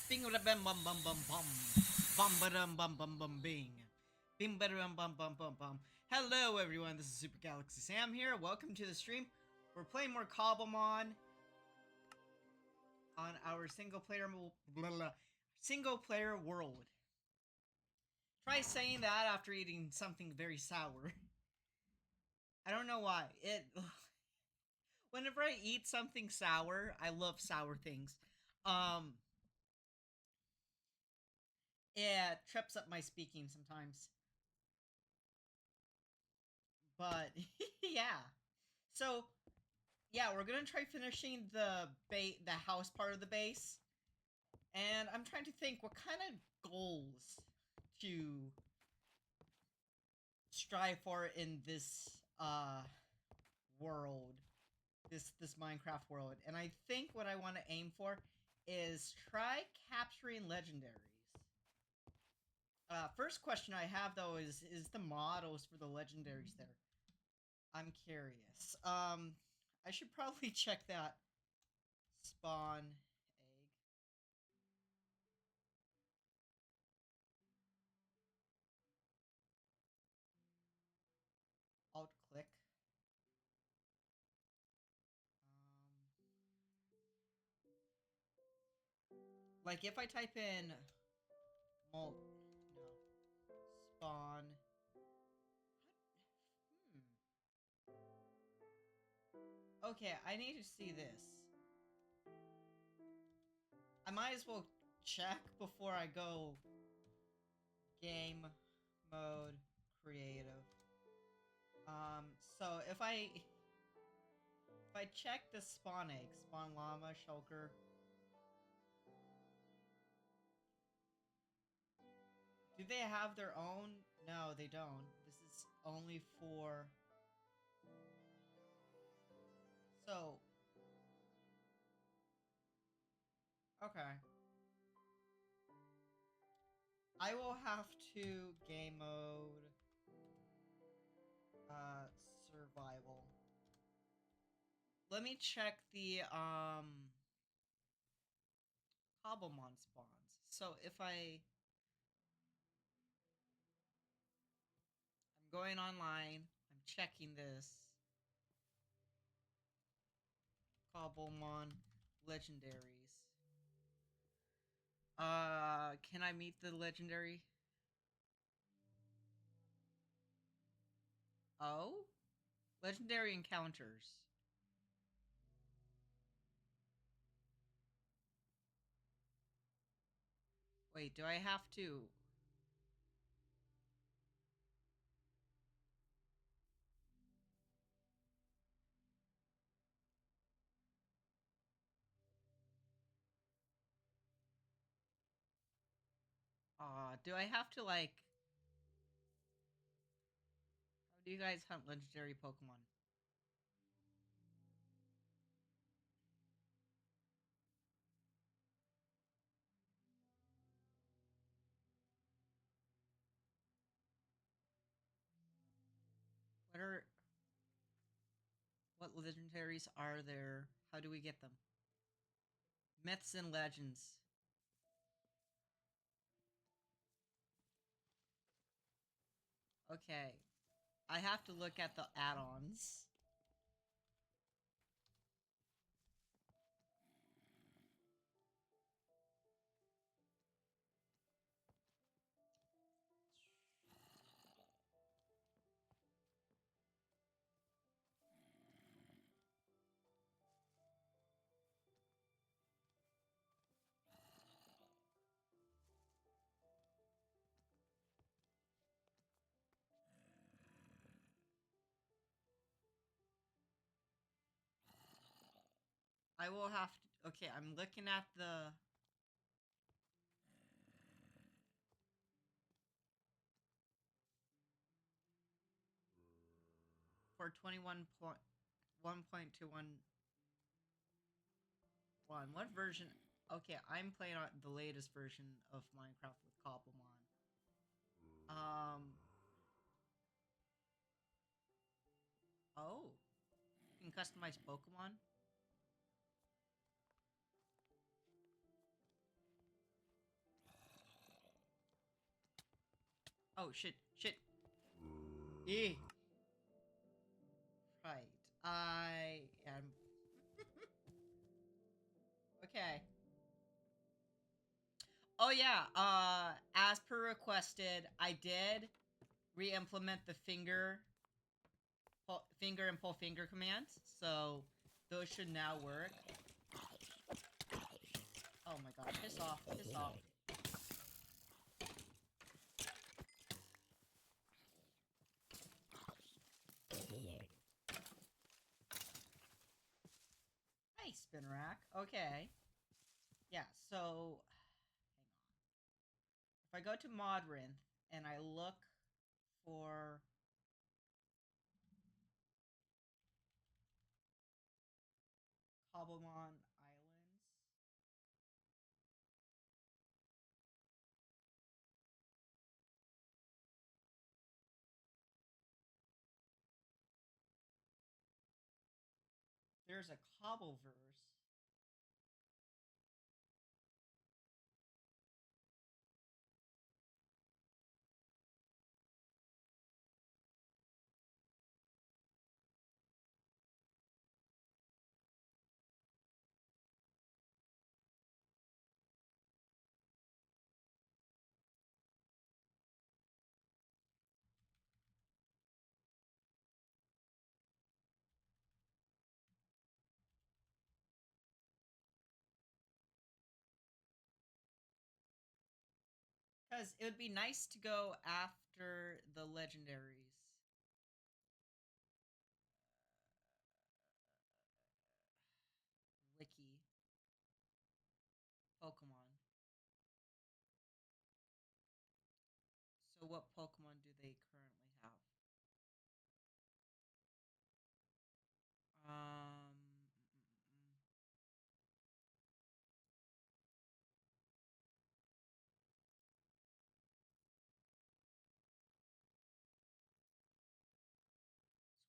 Bing bada bum bum bum bum bum. Bum bada bum bum bum bing. Bing bada bum bum bum bum bum. Hello everyone, this is Super Galaxy Sam here. Welcome to the stream. We're playing more Cobblemon on our single player world. Try saying that after eating something very sour. I don't know why. Whenever I eat something sour, I love sour things. Um it trips up my speaking sometimes. But yeah. So yeah, we're gonna try finishing the house part of the base, and I'm trying to think what kind of goals to strive for in this world, this Minecraft world. And I think what I want to aim for is try capturing legendaries. First question I have though is the models for the legendaries there. I'm curious. I should probably check that spawn egg. Alt click. Like if I type in mult, no, spawn. Okay, I need to see this. I might as well check before I go game mode creative. So if I check the spawn egg, spawn llama, shulker. Do they have their own? No, they don't. This is only for. So. Okay. I will have to game mode survival. Let me check the Cobblemon spawns. So if I'm going online, I'm checking this Cobblemon legendaries. Can I meet the legendary? Oh? Legendary encounters. Wait, do I have to? Do I have to like? How do you guys hunt legendary Pokemon? What are what legendaries are there? How do we get them? Myths and legends. Okay. I have to look at the add-ons. I will have to. Okay, I'm looking at the. For 21.1.211. What version? Okay, I'm playing on the latest version of Minecraft with Cobblemon. Um. Oh, you can customize Pokemon. Oh, shit, shit. Eh. Right. I am... Okay. Oh, yeah. As per requested, I did re-implement the finger and pull finger commands. So, those should now work. Oh my god. Piss off. Piss off. Hey, spin rack. Okay. Yeah, so hang on. If I go to Modrinth and I look for Cobblemon Islands, there's a Cobbleverse. Because it would be nice to go after the legendaries. Wiki. Pokemon. So what Pokemon do they currently have?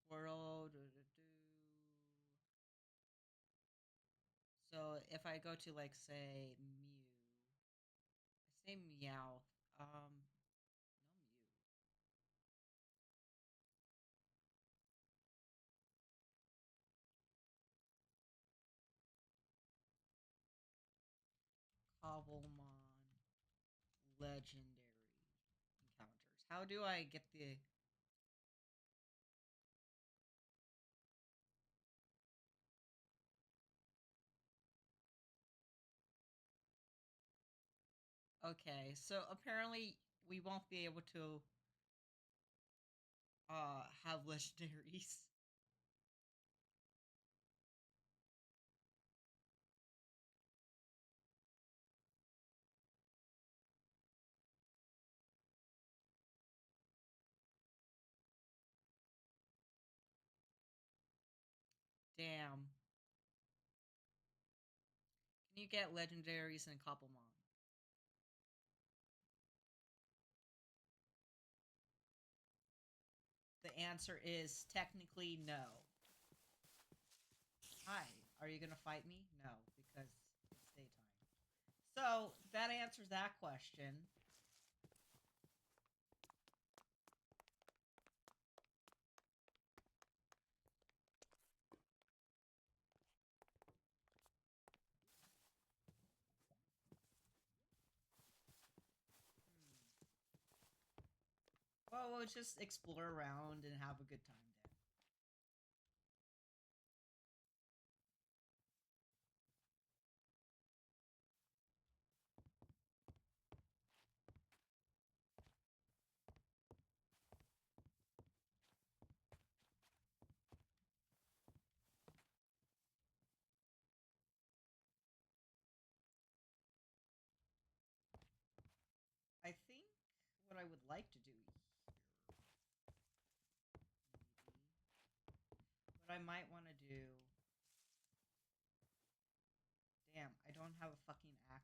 Squirrel. So if I go to like say Mew, I say Meow. No Mew. Cobblemon legendary encounters. How do I get the... Okay, so apparently we won't be able to have legendaries. Damn. Can you get legendaries in Cobblemon? The answer is technically no. Hi, are you gonna fight me? No, because it's daytime. So that answers that question. Well, we'll just explore around and have a good time then. I think what I would like to do here, maybe, what I might want to do... Damn, I don't have a fucking axe.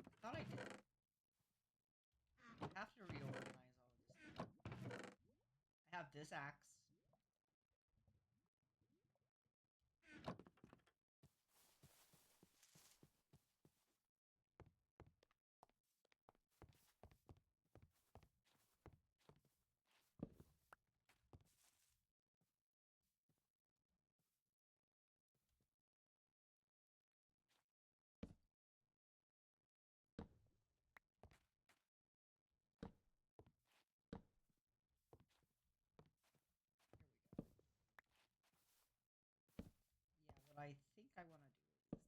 I thought I did. I have to reorganize all of this stuff. I have this axe. I want to do is this.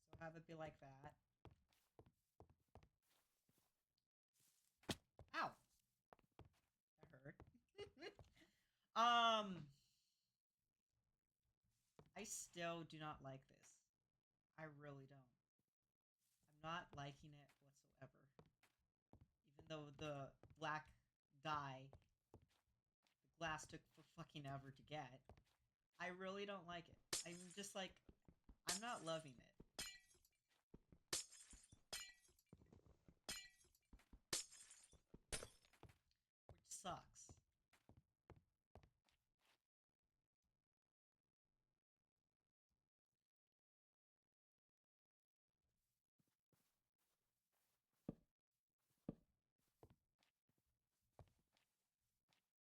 So have it be like that. Ow! That hurt. I still do not like this. I really don't. I'm not liking it whatsoever. Even though the black dye, the glass took for fucking ever to get, I really don't like it. I'm just like, I'm not loving it. Which sucks.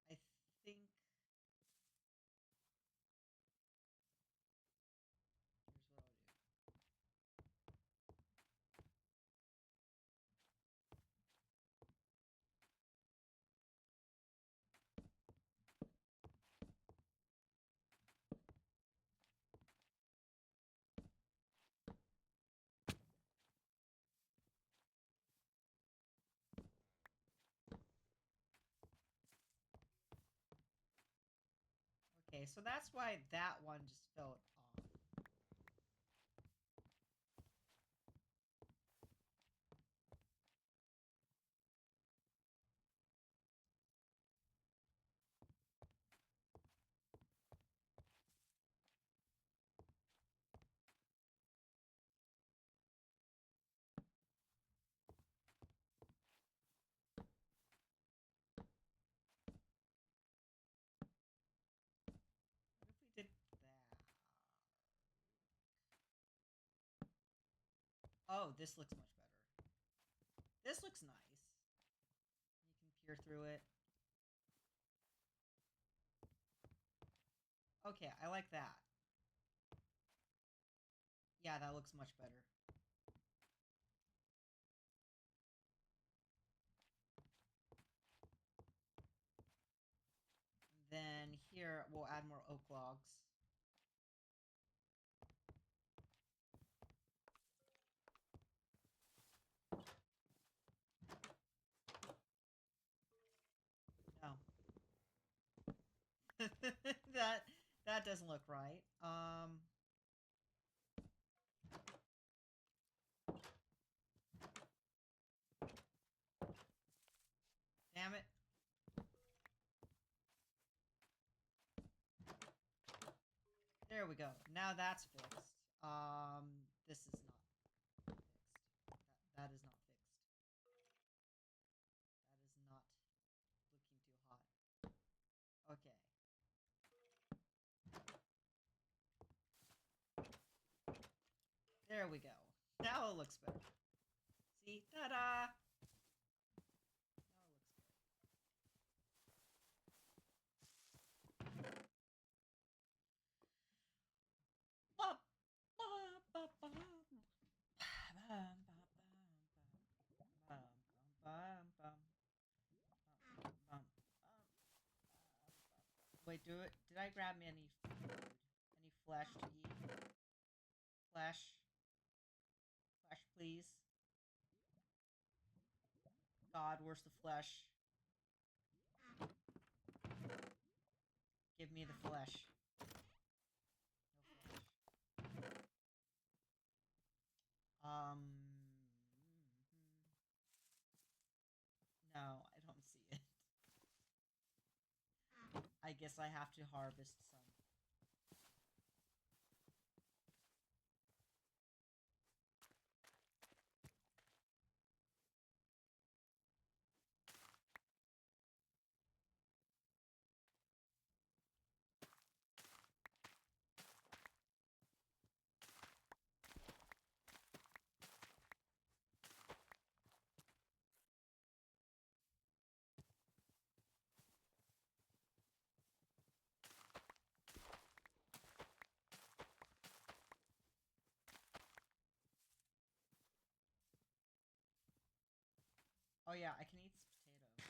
I think here's what I'll do. Okay, so that's why that one just felt off. What if we did that? Oh, this looks much better. This looks nice. You can peer through it. Okay, I like that. Yeah, that looks much better. Then here, we'll add more oak logs. No. that doesn't look right. Damn it. There we go. Now that's fixed. This is not fixed. That is not fixed. That is not looking too hot. Okay. There we go. Now it looks better. See? Ta-da! Now it looks good. Wait, did I grab me any food? Any flesh to eat? Flesh? Flesh, please. God, where's the flesh? Give me the flesh. No flesh. No, I don't see it. I guess I have to harvest some. Oh yeah, I can eat this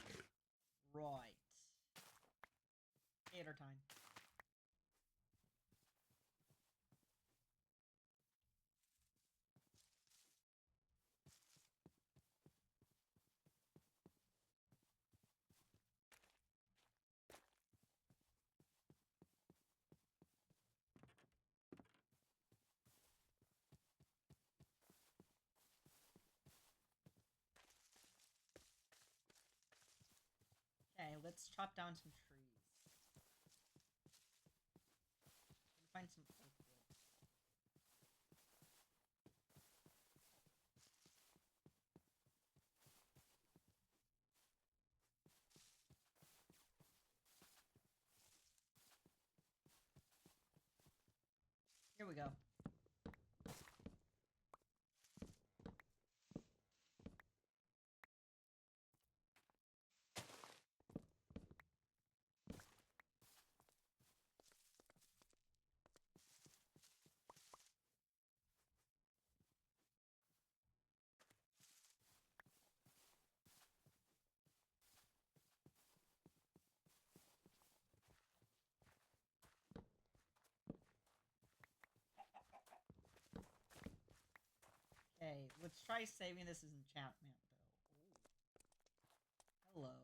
potato. Right. Tater time. Okay, let's chop down some trees. Find some oak wood. Here we go. Okay, let's try saving this as enchantment, though. Ooh. Hello.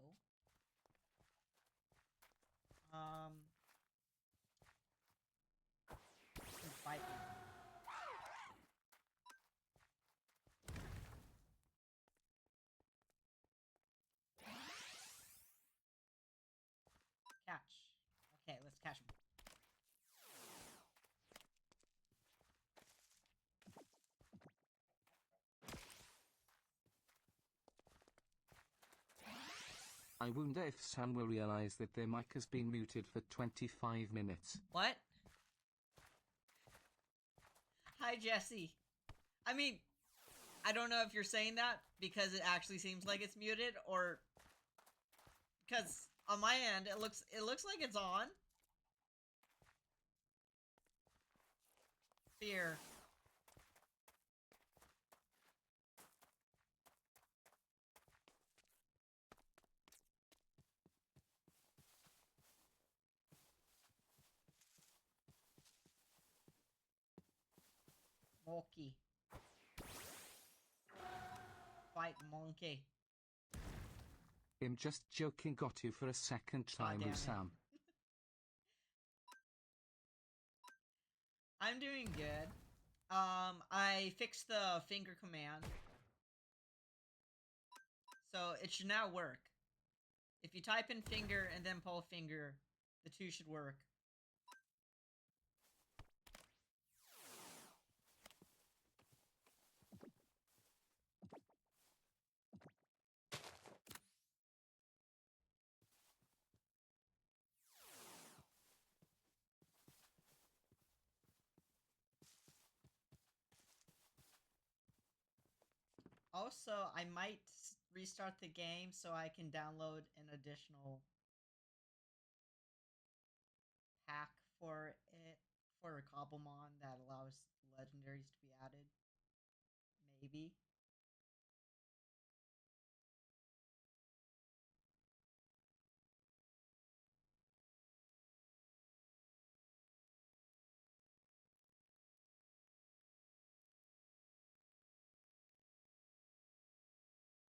Um. Fight me. Catch. Okay, let's catch him. I wonder if Sam will realize that their mic has been muted for 25 minutes. What? Hi, Jesse. I mean, I don't know if you're saying that because it actually seems like it's muted, or because on my end it looks like it's on. Fear. Monkey. Fight monkey. I'm just joking, got you for a second time, Sam. I'm doing good. I fixed the finger command. So it should now work. If you type in finger and then pull finger, the two should work. Also, I might restart the game so I can download an additional pack for it, for Cobblemon, that allows legendaries to be added. Maybe.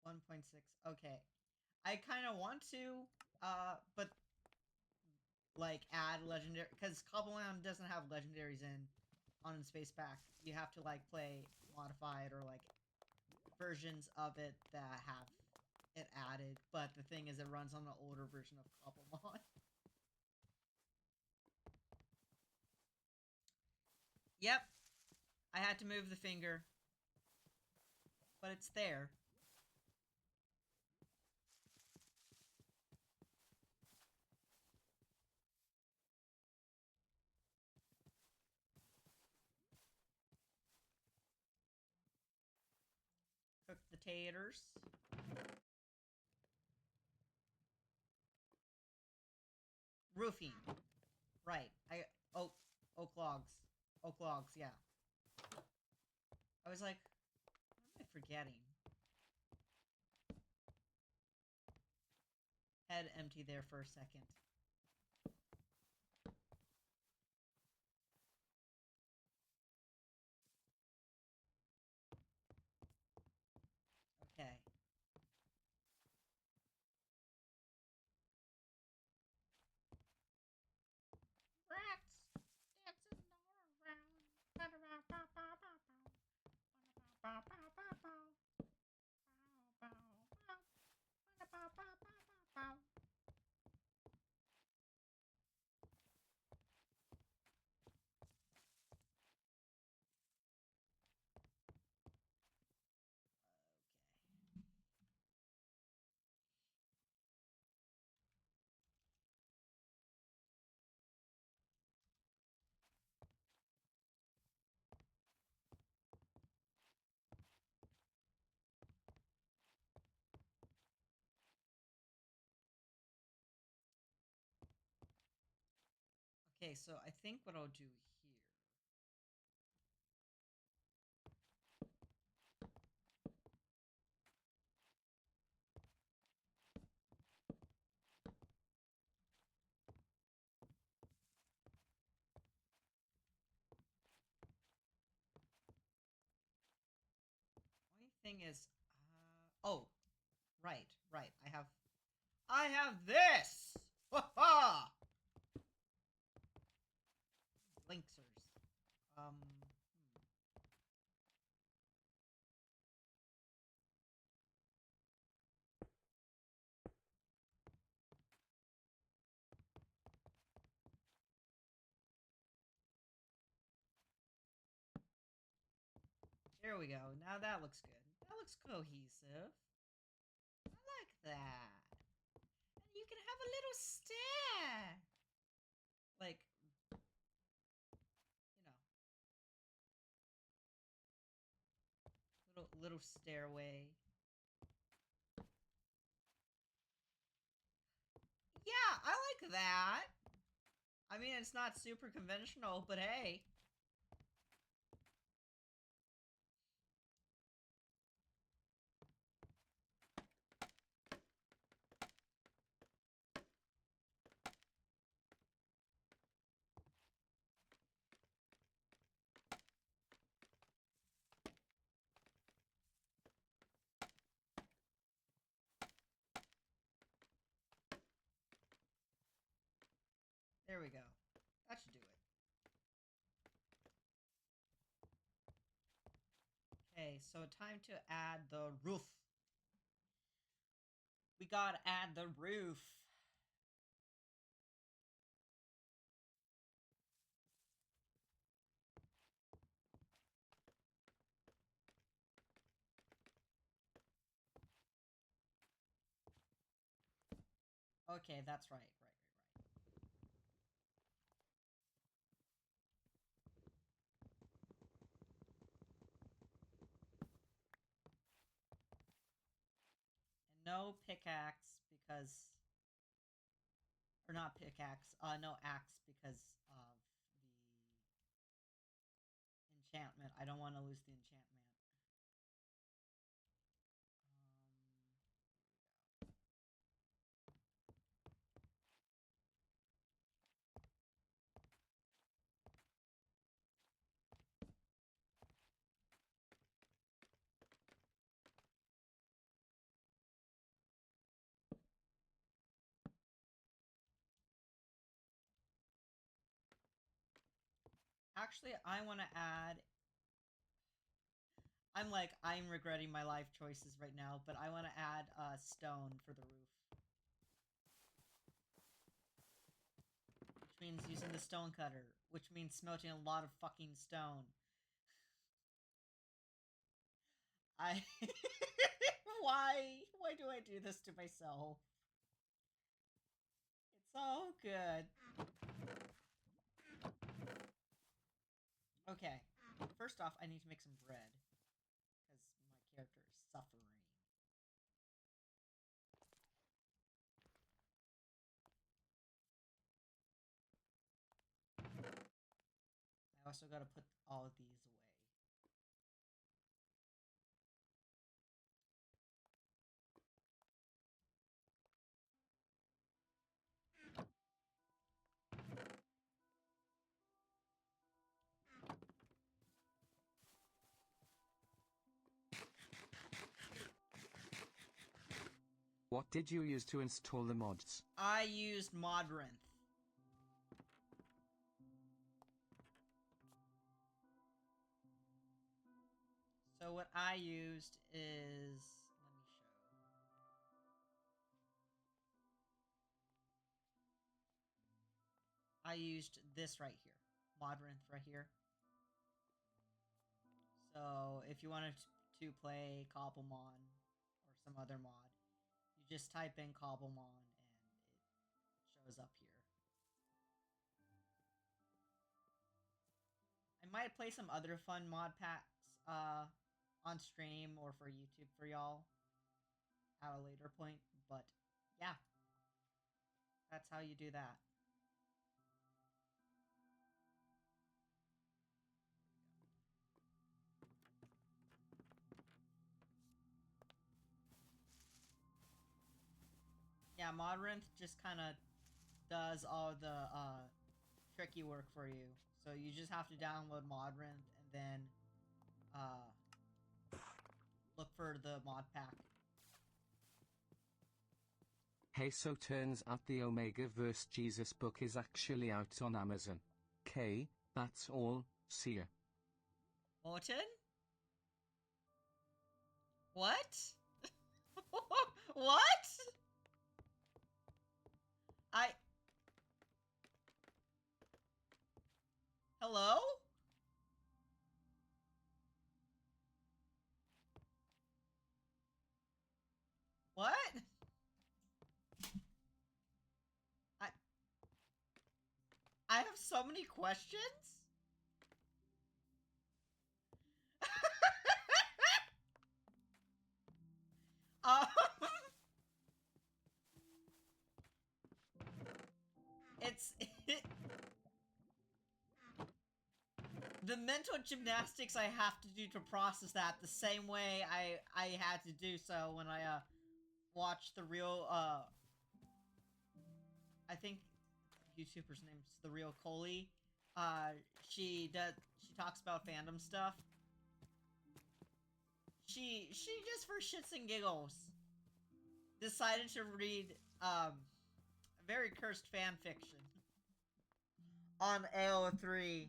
.6. Okay. I kind of want to, but like add legendary, because Cobblemon doesn't have legendaries in on Space Pack. You have to like play modified or like versions of it that have it added. But the thing is, it runs on the older version of Cobblemon. Yep, I had to move the finger, but it's there. Cook the taters. Roofing. Right. Oak logs. Oak logs, yeah. I was like, what am I forgetting? head empty there for a second. Okay. Rats dancing all around. Okay, so I think what I'll do here. Only thing is, oh, right. I have this. Ha ha! Linksers. There we go. Now that looks good. That looks cohesive. I like that. And you can have a little stair. Like, little stairway. Yeah, I like that. I mean, it's not super conventional, but hey. There we go. That should do it. Okay, so time to add the roof. We gotta add the roof. Okay, that's right. And no pickaxe because... Or not pickaxe. No axe because of the enchantment. I don't want to lose the enchantment. Actually, I want to add... I'm regretting my life choices right now, but I want to add stone for the roof. Which means using the stone cutter, which means smelting a lot of fucking stone. I... Why do I do this to myself? It's all good. Okay, first off, I need to make some bread. Because my character is suffering. I also gotta put all of these away. What did you use to install the mods? I used Modrinth. So what I used is, let me show. I used this right here, Modrinth right here. So if you wanted to play Cobblemon or some other mod, you just type in Cobblemon and it shows up here. I might play some other fun mod packs on stream or for YouTube for y'all at a later point, but yeah, that's how you do that. Yeah, Modrinth just kind of does all the tricky work for you. So you just have to download Modrinth and then look for the mod pack. Hey, so turns out the Omega vs. Jesus book is actually out on Amazon. Okay, that's all, see ya. Morton? What? What? Hello? What? I have so many questions? um, it's the mental gymnastics I have to do to process that the same way I had to do so when I watched the real I think YouTuber's name's The Real Coley. She talks about fandom stuff. She just for shits and giggles decided to read very cursed fan fiction on AO3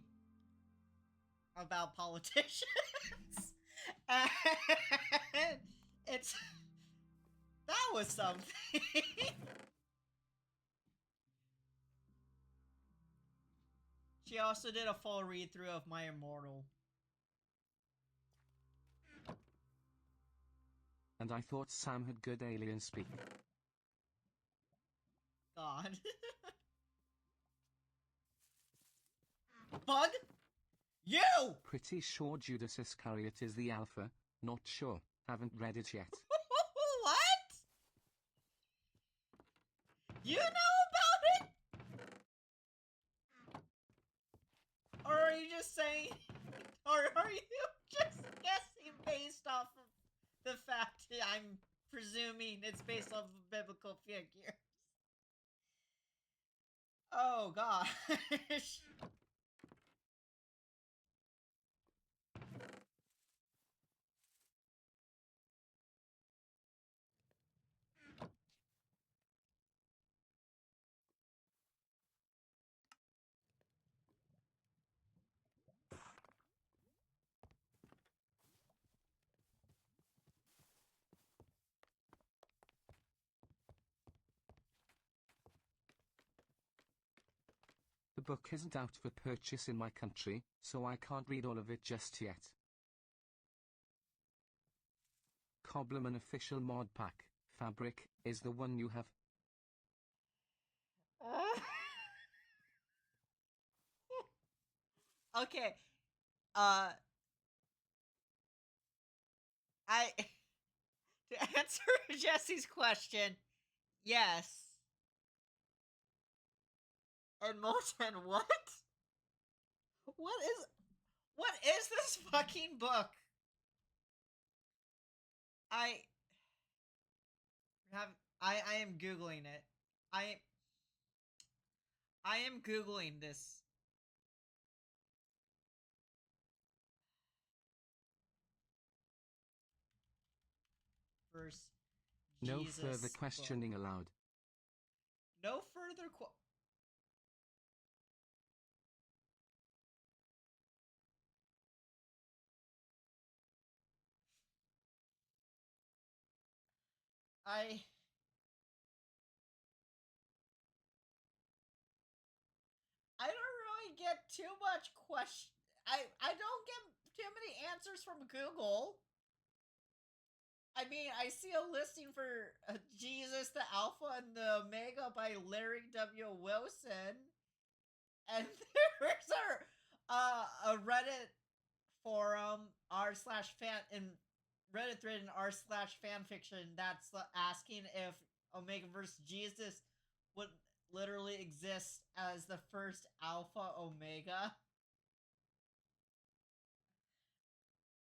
about politicians. And it's that was something. She also did a full read through of My Immortal. And I thought Sam had good alien speak. God. Bug? You! Pretty sure Judas Iscariot is the alpha, not sure, haven't read it yet. What? You know about it? Or are you just saying, or are you just guessing based off of the fact that I'm presuming it's based off of biblical figures? Oh gosh. The book isn't out for purchase in my country, so I can't read all of it just yet. Cobblemon official mod pack, fabric, is the one you have. Okay. To answer Jesse's question, yes. And Moten, what? What is this fucking book? I am Googling it. I am Googling this. Verse No Jesus further book. questioning allowed. No further I don't really get too much question. I don't get too many answers from Google. I mean, I see a listing for Jesus, the Alpha and the Omega by Larry W. Wilson, and there's a Reddit forum r/fan in Reddit thread in r/fanfiction that's asking if Omega versus Jesus would literally exist as the first Alpha Omega.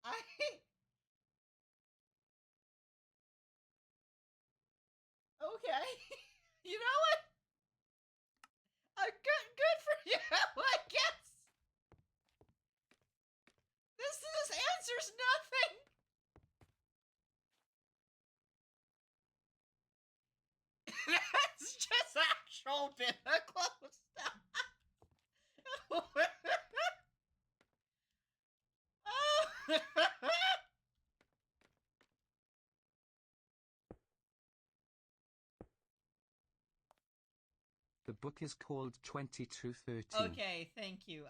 I okay. You know what? Good for you. I guess this answers nothing. That's just actual biblical stuff. The book is called 2213. Okay, thank you.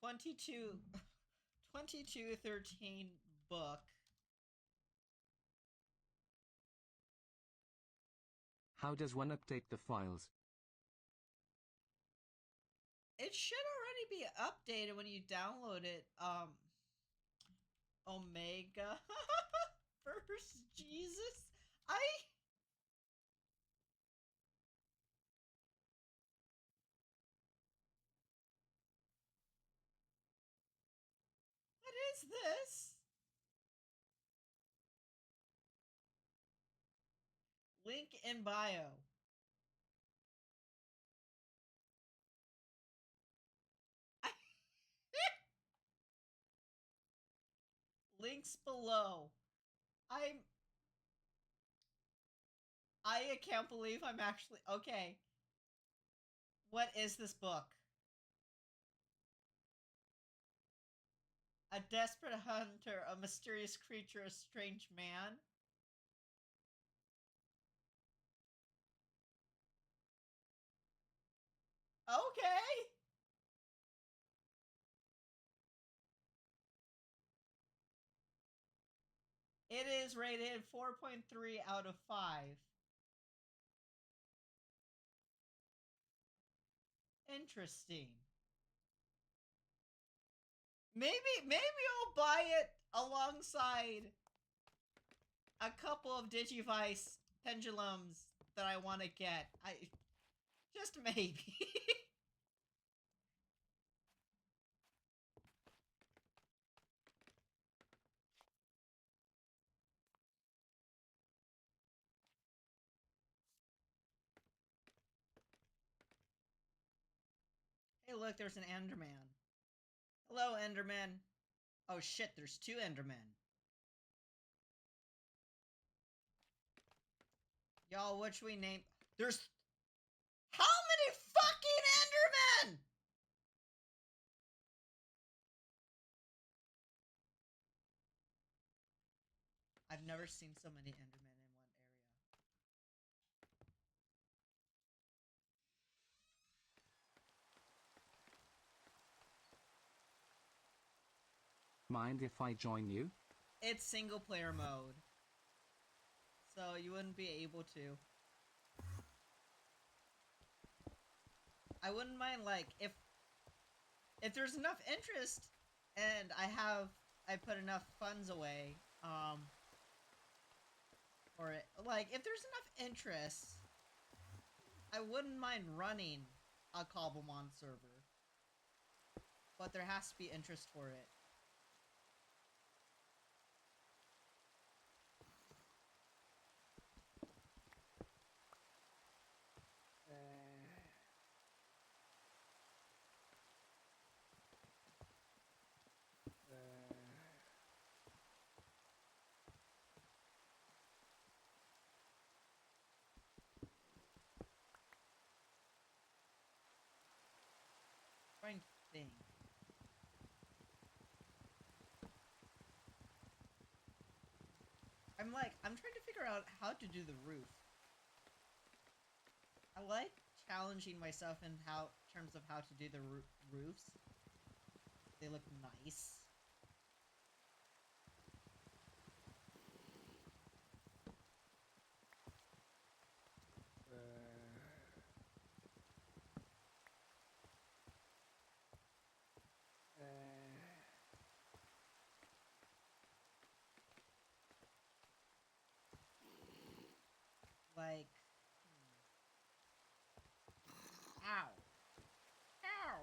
2213 book. How does one update the files? It should already be updated when you download it. Omega versus Jesus. What is this? Link in bio. Links below. I can't believe I'm actually okay. What is this book? A desperate hunter, a mysterious creature, a strange man. Okay. It is rated 4.3 out of 5. Interesting. Maybe I'll buy it alongside a couple of Digivice pendulums that I want to get. Just maybe. Hey, look, there's an Enderman. Hello, Enderman. Oh shit, there's 2 Endermen. Y'all, what should we name? There's how many fucking Endermen? I've never seen so many Endermen in one area. Mind if I join you? It's single player mode, so you wouldn't be able to. I wouldn't mind, like, if there's enough interest and I put enough funds away for it. Like, if there's enough interest, I wouldn't mind running a Cobblemon server, but there has to be interest for it. thing. I'm trying to figure out how to do the roof. I like challenging myself in terms of how to do the roofs. They look nice. Like, ow, ow.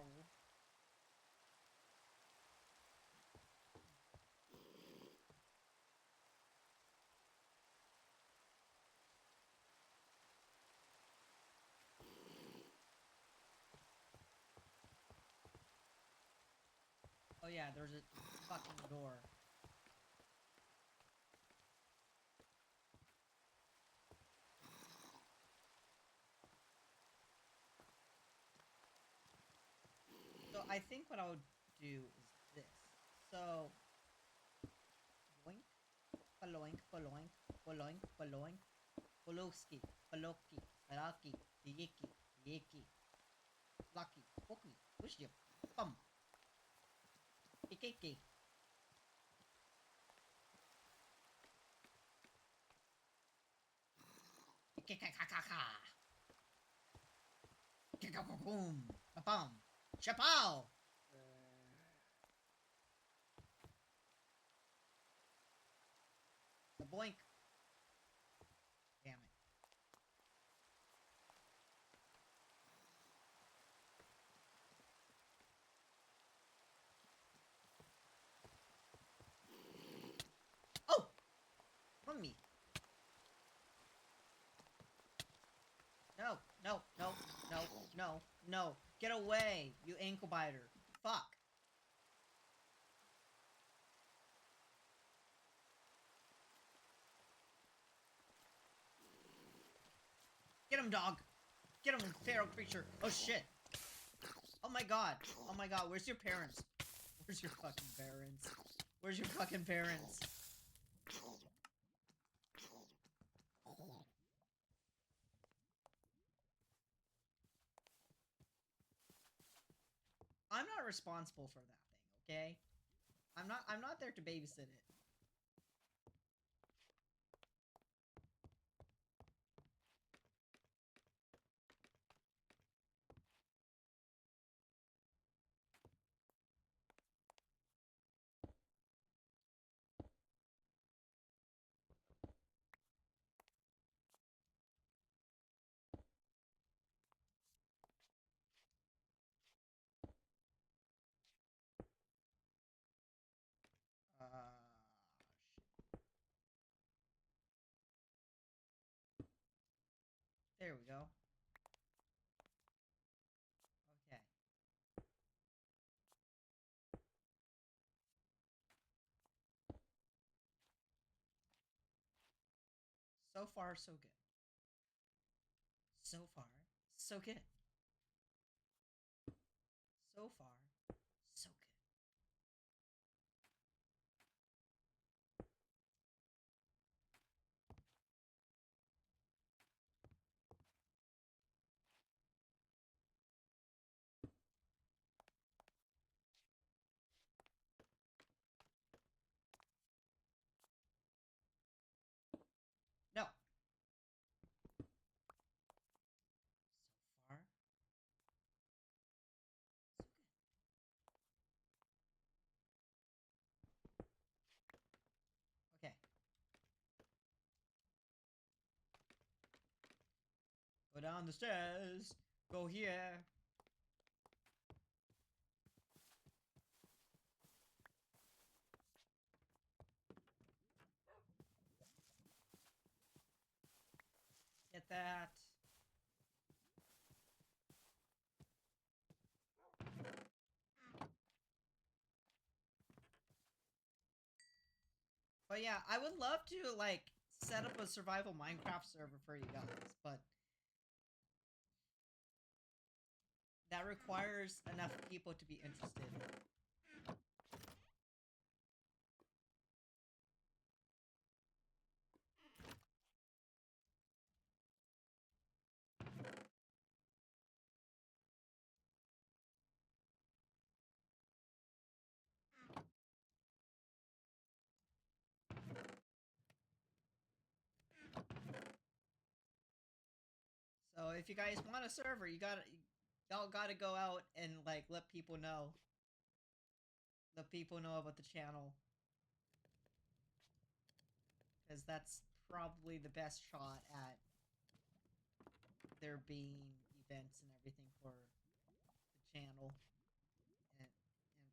Oh yeah, there's a fucking door. So I think what I would do is this. So, boink, baloink, baloink, baloink, baloink, bolowski, baloki, balaki, yiki, yiki, lucky, pookie, wiship, bum, ikiki. Kikakakaka. Kikakokum. Bam. Chapow. The boink. Damn it. Oh! From me. No, no, no, no, no, no. Get away, you ankle biter. Fuck. Get him, dog. Get him, feral creature. Oh shit. Oh my god. Oh my god, where's your parents? Where's your fucking parents? Where's your fucking parents? I'm not responsible for that thing, okay? I'm not there to babysit it. Shit. There we go. Okay. So far, so good. So far, so good. So far, so good. No. So far, so good. Okay. Go down the stairs. Go here. Get that. But yeah, I would love to, like, set up a survival Minecraft server for you guys, but That requires enough people to be interested. So if you guys want a server, y'all gotta go out and like let people know. Let people know about the channel. Because that's probably the best shot at there being events and everything for the channel and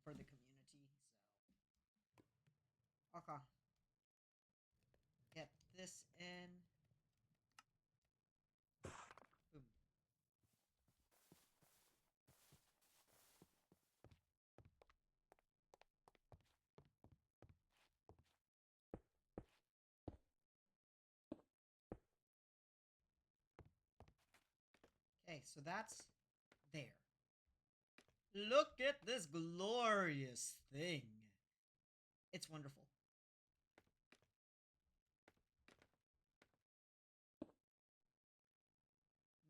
for the community. So okay. Get this in. Boom. Okay, so that's there. Look at this glorious thing. It's wonderful.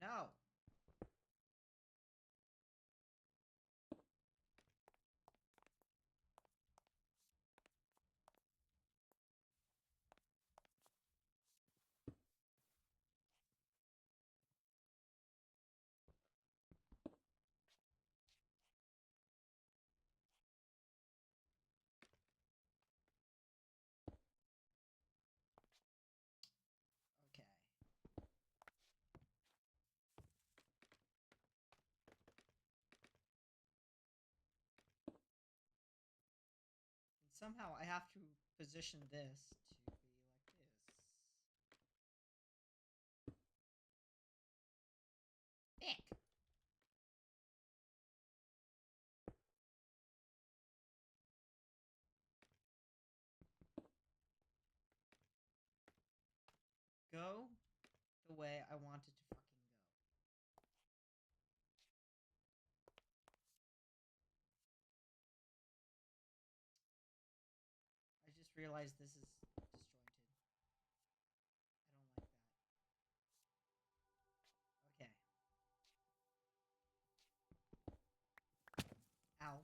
No. Okay. And somehow I have to position this to be like this. Ick. Go the way I want it to fucking go. I just realized this is disjointed. I don't like that. Okay. Ow.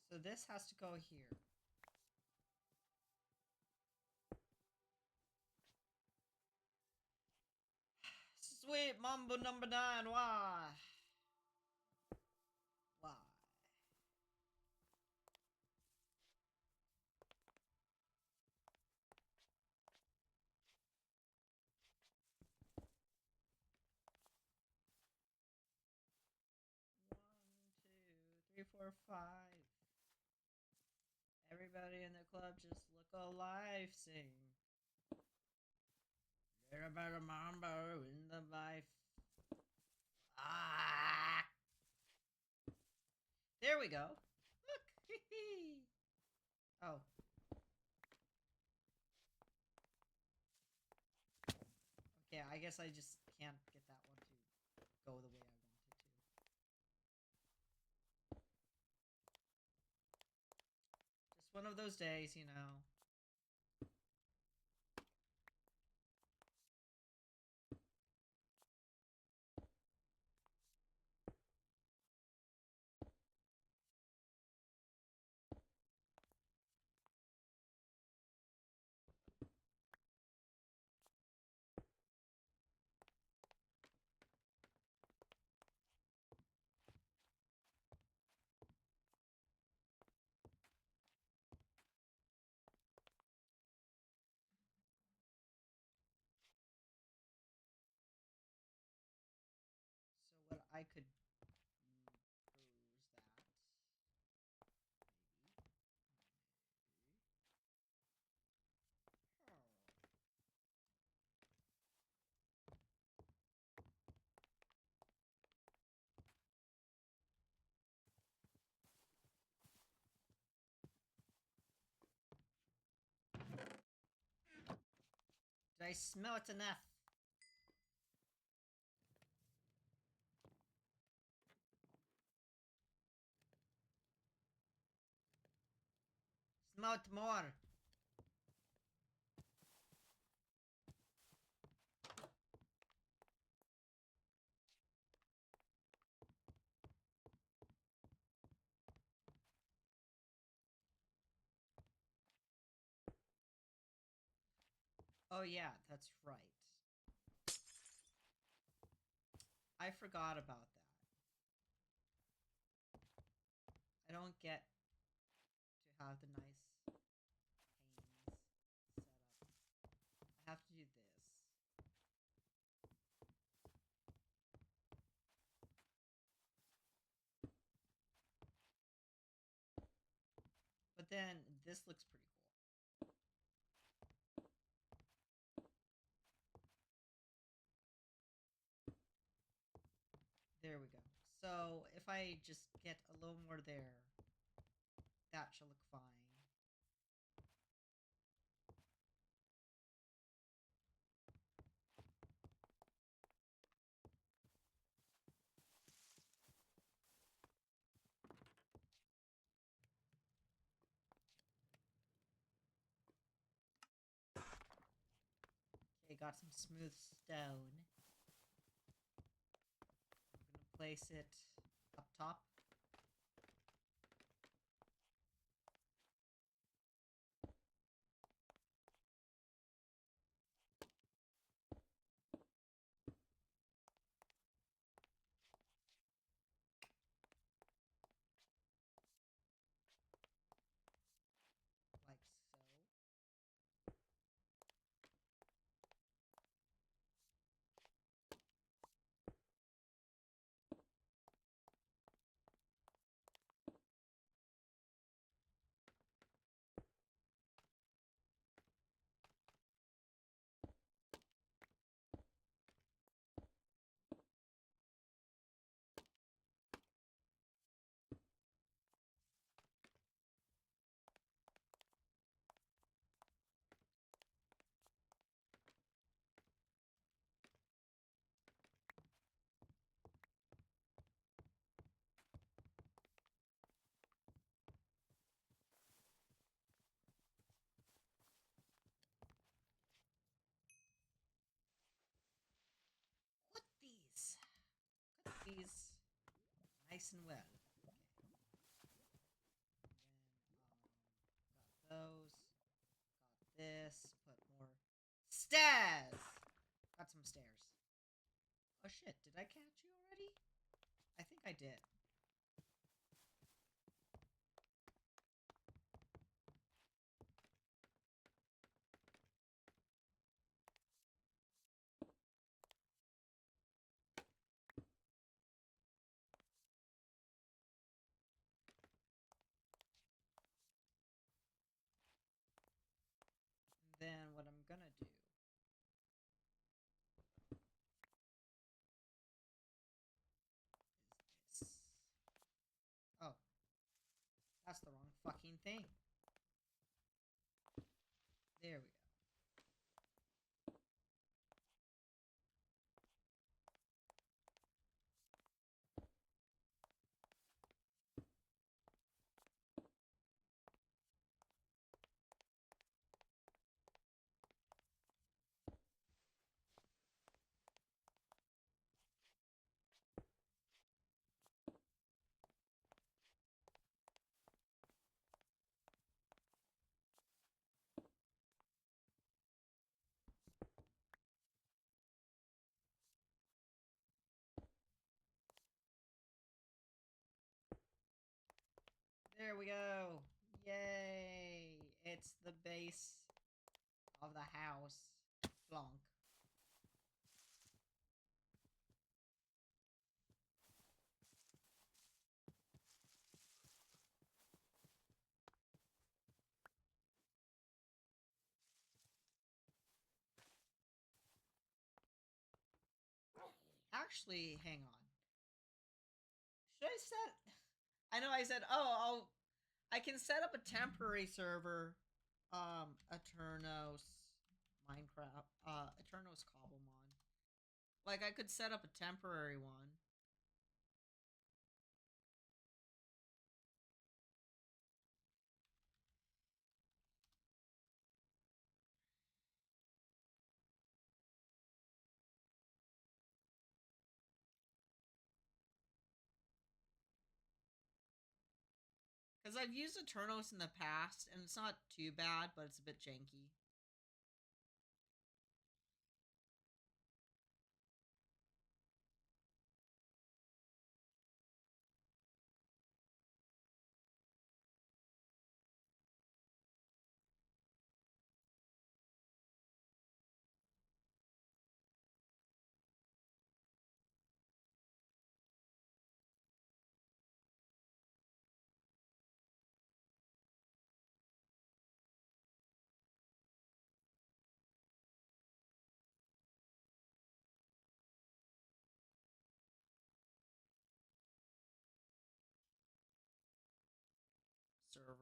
So this has to go here. Sweet Mambo number 9, why? Why? One, two, three, four, five. Everybody in the club just look alive, sing. Everybody mambo in the life. Ah! There we go. Look. Oh. Okay, I guess I just can't get that one to go the way I want it to. Just one of those days, you know. So what I could I smell it enough? Smell it more. Oh yeah, that's right. I forgot about that. I don't get to have the nice panes set up. I have to do this. But then this looks pretty cool. There we go. So if I just get a little more there, that should look fine. Okay, got some smooth stone. I'm gonna place it up top. Like so. Put these. Put these nice and well. Okay. Then got those. Got this. Put more stairs. Got some stairs. Oh shit! Did I catch you already? I think I did. Then what I'm gonna do is this. Oh, that's the wrong fucking thing. There we go. There we go. Yay! It's the base of the house. Blanc. Actually, hang on. Should I set? I know I said, oh, I can set up a temporary server, Eternos Minecraft, Eternos Cobblemon. Like, I could set up a temporary one. Because I've used Eternos in the past, and it's not too bad, but it's a bit janky. Servers.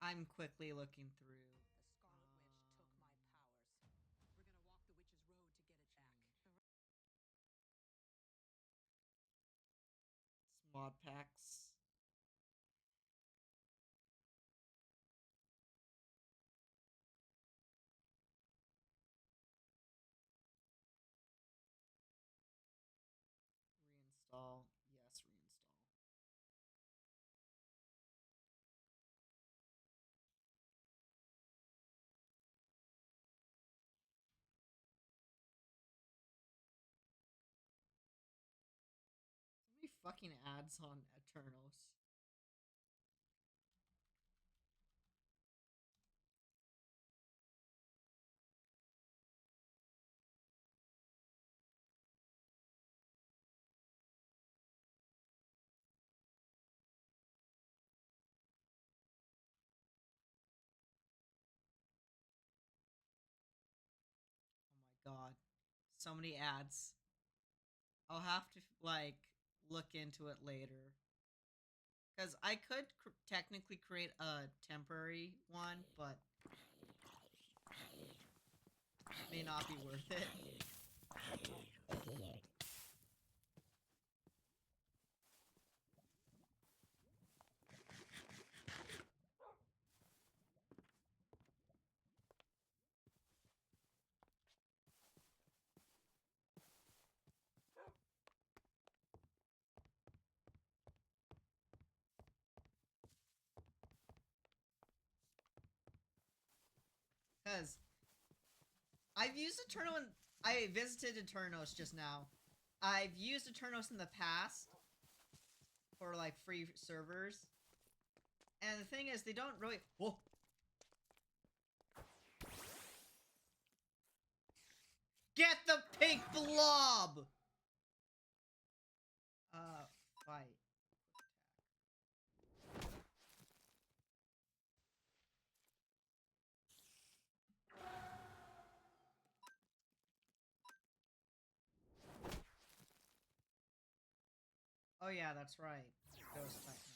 I'm quickly looking through. Mod packs. Reinstall. Yes, reinstall. So many fucking ads on Eternos. Oh my god. So many ads. I'll have to, like, look into it later. Because I could technically create a temporary one, but it may not be worth it. Because I've used Eterno and I visited Eternos just now. I've used Eternos in the past for like free servers. And the thing is, they don't really. Whoa! Get the pink blob! Fight. Oh yeah, that's right. Ghost type now.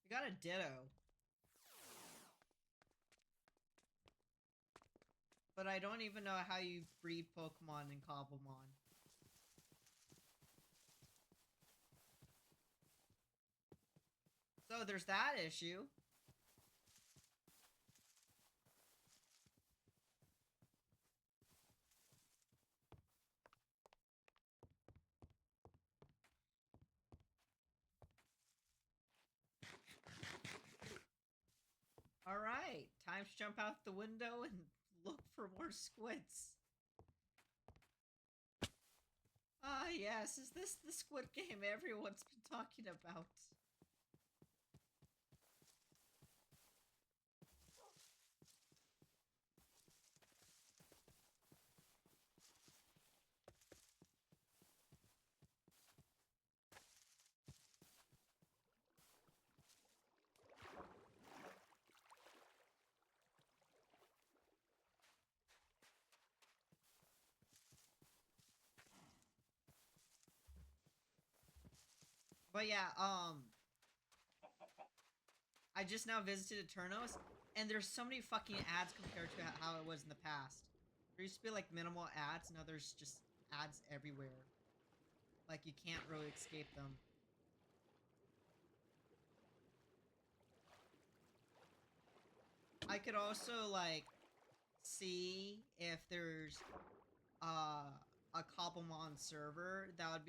We got a Ditto. But I don't even know how you breed Pokemon in Cobblemon. So there's that issue. Alright, time to jump out the window and look for more squids. Ah, yes, is this the Squid Game everyone's been talking about? But yeah, I just now visited Eternos, and there's so many fucking ads compared to how it was in the past. There used to be like minimal ads, now there's just ads everywhere. Like you can't really escape them. I could also like see if there's a Cobblemon server that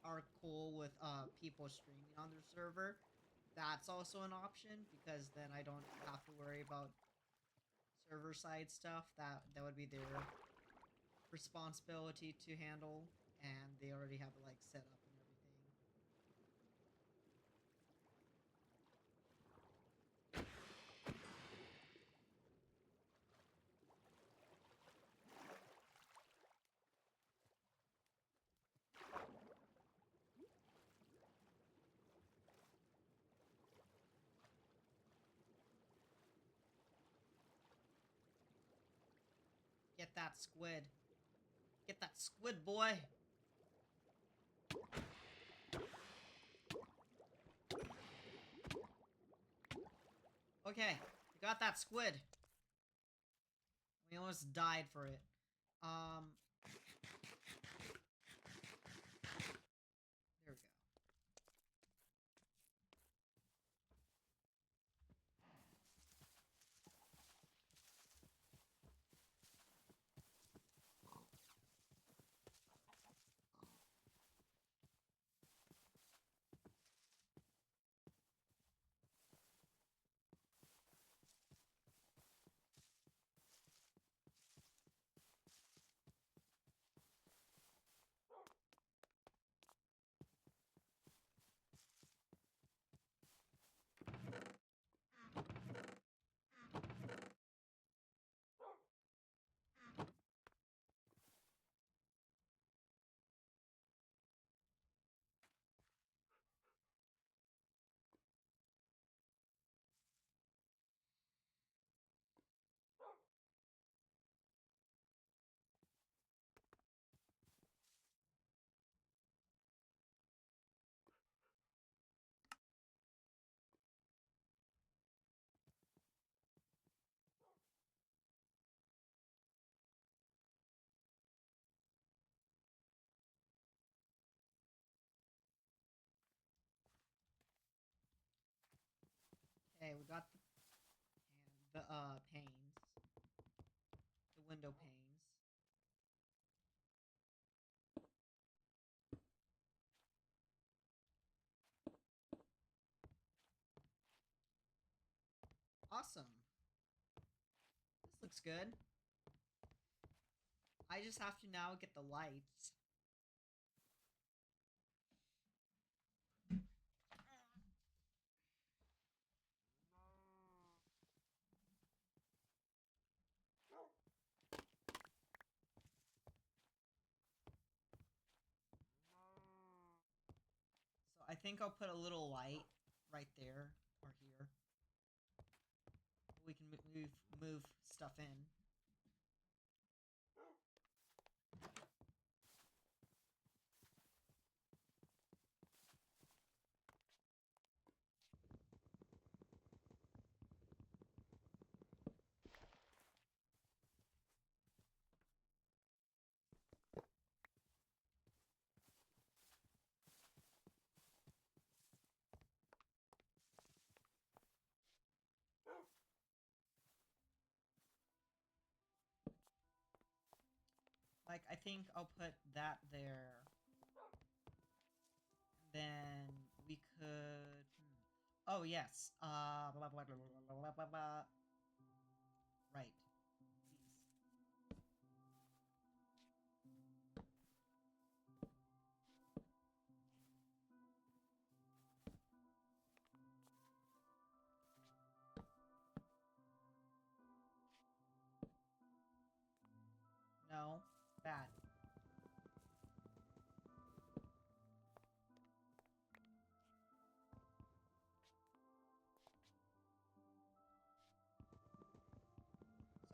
are cool with people streaming on their server. That's also an option because then I don't have to worry about server side stuff. That would be their responsibility to handle, and they already have it like set up and everything. Get that squid. Get that squid, boy. Okay, we got that squid. We almost died for it. There we go. Okay, we got the panes, the window panes. Awesome. This looks good. I just have to now get the lights. So I think I'll put a little light right there or here. We can move stuff in. Like, I think I'll put that there. Then we could... Oh, yes. Blah, blah, blah, blah, blah, blah, blah. Right. Please.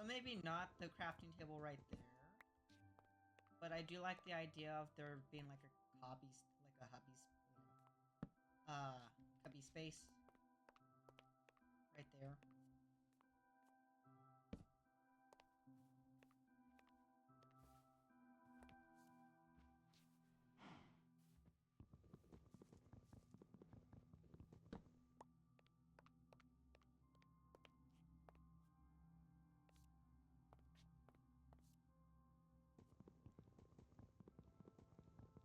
maybe not the crafting table right there. But I do like the idea of there being like a hobby, like a cubby space right there.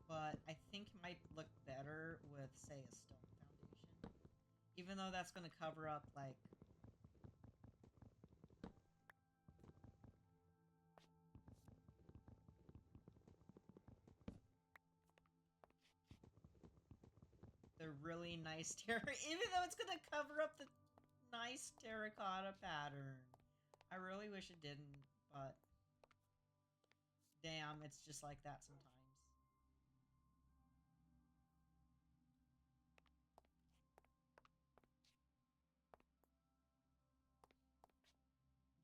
But I think it might look better with, say, a stone foundation. Even though that's going to cover up, like, the really nice even though it's going to cover up the nice terracotta pattern. I really wish it didn't, but damn, it's just like that sometimes.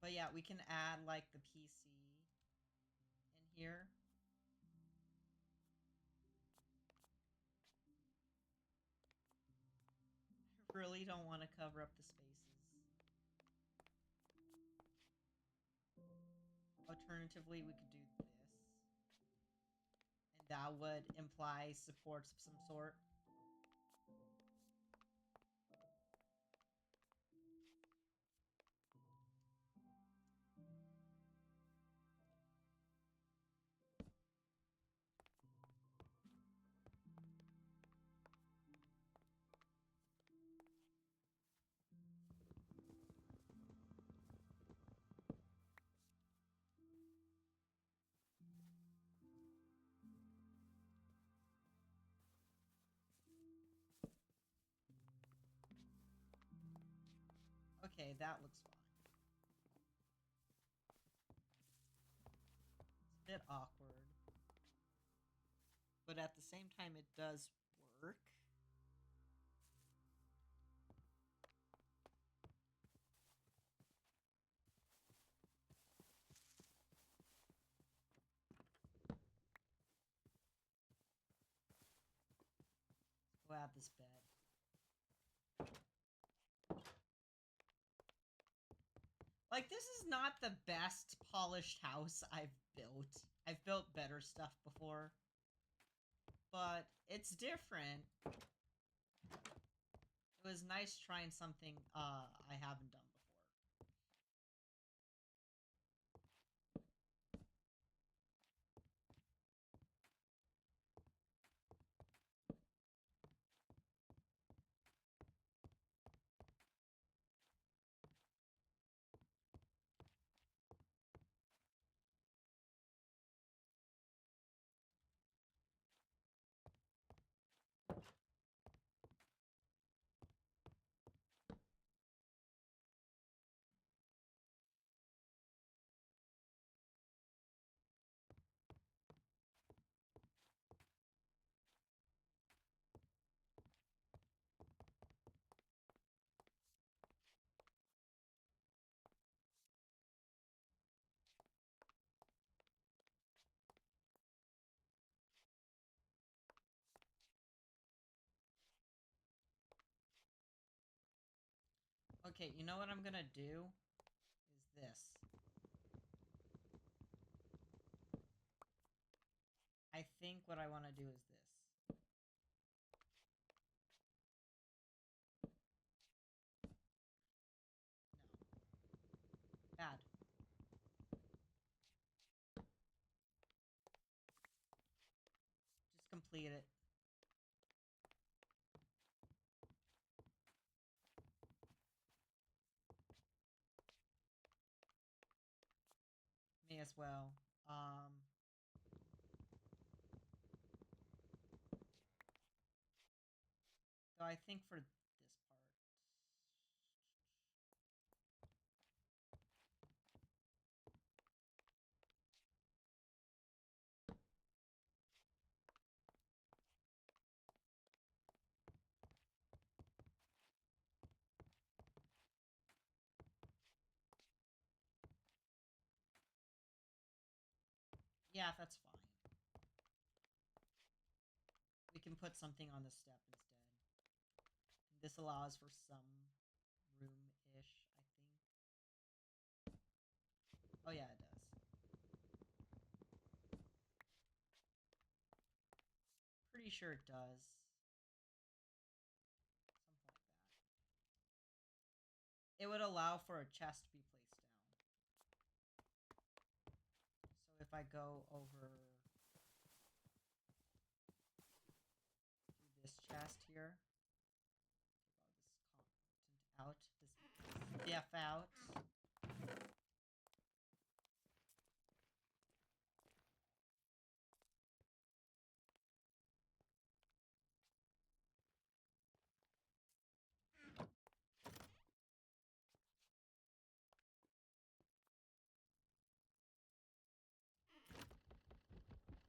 But yeah, we can add like the PC in here. I really don't want to cover up the spaces. Alternatively, we could do this. And that would imply supports of some sort. Okay, that looks fine. It's a bit awkward. But at the same time, it does work. Go add this bed. Like, this is not the best polished house I've built. I've built better stuff before. But it's different. It was nice trying something I haven't done before. Okay, you know what I'm gonna do? Is this. I think what I want to do is this. No. Bad. Just complete it. May as well. So I think for this part, yeah, that's fine. We can put something on the step instead. This allows for some room-ish, I think. Oh yeah, it does. Pretty sure it does. Something like that. It would allow for a chest to be placed down. So if I go over to this chest here, take all this content out, this stuff out.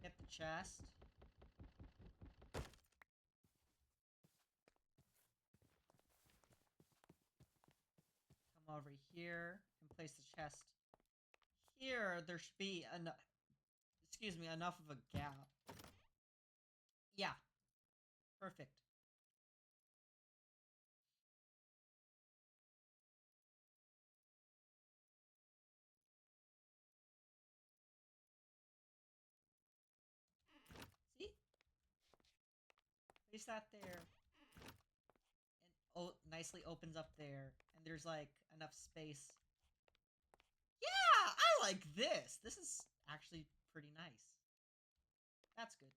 Hit the chest. Come over here and place the chest here. There should be enough, excuse me, enough of a gap. Yeah. Perfect. See? Place that there. And nicely opens up there. And there's like enough space. Yeah, I like this. This is actually pretty nice. That's good.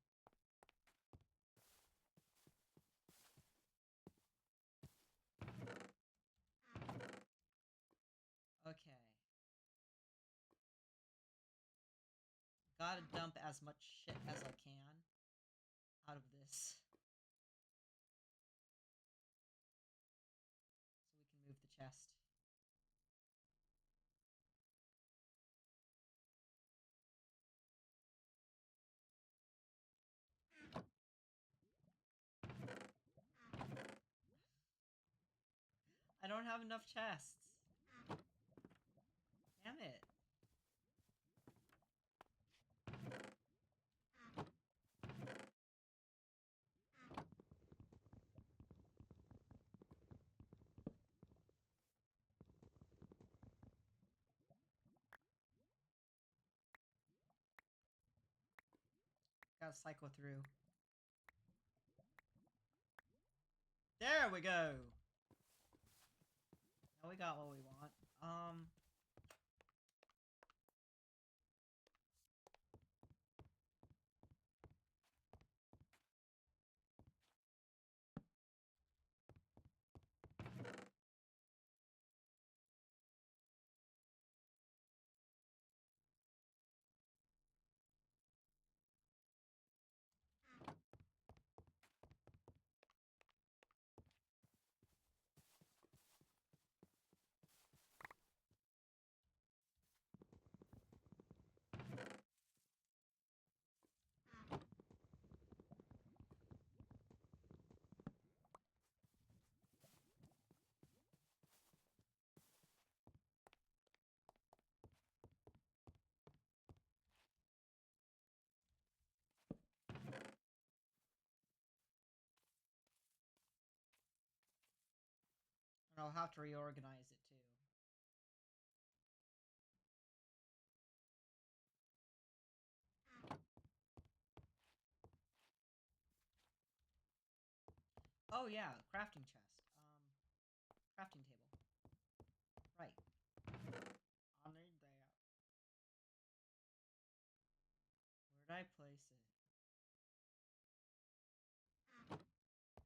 Okay. Gotta dump as much shit as I can out of this. So we can move the chest. I don't have enough chests. Damn it. Gotta cycle through. There we go. Now we got what we want. And I'll have to reorganize it too. Oh yeah, crafting chest. Crafting table. Right. I'll need that. Where'd I place it?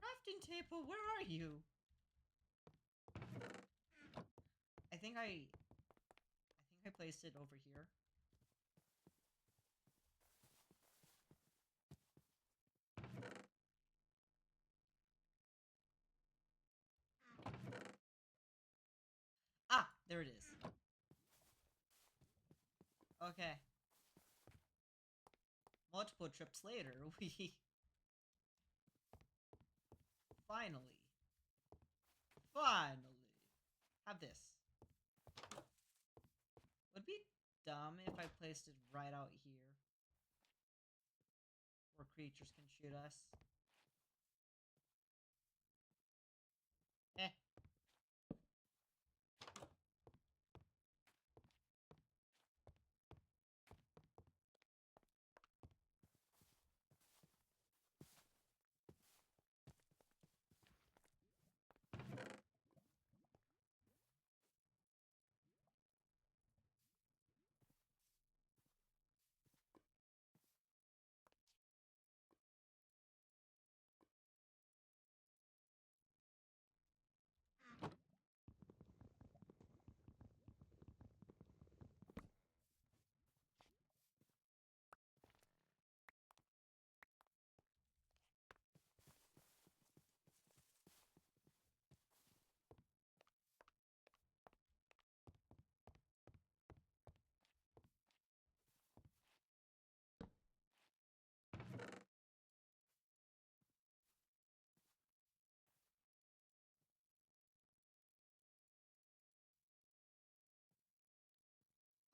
Crafting table, where are you? I think I placed it over here. Ah, there it is. Okay. Multiple trips later, we finally have this. Would be dumb if I placed it right out here. creatures can shoot us. Eh.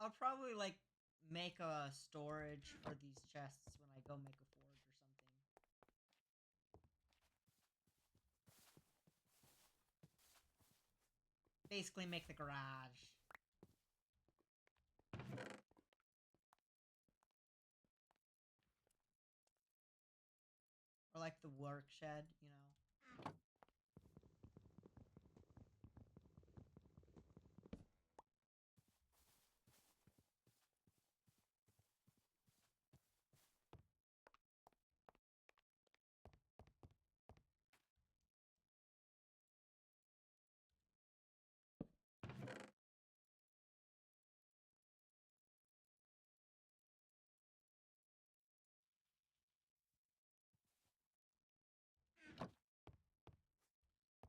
I'll probably like make a storage for these chests when I go make a forge or something. Basically make the garage. Or like the work shed, you know.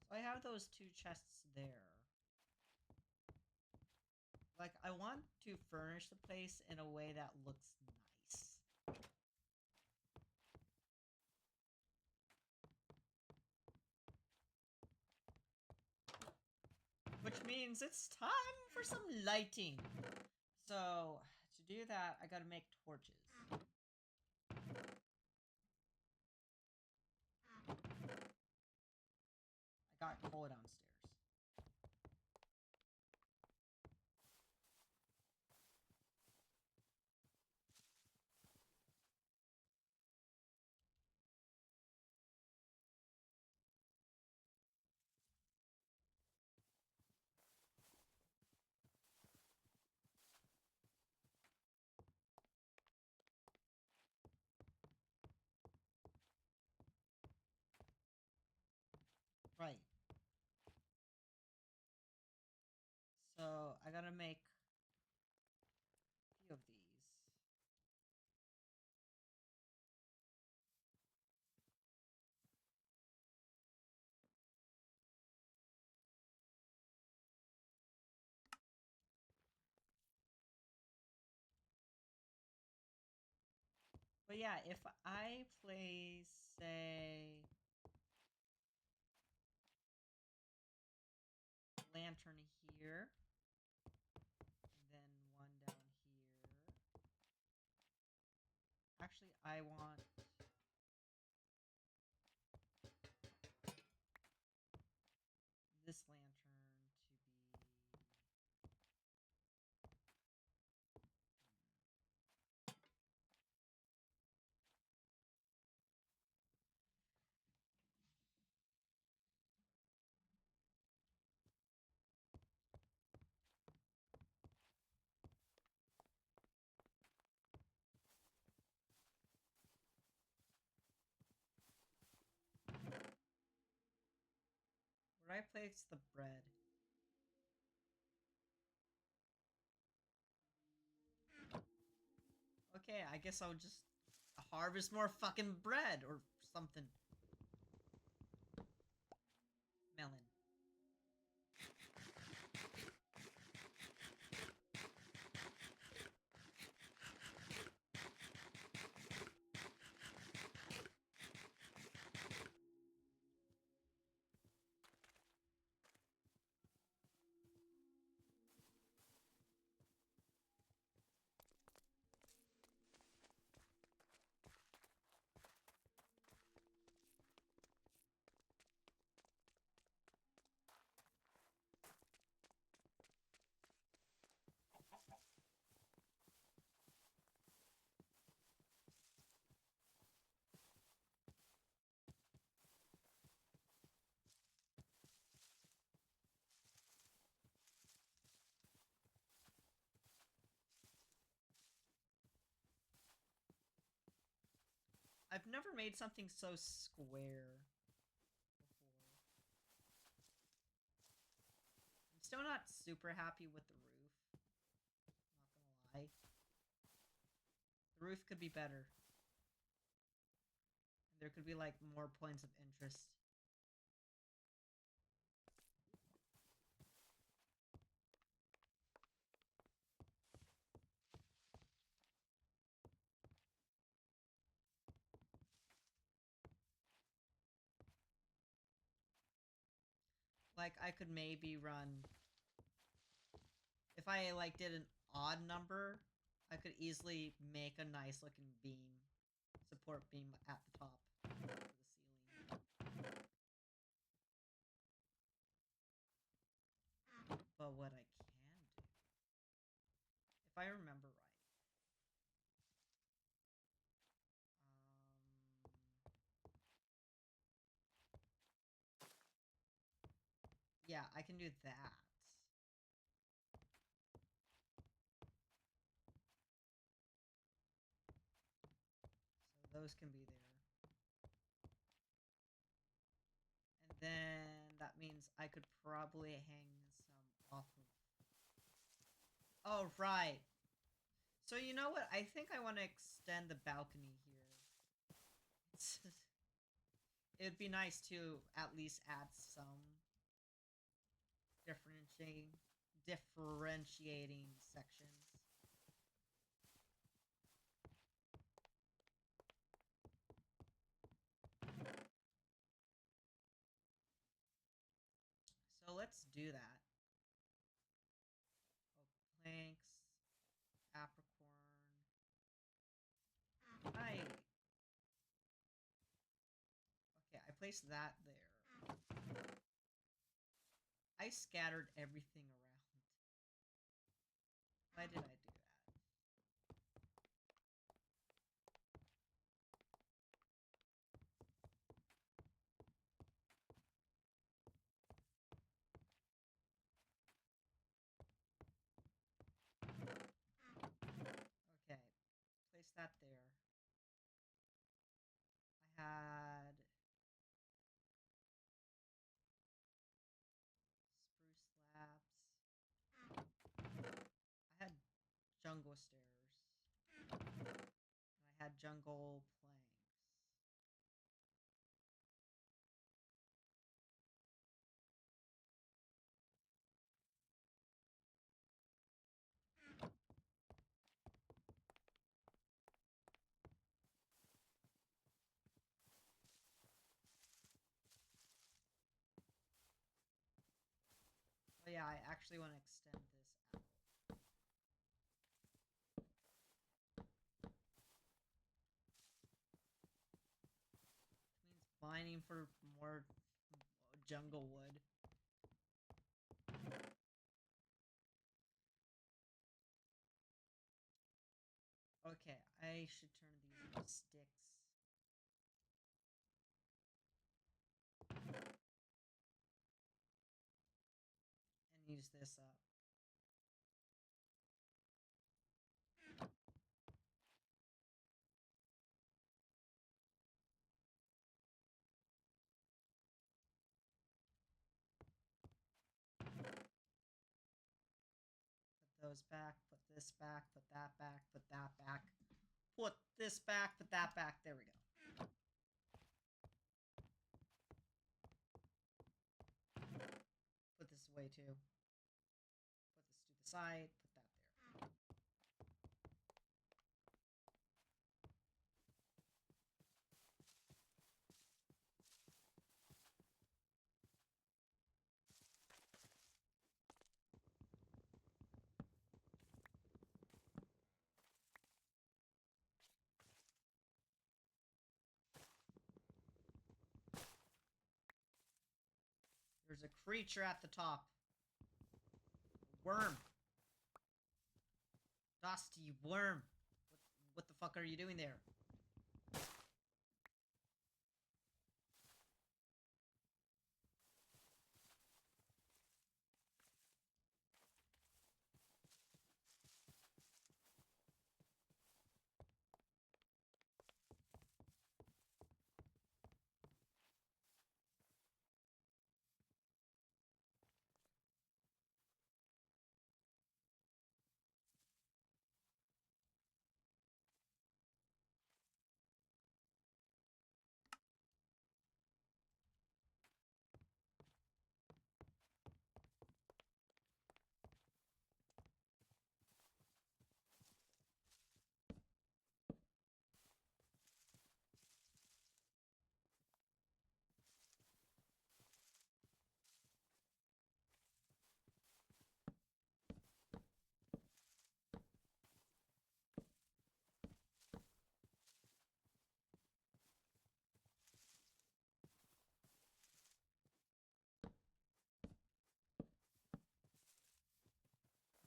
So I have those 2 chests there. Like, I want to furnish the place in a way that looks nice. Which means it's time for some lighting. So, to do that, I gotta make torches. I got coal downstairs. Right. So, I gotta make a few of these. But yeah, if I place, say, lantern here, and then one down here. Actually, I want this lantern to be... Where I place the bread. Okay, I guess I'll just harvest more fucking bread or something. Melon. I've never made something so square before. I'm still not super happy with the roof. Not gonna lie. The roof could be better. There could be like more points of interest. Like I could maybe run if I like did an odd number, I could easily make a nice looking beam, support beam at the top for the ceiling. But what I can do, if I remember right, yeah, I can do that. So those can be there. And then that means I could probably hang some off of. Oh, right. So you know what? I think I want to extend the balcony here. It'd be nice to at least add some differentiating sections. So let's do that. Oh, planks, apricorn. Okay, I placed that there. I scattered everything around. Why did I do that? Okay, place that there. I had spruce slabs. I had jungle stairs. And I had jungle planks. Oh yeah, I actually want to extend this out. Which means mining for more jungle wood. Okay, I should turn these into sticks. And use this up. Put those back, put this back, put that back, put that back. Put this back, put that back. There we go. Put this away too. Put this to the side, put that there. There's a creature at the top. Worm. Dusty worm. What the fuck are you doing there?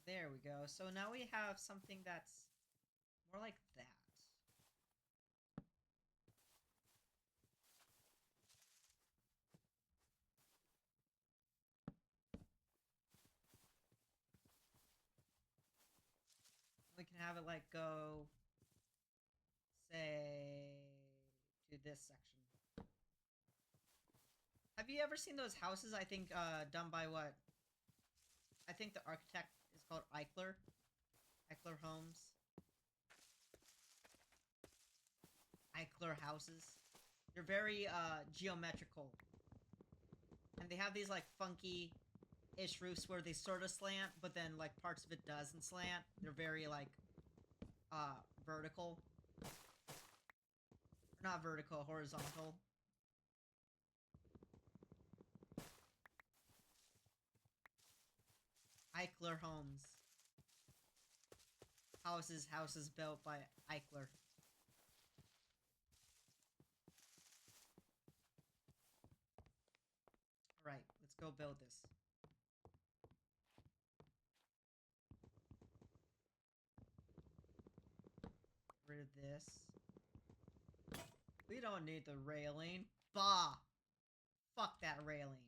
There we go. So now we have something that's more like that. We can have it like go, say, to this section. Have you ever seen those houses? I think done by what? I think the architect is called Eichler. Eichler Homes. Eichler houses. They're very geometrical, and they have these like funky-ish roofs where they sort of slant, but then like parts of it doesn't slant. They're very like vertical. Not vertical, horizontal. Eichler Homes. Houses built by Eichler. Alright, let's go build this. Get rid of this. We don't need the railing. Bah! Fuck that railing.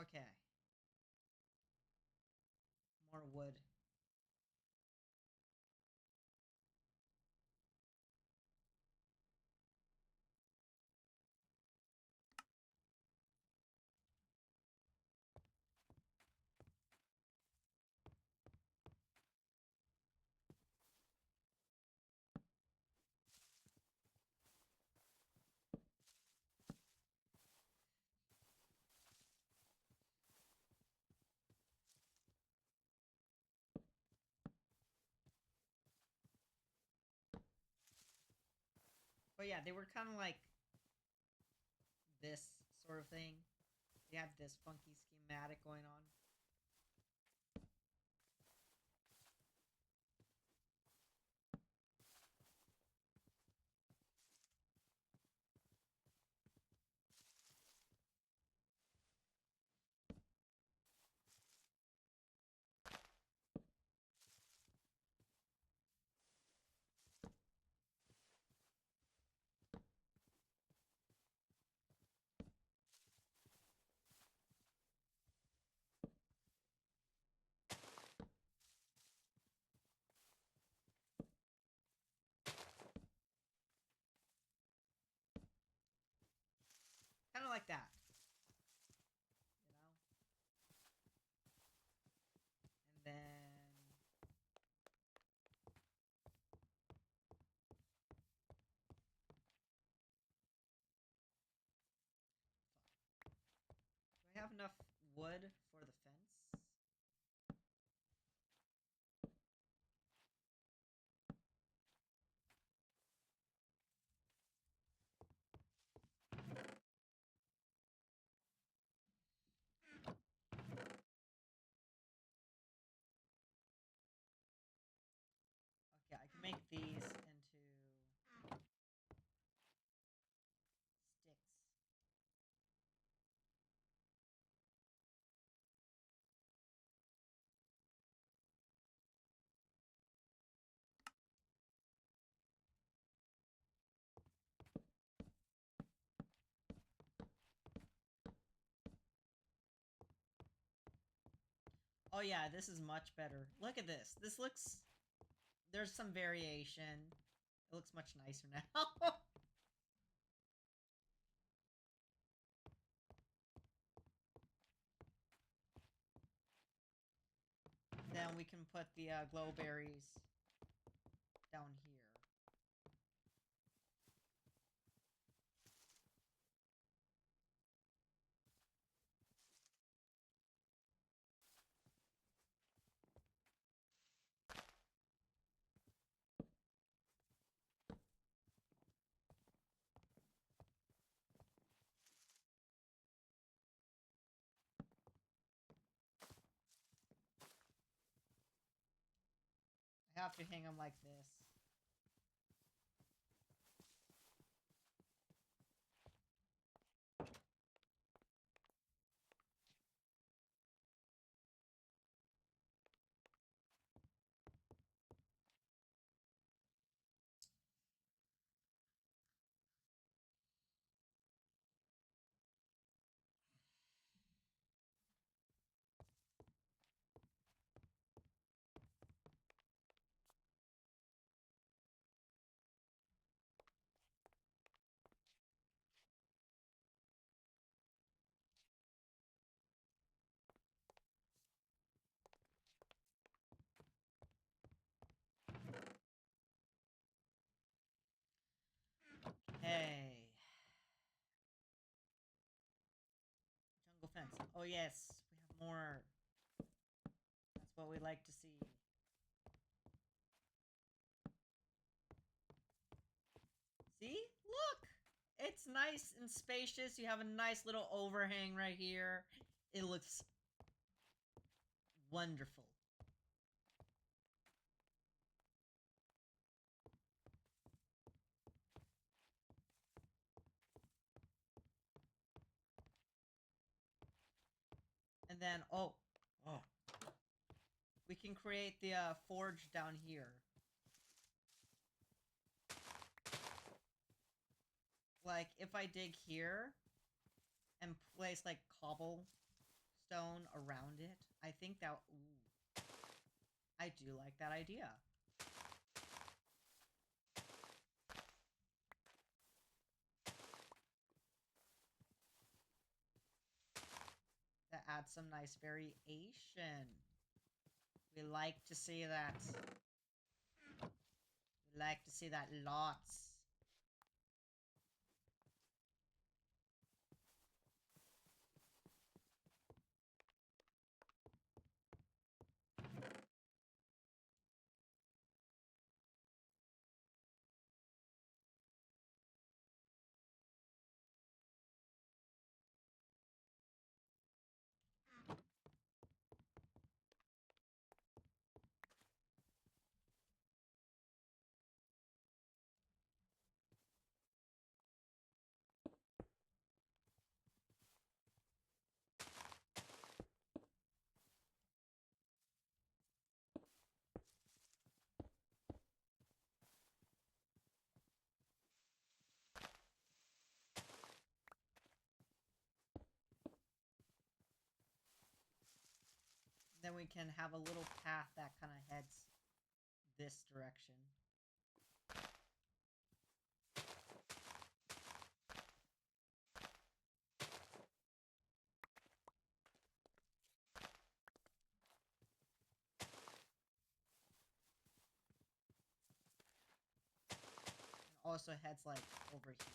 Okay. More wood. But yeah, they were kind of like this sort of thing. They have this funky schematic going on. Kind of like that. You know? And then... Do I have enough wood for the fence? Okay, I can make these into sticks. Oh yeah, this is much better. Look at this. This looks... There's some variation. It looks much nicer now. Then we can put the glow berries down here. have to hang them like this. Hey. Jungle fence. Oh yes, we have more. That's what we like to see. See? Look! It's nice and spacious. You have a nice little overhang right here. It looks wonderful. And then, oh, we can create the forge down here. Like, if I dig here and place, like, cobblestone around it, I think that, ooh, I do like that idea. That adds some nice variation. We like to see that. We like to see that lots. Then we can have a little path that kind of heads this direction. And also heads like over here.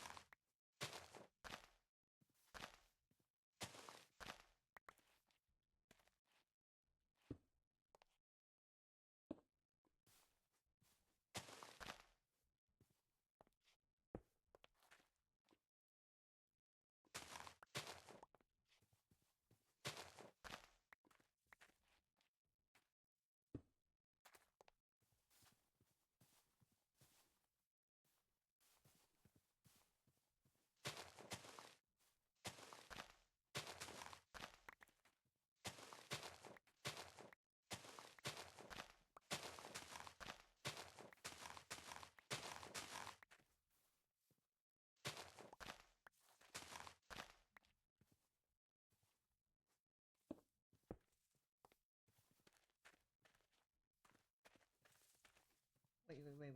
Wait.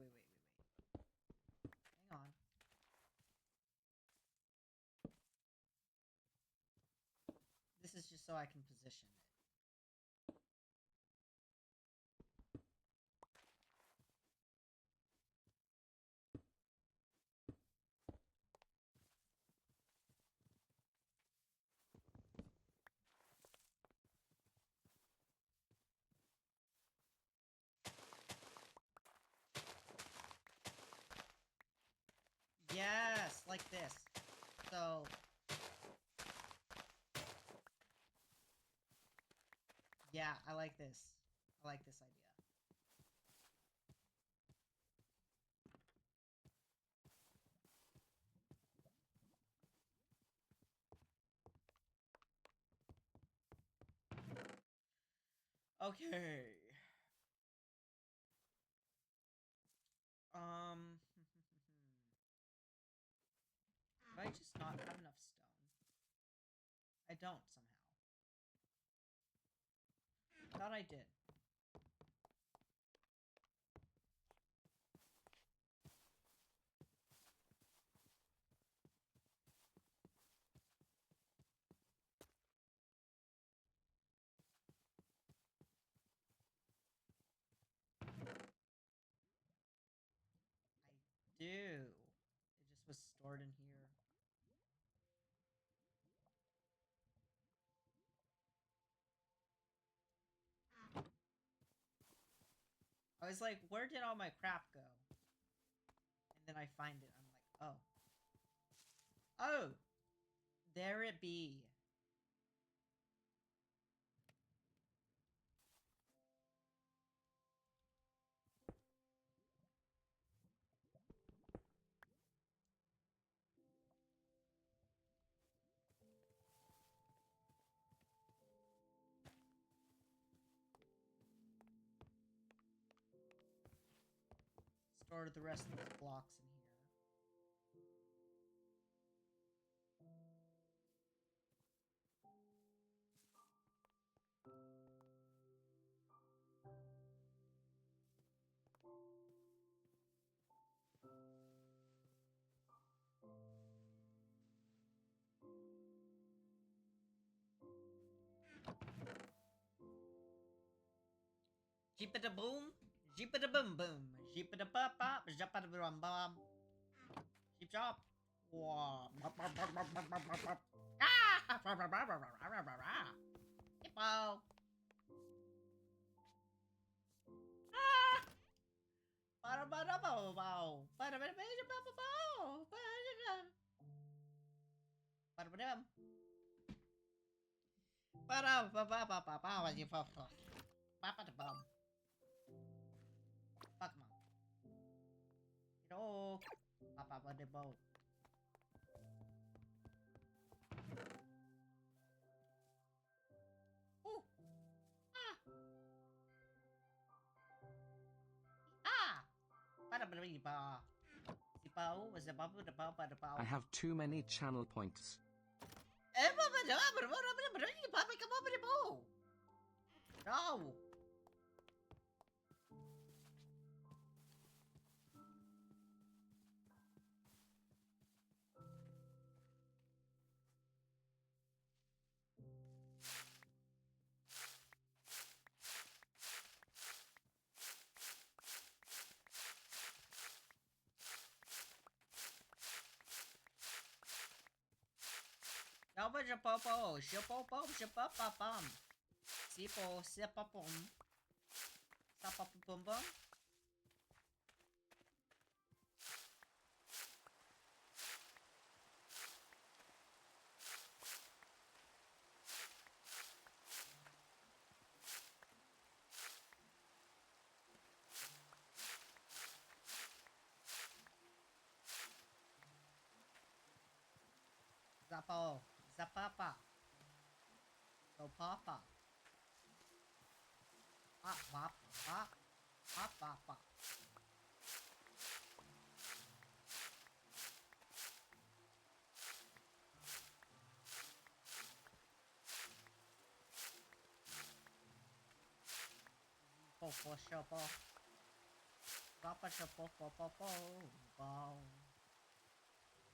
Hang on. This is just so I can position it. Yes, like this. So, yeah, I like this. I like this idea. Okay. Um. Do I just not have enough stone? I don't somehow. Thought I did. I do. It just was stored in here. I was like, where did all my crap go? And then I find it. I'm like, oh. Oh! There it be. Store the rest of these blocks in here. Jeepita boom, jeepita boom boom, jeepita pop pop, jeepita bum bum. Jeep chop. Wow. Ah! Hippo. Ah! Ba-da-ba-da-bo-bo. Ba-da-ba-da-ba-da-bo-bo. Ba-da-ba-dum. Ba-da-ba-ba-ba-ba-ba. Ba-ba-da-bum. Pokemon. Hello. Ba-ba-ba-da-bo. Ooh. Ah. Ah. Ba-da-ba-da-ba. Zipo was a ba-ba-da-ba-ba-da-ba. I have too many channel points. No. Nova Japopo, Shipopo, Shipopopum. Sipo, Sipopum. Sapopum bum. Zapo, Zapapa. Zopapa. Pop, pop, pop. Pop, pop, pop. Popo, shopo. Drop a shopo, popo, popo.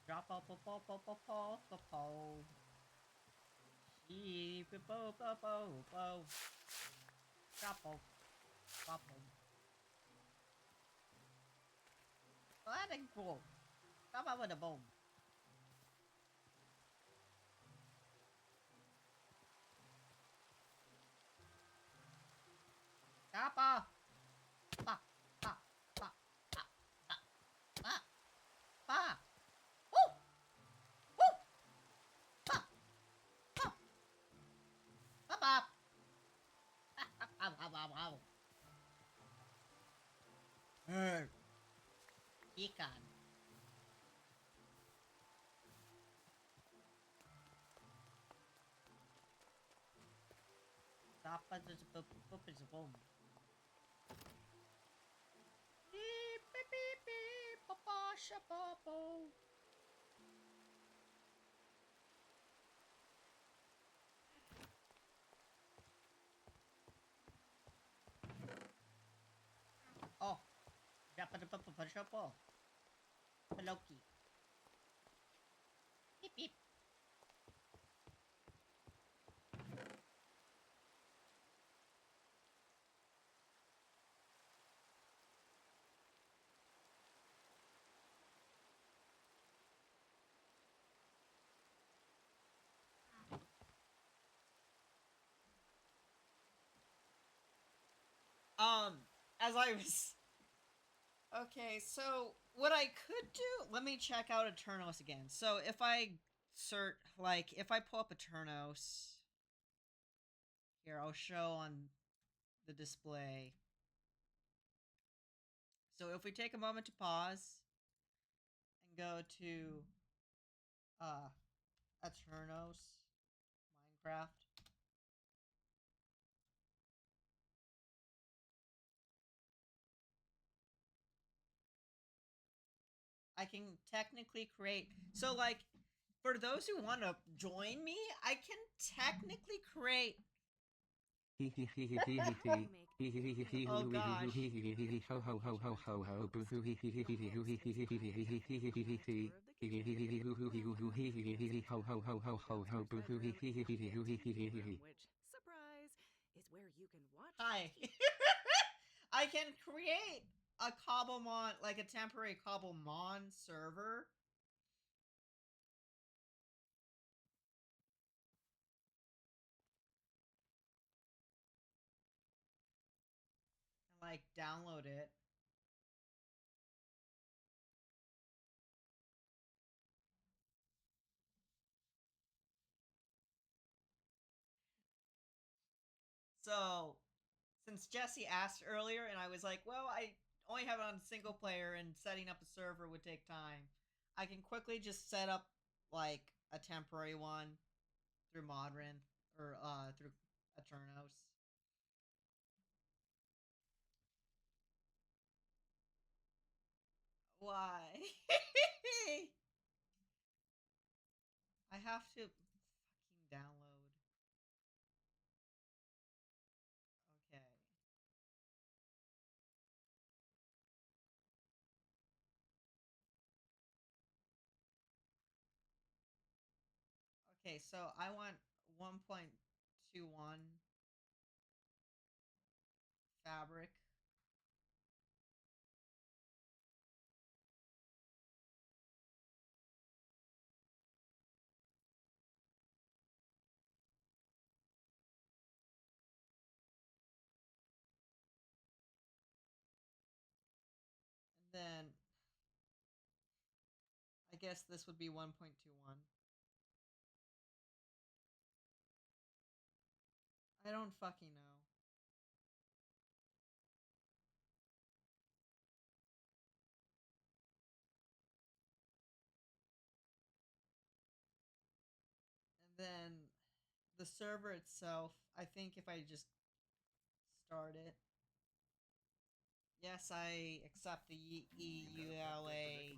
Drop a popo, popo, popo. Sheep, popo, popo. Drop a popo. Letting go. Come on with a boom. Kappa. Pa. Pa. Pa. Pa. Pa. Pa. Pa. Woo. Woo. Pa. Pa. Pa. Pa. Hey. Ikan. Papa is a boop boop is a boom. Beep beep beep beep. Papa shapapo. Oh, Japa the Papa shapo. Peloki. Beep beep. As I was okay, so what I could do, let me check out Eternos again. So if I if I pull up Eternos, here, I'll show on the display. So if we take a moment to pause and go to uh Eternos Minecraft. I can technically create, so like for those who want to join me, I can technically create. Oh gosh. Surprise is where you can watch. Hi. I can create a Cobblemon, like a temporary Cobblemon server. And like download it. So, since Jesse asked earlier, and I was like, well, I only have it on single player, and setting up a server would take time. I can quickly just set up like a temporary one through Modrin or through Eternos. Why? I have to fucking download. Okay. Okay, so I want 1.21 fabric. And then I guess this would be 1.21. I don't fucking know. And then the server itself, I think if I just start it. Yes, I accept the EULA.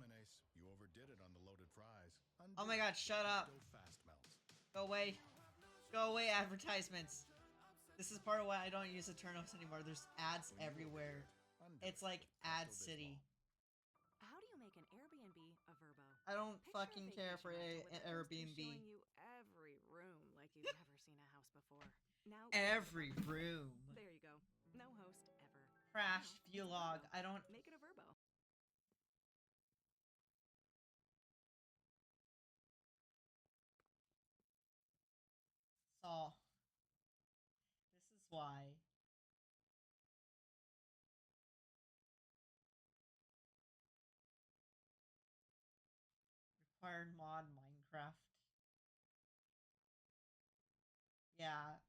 You overdid it on the loaded fries. Oh my god, shut up. Fast melts. Go away. Go away, advertisements. This is part of why I don't use Eternos anymore. There's ads everywhere. It's like Ad City. How do you make an Airbnb a verbo? I don't Picture fucking care for vacation rental with a host who's Airbnb. showing you every room like you've never seen a house before. Now Every room. There you go. No host ever. Crashed Now, view it's a log. verbo. I don't. Make it a verbo. Saw. This is why. Required mod Minecraft. Yeah.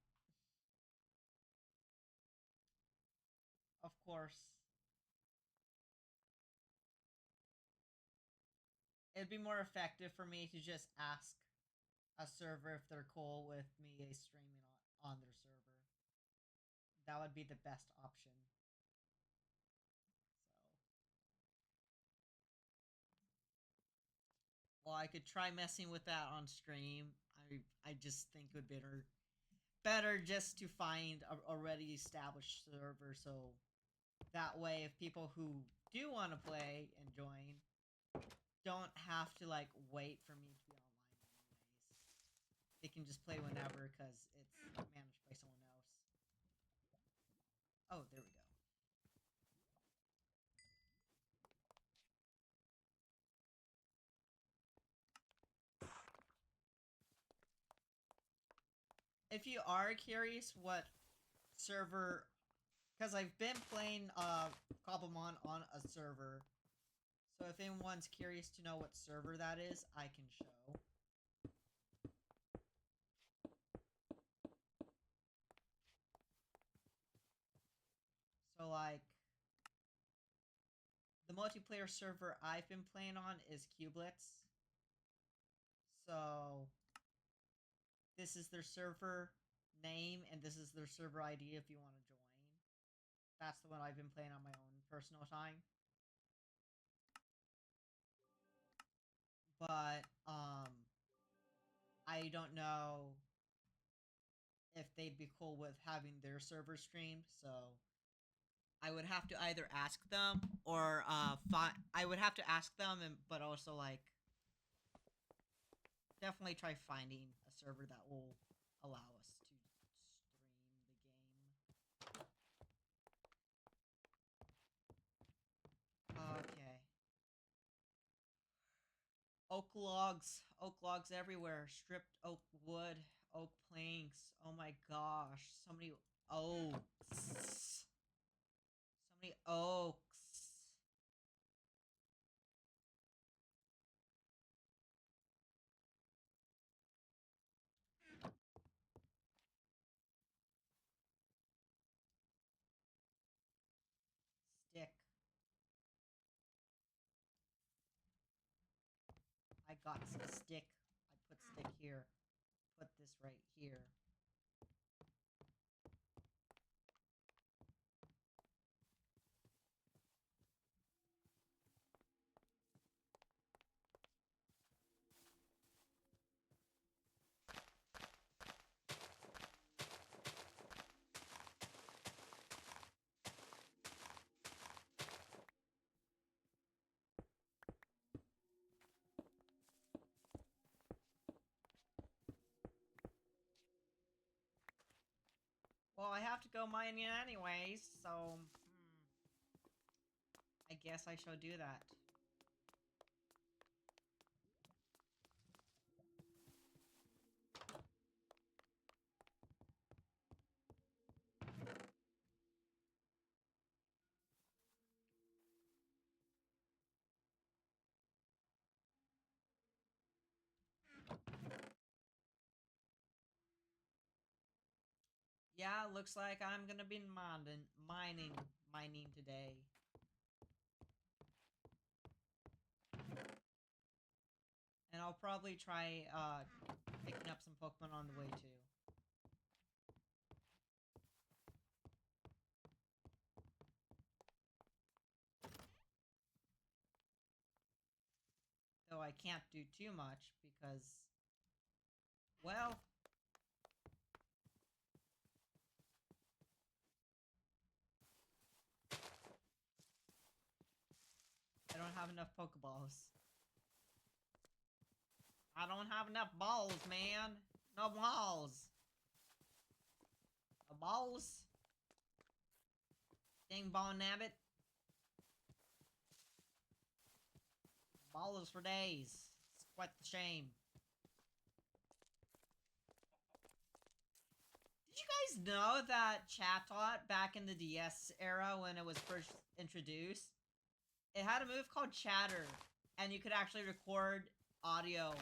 Of course. It'd be more effective for me to just ask a server if they're cool with me streaming on their server. That would be the best option. So, well, I could try messing with that on stream. I just think it would be better just to find a already established server, so that way if people who do want to play and join don't have to like wait for me to be online anyways. They can just play whenever because it's managed by someone else. Oh, there we go. If you are curious what server, because I've been playing Cobblemon on a server, so if anyone's curious to know what server that is, I can show. So like, the multiplayer server I've been playing on is Cublets. So this is their server name, and this is their server ID if you want to join. That's the one I've been playing on my own personal time. But, I don't know if they'd be cool with having their server streamed, so I would have to either ask them, or, I would have to ask them, but also, like, definitely try finding a server that will allow us to stream the game. Okay. Oak logs everywhere, stripped oak wood, oak planks. Oh my gosh, so many oaks. So many oaks. Stick. I got some stick. I put stick here. Put this right here. Well, I have to go mining anyways, so I guess I shall do that. Yeah, looks like I'm gonna be mining today. And I'll probably try, picking up some Pokemon on the way, too. Though I can't do too much, because, well, I don't have enough Pokeballs. I don't have enough balls, man. No balls. No balls. Dang ball nabbit. Balls for days. It's quite the shame. Did you guys know that Chatot back in the DS era when it was first introduced, it had a move called Chatter, and you could actually record audio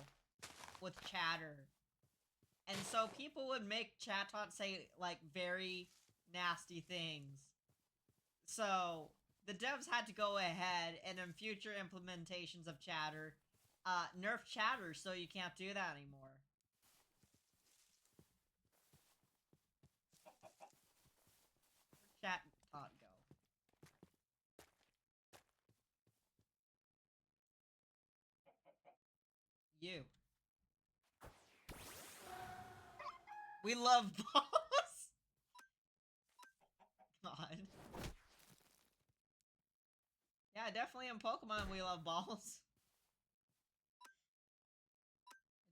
with chatter. And so people would make Chatot say, like, very nasty things. So, the devs had to go ahead, and in future implementations of chatter, nerf chatter so you can't do that anymore. You. We love balls. God. Yeah, definitely in Pokemon we love balls.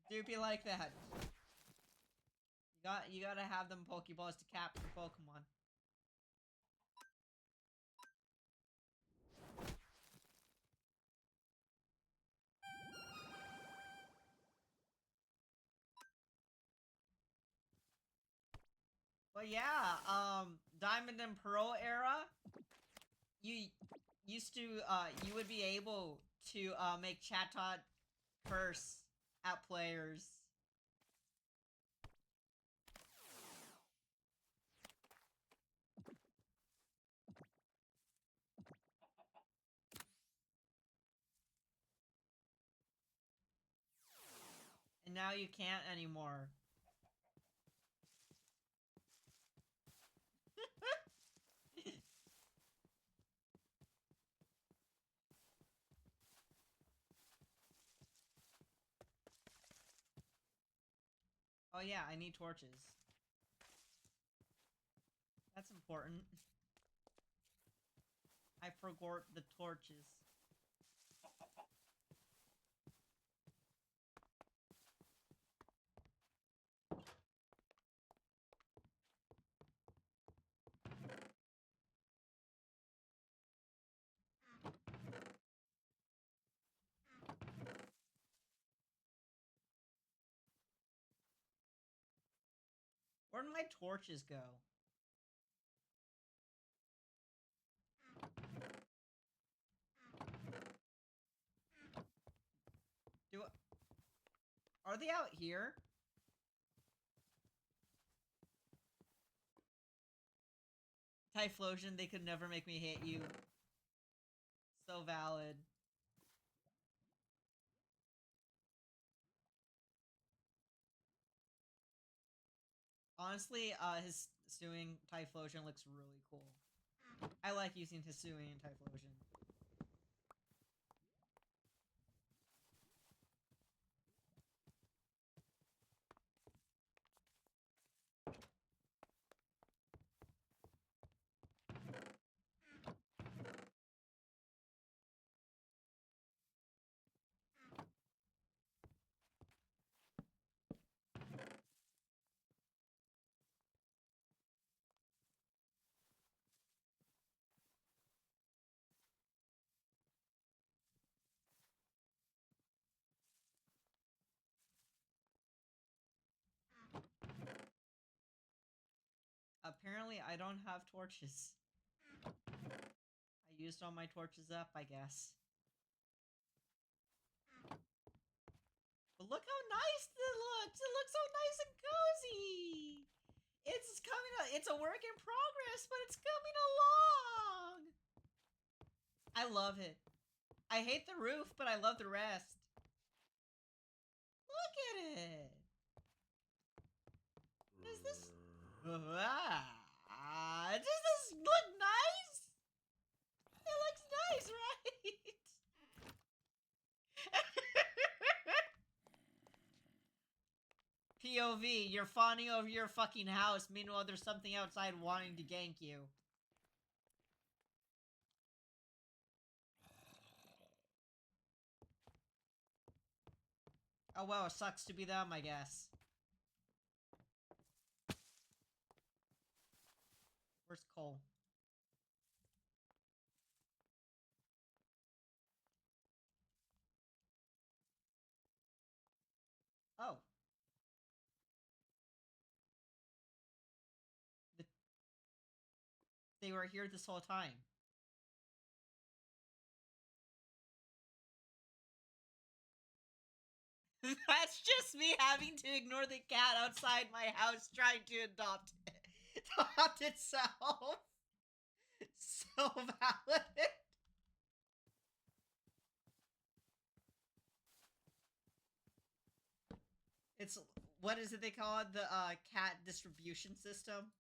Do be like that. You gotta have them Pokeballs to capture Pokemon. But yeah, Diamond and Pearl era, you used to, you would be able to, make Chatot curse at players. And now you can't anymore. Oh yeah, I need torches. That's important. I forgot the torches. Where did my torches go? Are they out here? Typhlosion, they could never make me hit you. So valid. Honestly, his Hisuian Typhlosion looks really cool. I like using Hisuian Typhlosion. Apparently, I don't have torches. I used all my torches up, I guess. But look how nice it looks! It looks so nice and cozy! It's coming, it's a work in progress, but it's coming along! I love it. I hate the roof, but I love the rest. Look at it! Does this... does this look nice? It looks nice, right? POV, you're fawning over your fucking house, meanwhile there's something outside wanting to gank you. Oh well, it sucks to be them, I guess. Where's Cole? Oh. They were here this whole time. That's just me having to ignore the cat outside my house trying to adopt itself. So valid. It's, what is it they call it? The cat distribution system?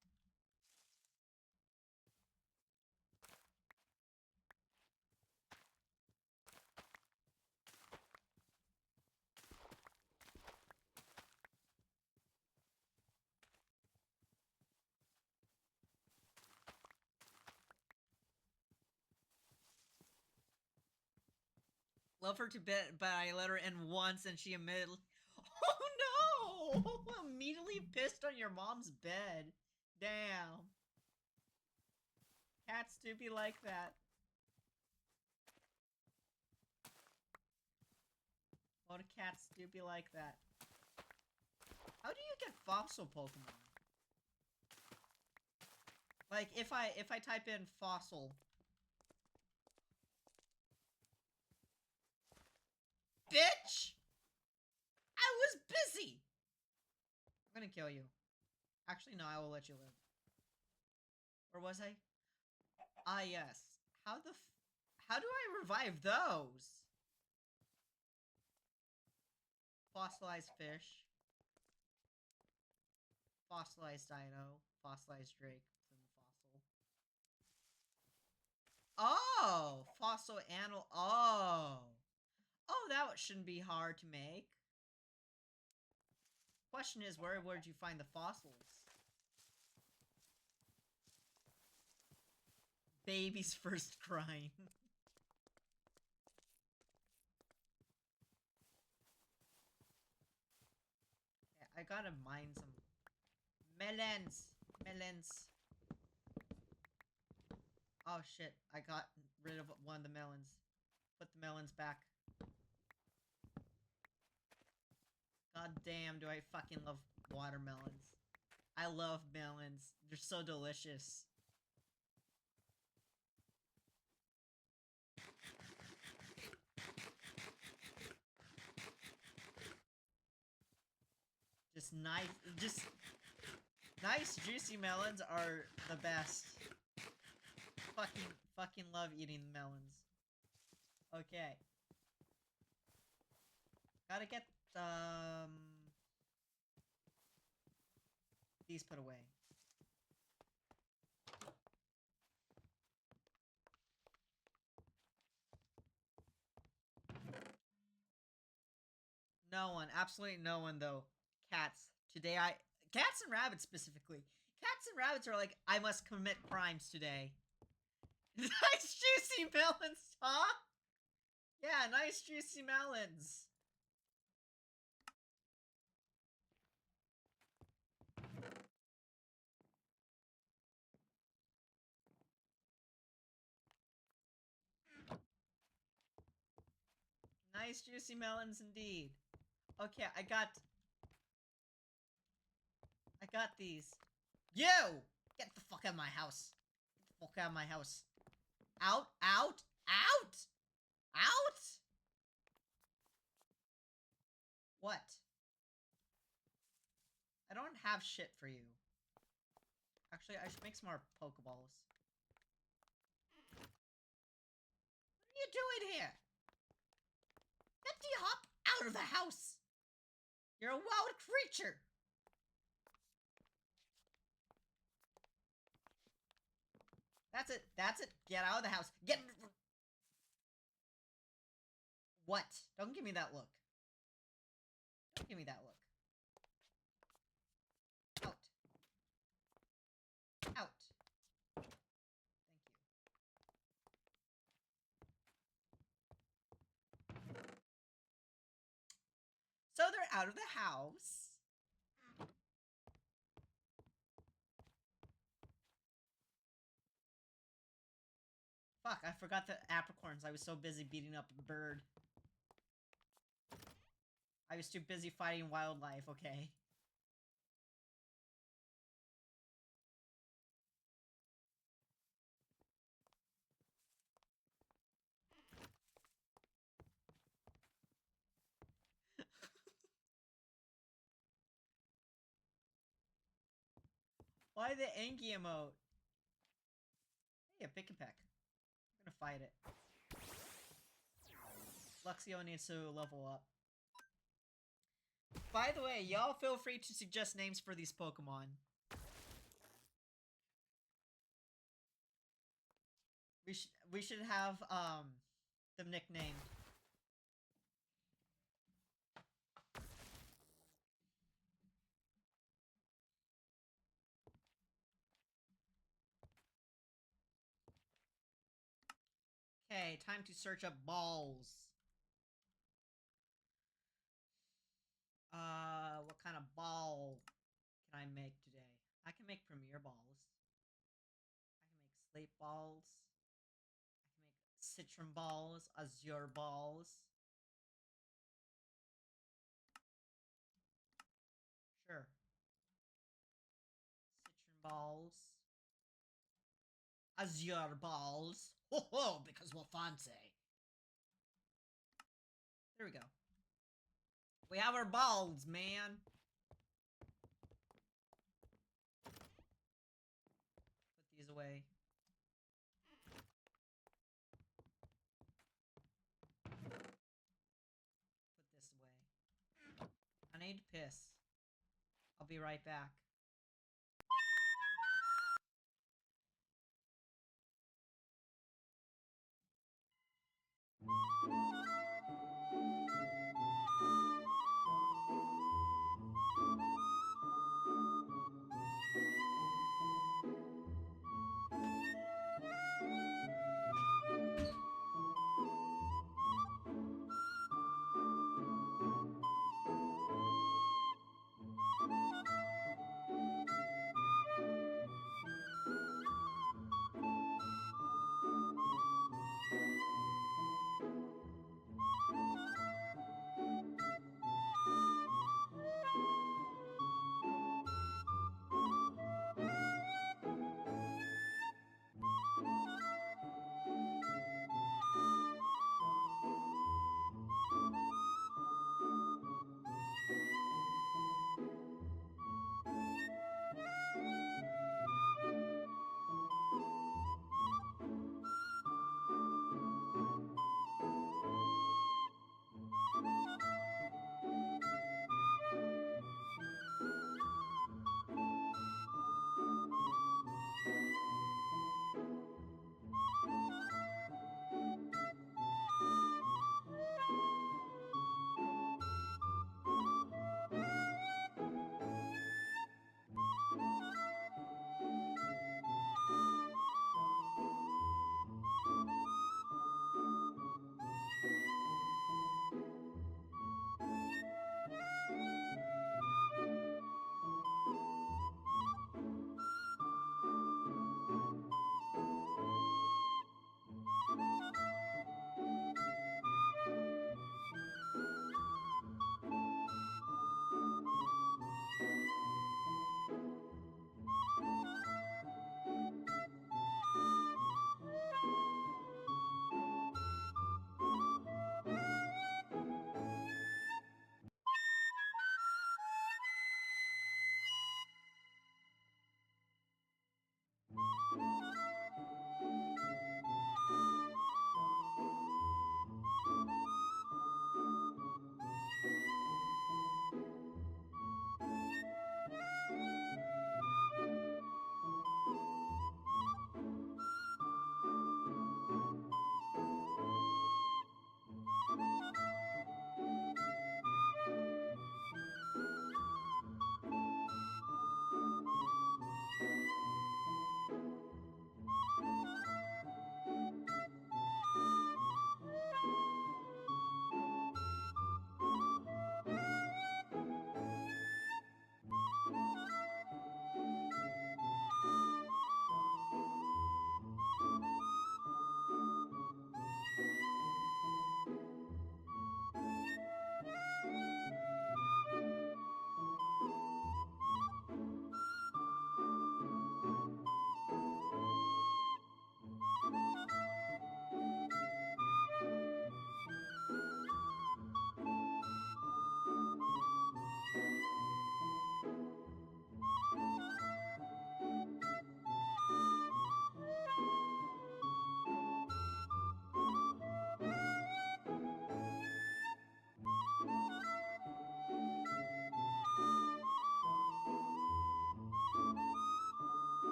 love her to bit, but I let her in once and she immediately. Oh no! Immediately pissed on your mom's bed. Damn. Cats do be like that. A lot of cats do be like that. How do you get fossil Pokemon? Like if I type in fossil. Bitch! I was busy! I'm gonna kill you. Actually, no, I will let you live. Or was I? Ah, yes. How do I revive those? Fossilized fish. Fossilized dino. Fossilized drake. Fossil. Oh! Fossil animal. Oh! Oh, that shouldn't be hard to make. Question is, where would you find the fossils? Baby's first crying. Yeah, I gotta mine some melons. Melons. Oh shit, I got rid of one of the melons. Put the melons back. God damn, do I fucking love watermelons. I love melons. They're so delicious. Just nice juicy melons are the best. Fucking love eating melons. Okay. Gotta get, these put away. No one, absolutely no one though. Cats. Today cats and rabbits specifically. Cats and rabbits are like, I must commit crimes today. Nice juicy melons, huh? Yeah, nice juicy melons. Nice juicy melons indeed. Okay, I got these. You! Get the fuck out of my house. Get the fuck out of my house. Out, out, out! Out! What? I don't have shit for you. Actually, I should make some more Pokeballs. What are you doing here? Get the hop out of the house! You're a wild creature! That's it. That's it. Get out of the house. Get... What? Don't give me that look. Don't give me that look. Out. Out. Thank you. So they're out of the house. Fuck, I forgot the apricorns. I was so busy beating up a bird. I was too busy fighting wildlife, okay? Why the Anki emote? Hey, a pick and peck. I'm gonna fight it. Luxio needs to level up. By the way, y'all feel free to suggest names for these Pokemon. We should have them nicknamed. Okay, time to search up balls. What kind of ball can I make today? I can make premier balls. I can make slate balls. I can make citron balls, azure balls. Sure. Citron balls. Azure balls. Ho ho, because we're fancy. There we go. We have our balls, man. Put these away. Put this away. I need to piss. I'll be right back.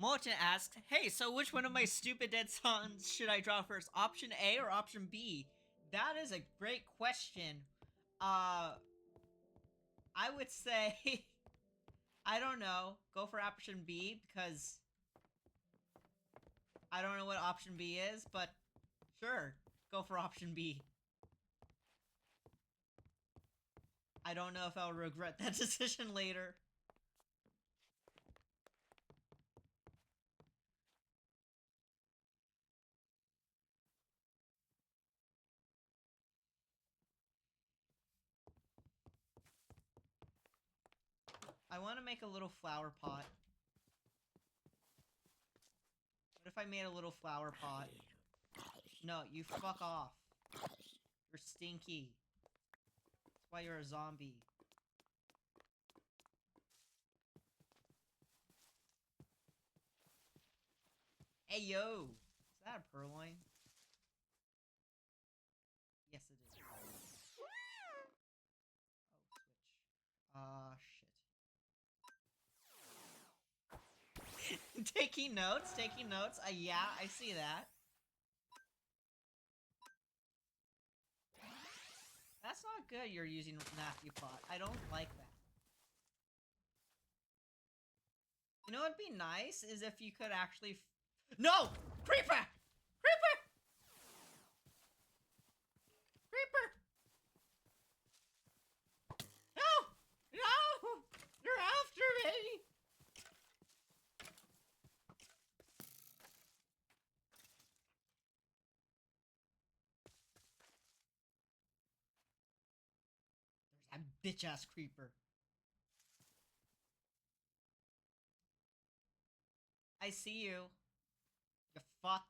Morton asks, hey, so which one of my stupid dead sons should I draw first? Option A or option B? That is a great question. I would say, I don't know, go for option B because I don't know what option B is, but sure, go for option B. I don't know if I'll regret that decision later. I want to make a little flower pot. What if I made a little flower pot? No, you fuck off. You're stinky. That's why you're a zombie. Hey, yo! Is that a purloin? Yes, it is. Oh, switch. Shit. Taking notes, taking notes. Yeah, I see that. That's not good, you're using Nasty Plot. I don't like that. You know what'd be nice is if you could actually No! Creeper! Creeper! Creeper! No! No! You're after me! There's that bitch-ass creeper. I see you. You fuck.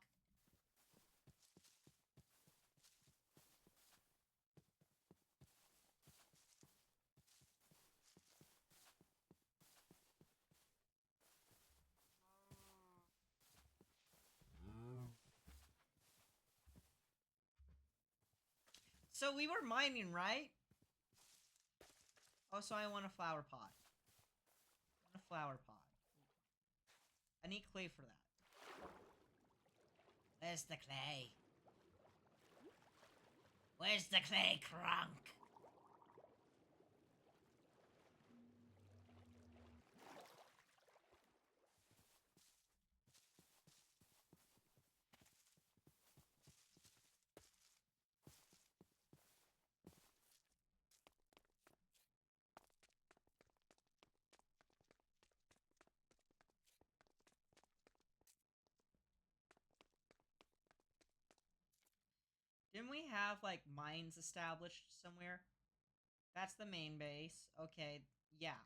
So we were mining, right? Oh, so I want a flower pot. I want a flower pot. I need clay for that. Where's the clay? Where's the clay, Crunk? Didn't we have, like, mines established somewhere? That's the main base. Okay, yeah.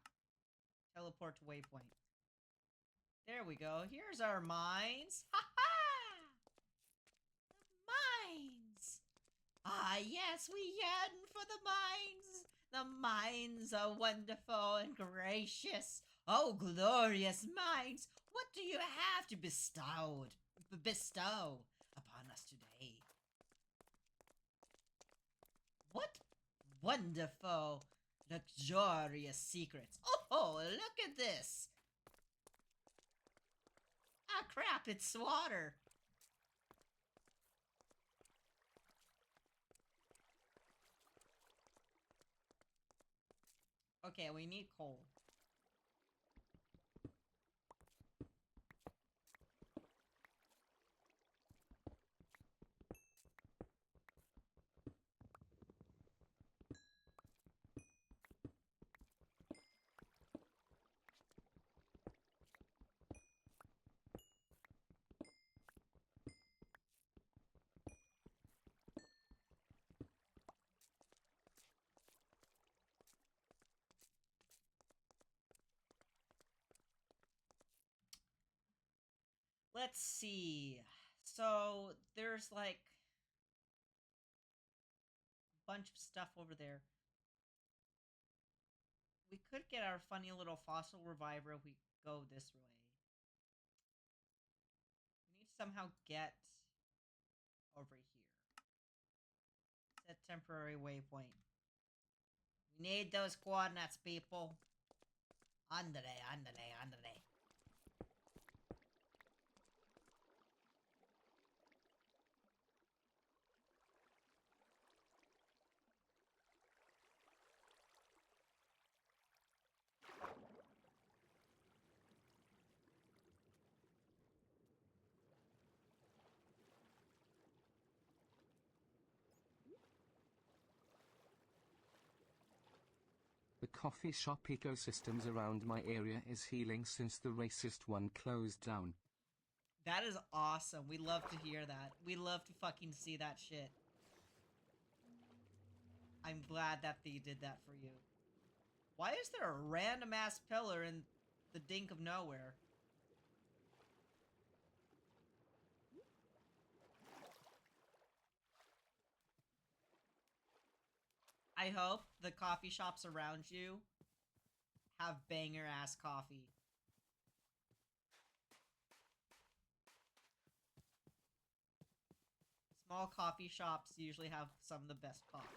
Teleport to waypoint. There we go. Here's our mines. Ha ha! The mines! Ah, yes, we yearn for the mines. The mines are wonderful and gracious. Oh, glorious mines! What do you have to bestow upon us today? What wonderful, luxurious secrets. Oh, look at this. Ah, crap, it's water. Okay, we need coal. Let's see. So, there's like a bunch of stuff over there. We could get our funny little fossil reviver if we go this way. We need to somehow get over here. Set temporary waypoint. We need those coordinates, people. Andale, andale, andale. coffee shop ecosystems around my area is healing since the racist one closed down. That is awesome. We love to hear that. We love to fucking see that shit. I'm glad that they did that for you. Why is there a random ass pillar in the dink of nowhere? I hope the coffee shops around you have banger ass coffee. Small coffee shops usually have some of the best coffee.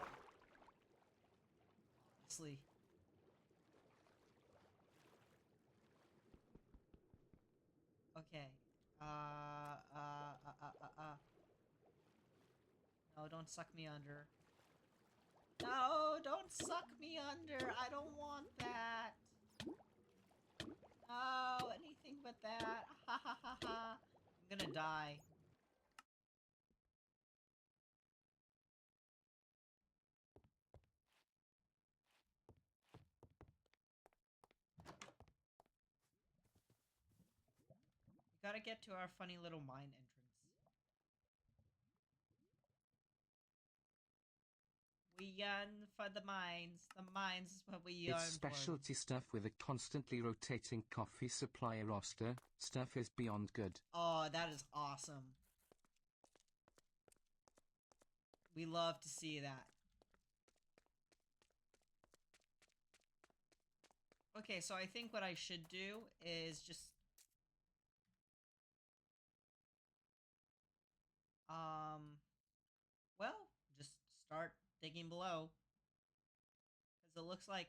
Honestly. Okay. No, don't suck me under. No, don't suck me under. I don't want that. No, anything but that. Ha ha ha ha. I'm gonna die. We gotta get to our funny little mine entrance. We yearn for the mines. The mines is what we yearn It's specialty for. stuff with a constantly rotating coffee supply roster. Stuff is beyond good. Oh, that is awesome. We love to see that. Okay, so I think what I should do is just... Well, just start digging below. Because it looks like...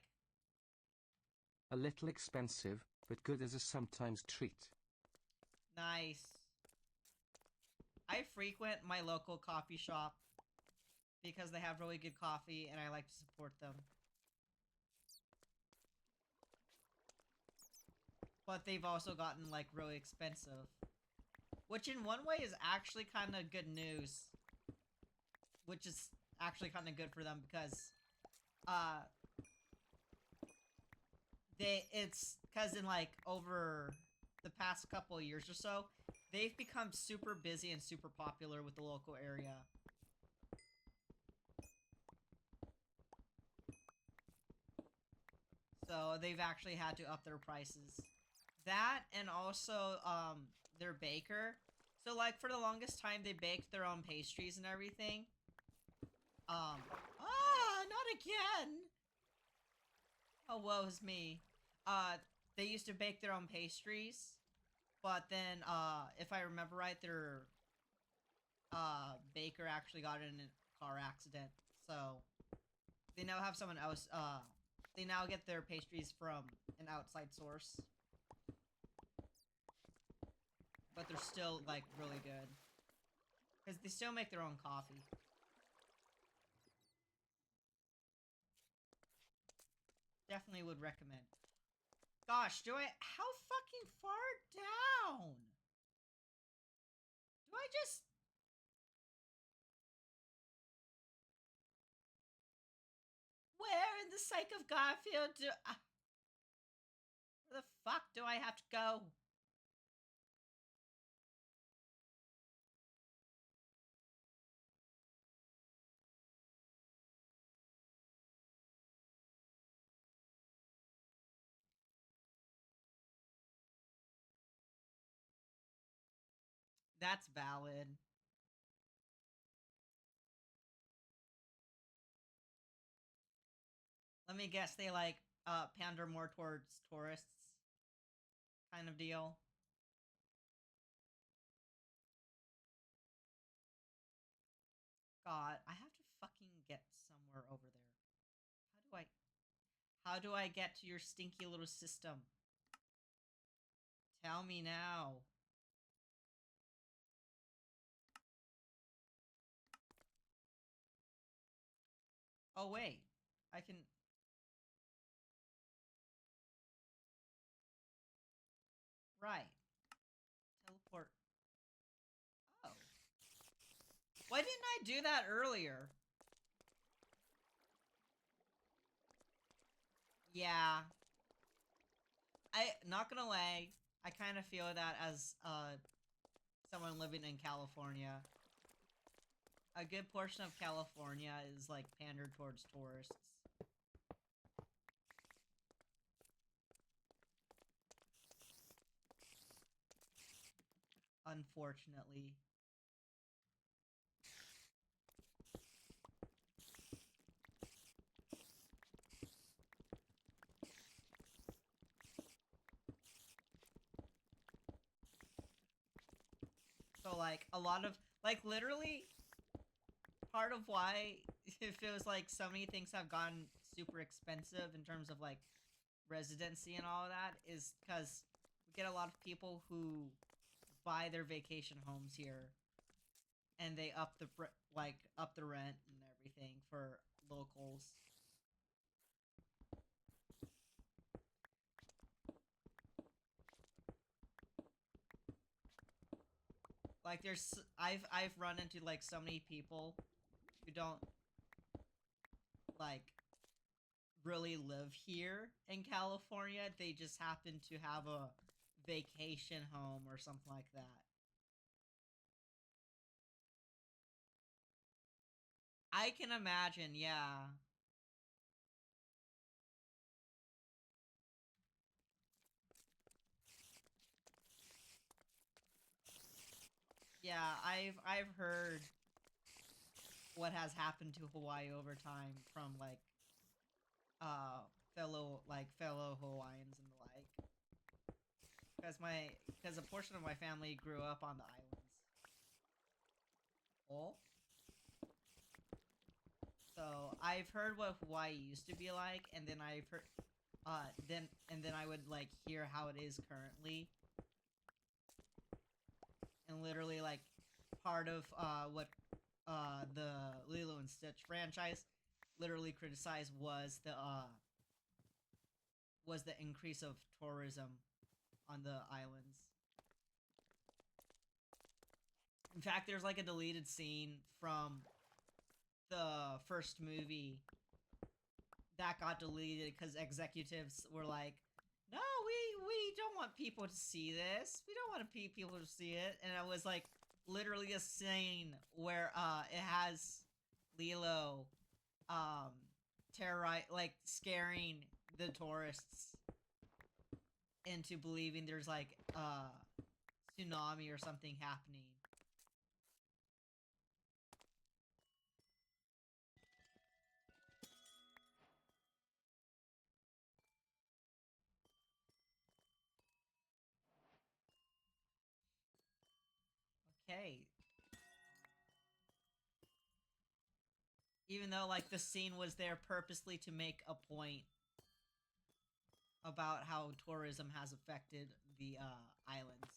A little expensive, but good as a sometimes treat. Nice. I frequent my local coffee shop because they have really good coffee and I like to support them. But they've also gotten, like, really expensive. Which in one way is actually kind of good news. Which is actually kind of good for them because, it's because in, like, over the past couple of years or so, they've become super busy and super popular with the local area. So they've actually had to up their prices. That and also, their baker. So, like, for the longest time, they baked their own pastries and everything. Not again! Oh, woe is me. They used to bake their own pastries. But then, if I remember right, their, baker actually got in a car accident. So, they now have someone else, they now get their pastries from an outside source. But they're still, like, really good. Because they still make their own coffee. Definitely would recommend. Gosh, how fucking far down? Do I just... Where in the sake of Garfield do where the fuck do I have to go? That's valid. Let me guess, they, like, pander more towards tourists kind of deal. God, I have to fucking get somewhere over there. How do I get to your stinky little system? Tell me now. Oh, wait. I can... Right. Teleport. Oh. Why didn't I do that earlier? Yeah. Not gonna lie, I kind of feel that as someone living in California. A good portion of California is like pandered towards tourists. Unfortunately. So like a lot of like literally part of why it feels like so many things have gotten super expensive in terms of like residency and all of that is because we get a lot of people who buy their vacation homes here and they up the rent and everything for locals. Like I've run into like so many people who don't like really live here in California. They just happen to have a vacation home or something like that. I can imagine, yeah. Yeah, I've heard what has happened to Hawaii over time from like uh fellow Hawaiians and the like. Because a portion of my family grew up on the islands. Oh. So I've heard what Hawaii used to be like, and then I've heard then I would like hear how it is currently. And literally like part of what the Lilo and Stitch franchise literally criticized was the increase of tourism on the islands. In fact, there's like a deleted scene from the first movie that got deleted because executives were like, "No, we don't want people to see this. We don't want people to see it." And it was like literally a scene where it has Lilo like scaring the tourists into believing there's like tsunami or something happening. Okay. Even though like the scene was there purposely to make a point about how tourism has affected the islands.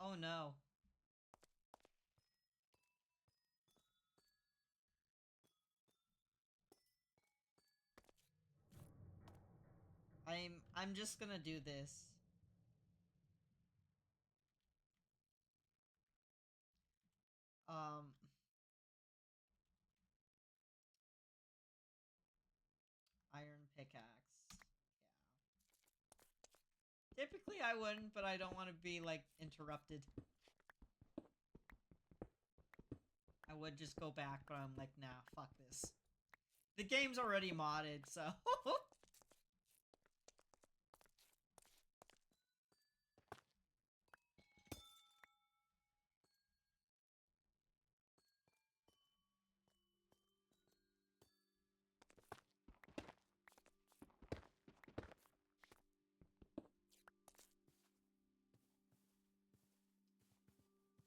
Oh no. I'm just gonna do this. Um Iron pickaxe. Yeah. Typically I wouldn't, but I don't want to be like interrupted. I would just go back, but I'm like, nah, fuck this. The game's already modded, so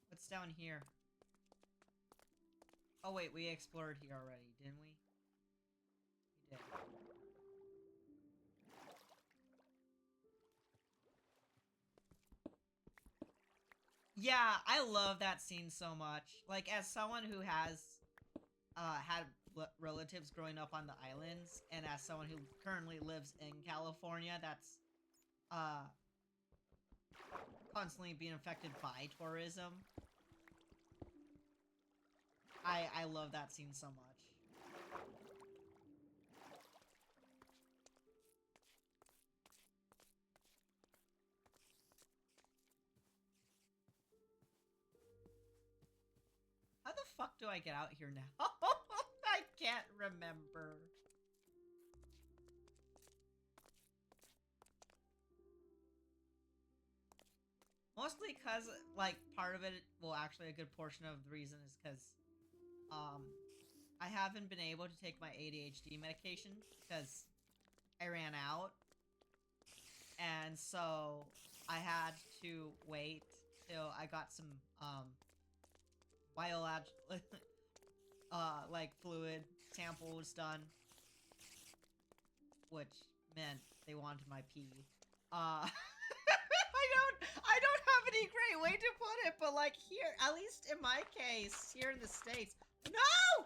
what's down here? Oh wait, we explored here already, didn't we? We did. Yeah, I love that scene so much. Like, as someone who has had relatives growing up on the islands, and as someone who currently lives in California, that's uh, constantly being affected by tourism. I love that scene so much. How the fuck do I get out here now? I can't remember. Mostly because, like, part of it, well, actually a good portion of the reason is because, I haven't been able to take my ADHD medication because I ran out. And so I had to wait till I got some, biological, like, fluid samples done. Which meant they wanted my pee. I don't have any great way to put it, but like here, at least in my case, here in the States, no!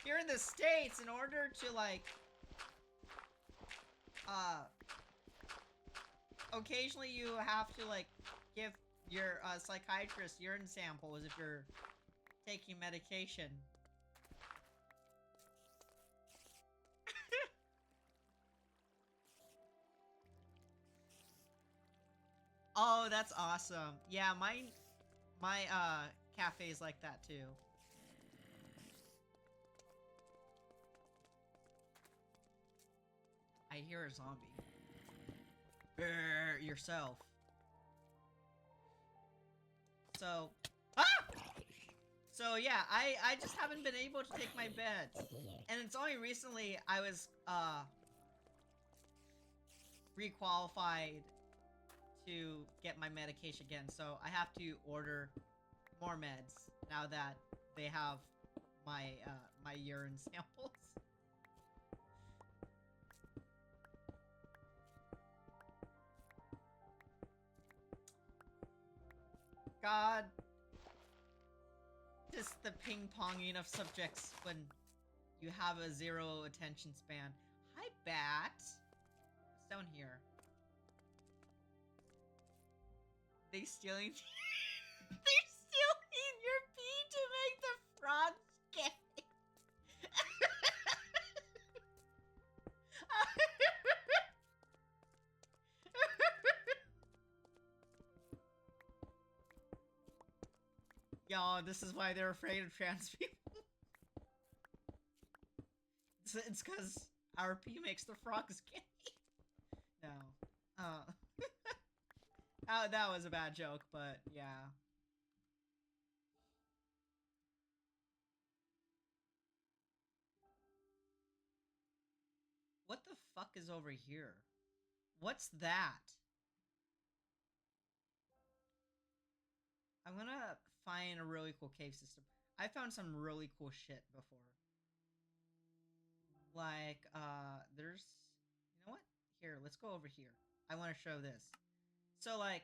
Here in the States, in order to like, occasionally you have to like give your psychiatrist urine samples if you're taking medication. Oh, that's awesome. Yeah, my cafe's like that too. I hear a zombie. Brr, yourself. So, ah! So yeah, I just haven't been able to take my meds. And it's only recently I was, requalified to get my medication again, so I have to order more meds now that they have my my urine samples. God, just the ping-ponging of subjects when you have a zero attention span. Hi, Bat. What's down here? They stealing they're stealing your pee to make the frogs gay. Y'all, this is why they're afraid of trans people. It's because our pee makes the frogs gay. No. Oh, that was a bad joke, but yeah. What the fuck is over here? What's that? I'm gonna find a really cool cave system. I found some really cool shit before. Like, there's... You know what? Here, let's go over here. I want to show this. So, like...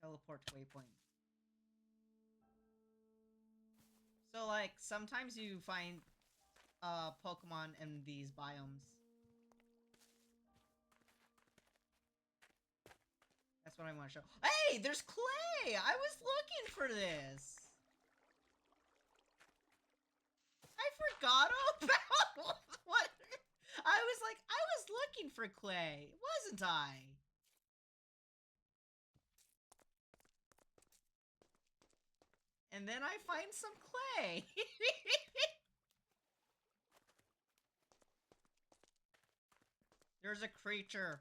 Teleport to waypoint. So, like, sometimes you find, Pokemon in these biomes. That's what I want to show. Hey, there's clay! I was looking for this! I forgot all about what... I was like, I was looking for clay, wasn't I? And then I find some clay. There's a creature.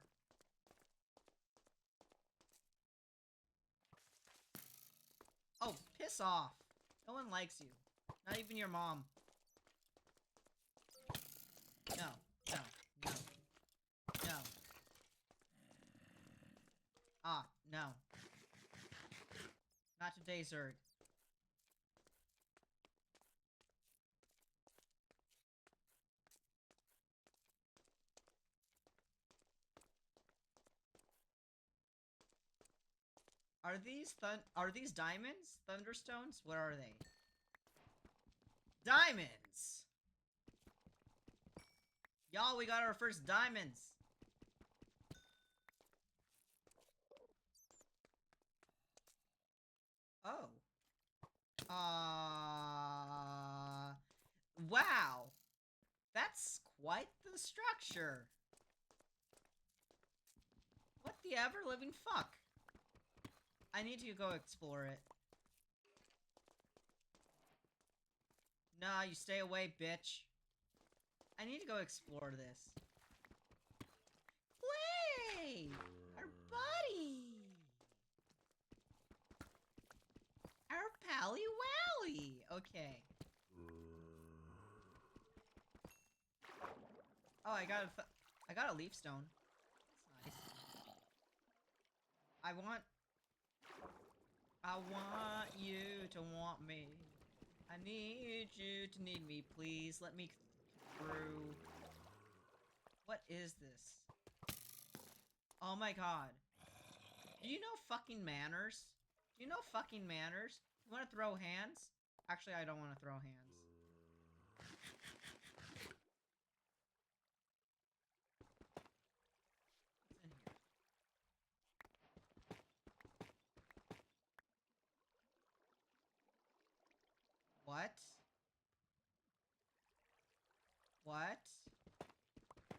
Oh, piss off. No one likes you. Not even your mom. No, no, no. No. Ah, no. Not today, Zerg. Are these diamonds? Thunderstones? What are they? Diamonds! Y'all, we got our first diamonds! the structure? What the ever-living fuck? I need to go explore it. Nah, you stay away, bitch. I need to go explore this. Way! Our buddy! Our pally wally! Okay. Oh, I got a leaf stone. That's nice. I want you to want me. I need you to need me, please. Let me through. What is this? Oh my god. Do you know fucking manners? Do you know fucking manners? You wanna throw hands? Actually, I don't wanna throw hands. What's in here? What? What?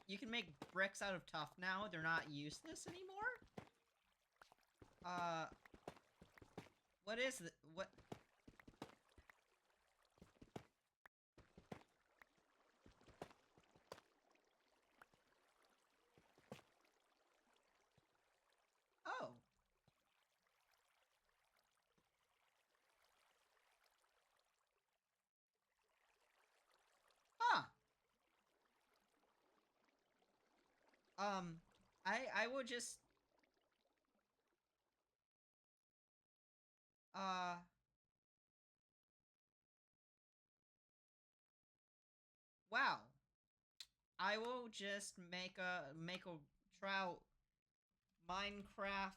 You can make bricks out of tough now? They're not useless anymore? What is it? What? Oh. Huh. I will just... Wow. I will just make a trial Minecraft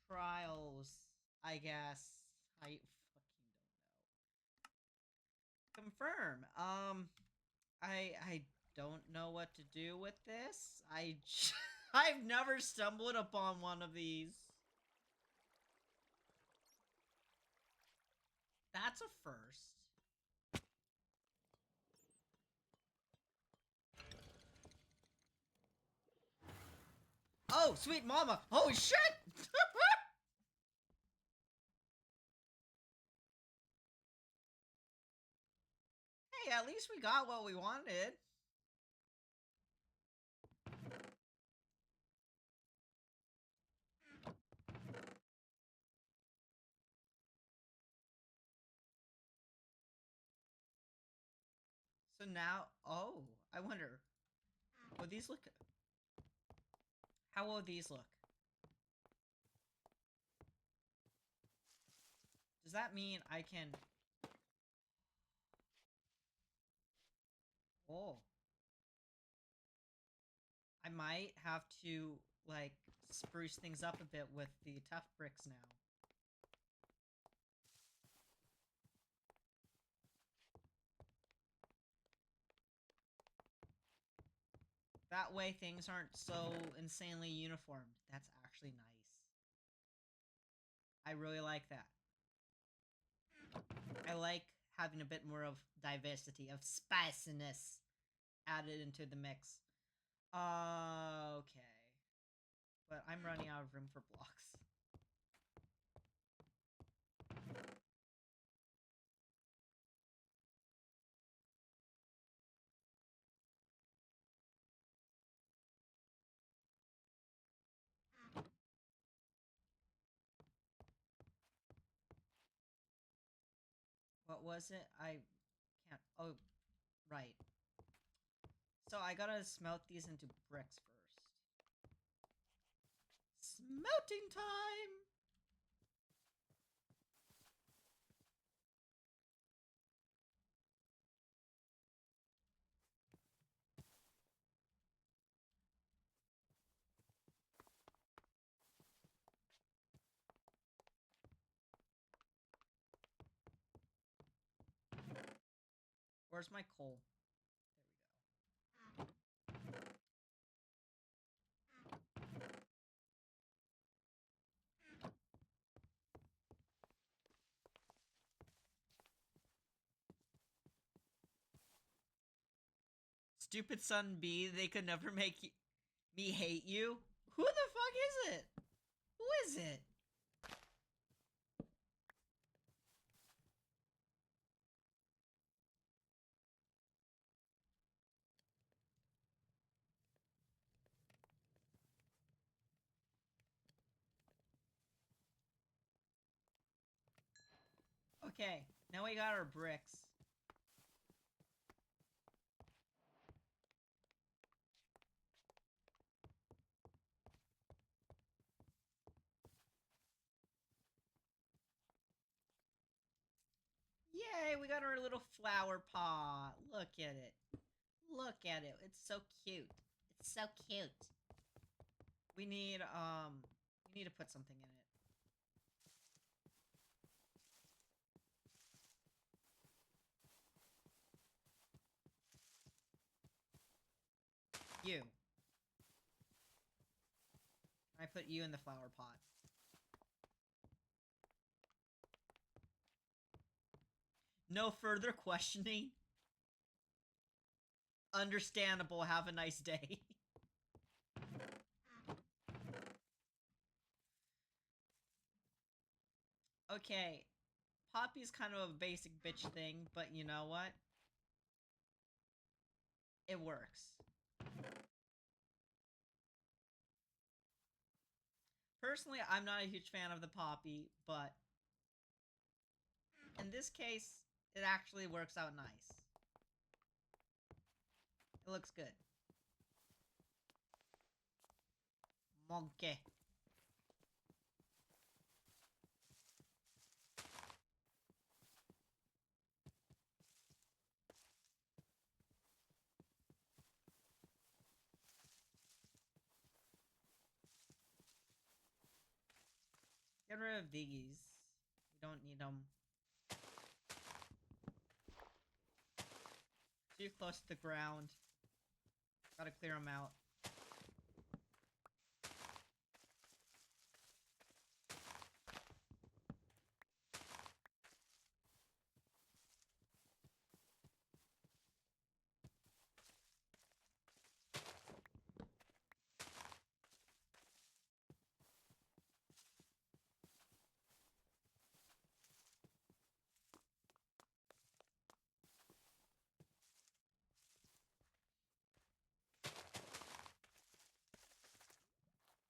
trials, I guess. I fucking don't know. Confirm. I don't know what to do with this. I've never stumbled upon one of these. That's a first. Oh, sweet mama. Holy shit! Hey, at least we got what we wanted. So now, oh, I wonder, will these look, how will these look? Does that mean I can, oh, I might have to, like, spruce things up a bit with the tough bricks now. That way things aren't so insanely uniformed. That's actually nice. I really like that. I like having a bit more of diversity, of spiciness added into the mix. Okay. But I'm running out of room for blocks. What was it? I can't... Oh, right. So I gotta smelt these into bricks first. Smelting time! Where's my coal? There we go. stupid son B, they could never make me hate you. Who the fuck is it? Who is it? Okay, now we got our bricks. Yay, we got our little flower pot. Look at it. Look at it. It's so cute. It's so cute. We need to put something in it. You. I put you in the flower pot. No further questioning. Understandable. Have a nice day. Okay. Poppy's kind of a basic bitch thing, but you know what? It works. Personally, I'm not a huge fan of the Poppy, but in this case, it actually works out nice. It looks good. Monkey. Get rid of these. We don't need them. Too close to the ground. Gotta clear them out.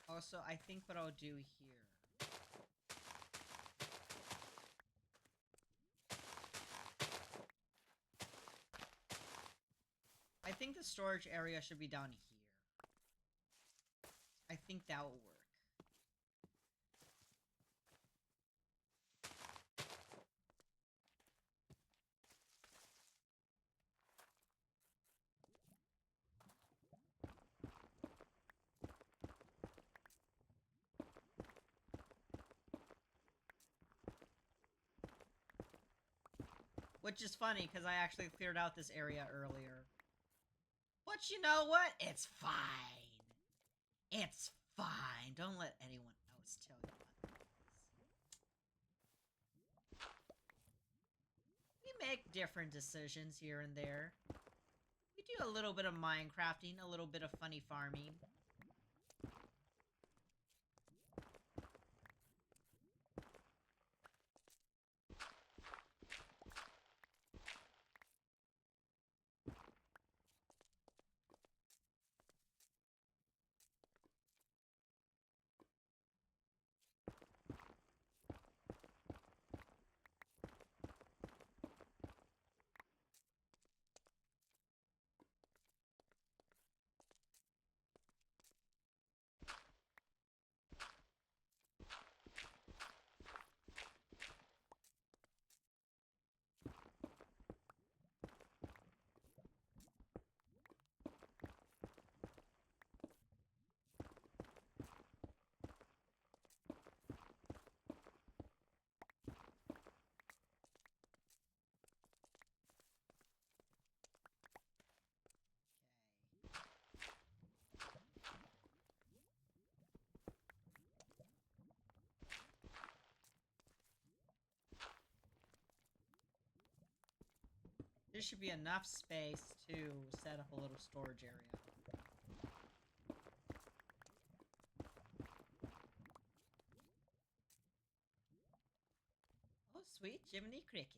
Also, I think what I'll do here... I think the storage area should be down here. I think that will work. Which is funny, because I actually cleared out this area earlier. But you know what? It's fine. It's fine. Don't let anyone else tell you otherwise. We make different decisions here and there. We do a little bit of Minecrafting, a little bit of funny farming. should be enough space to set up a little storage area. Oh, sweet Jiminy Crickets.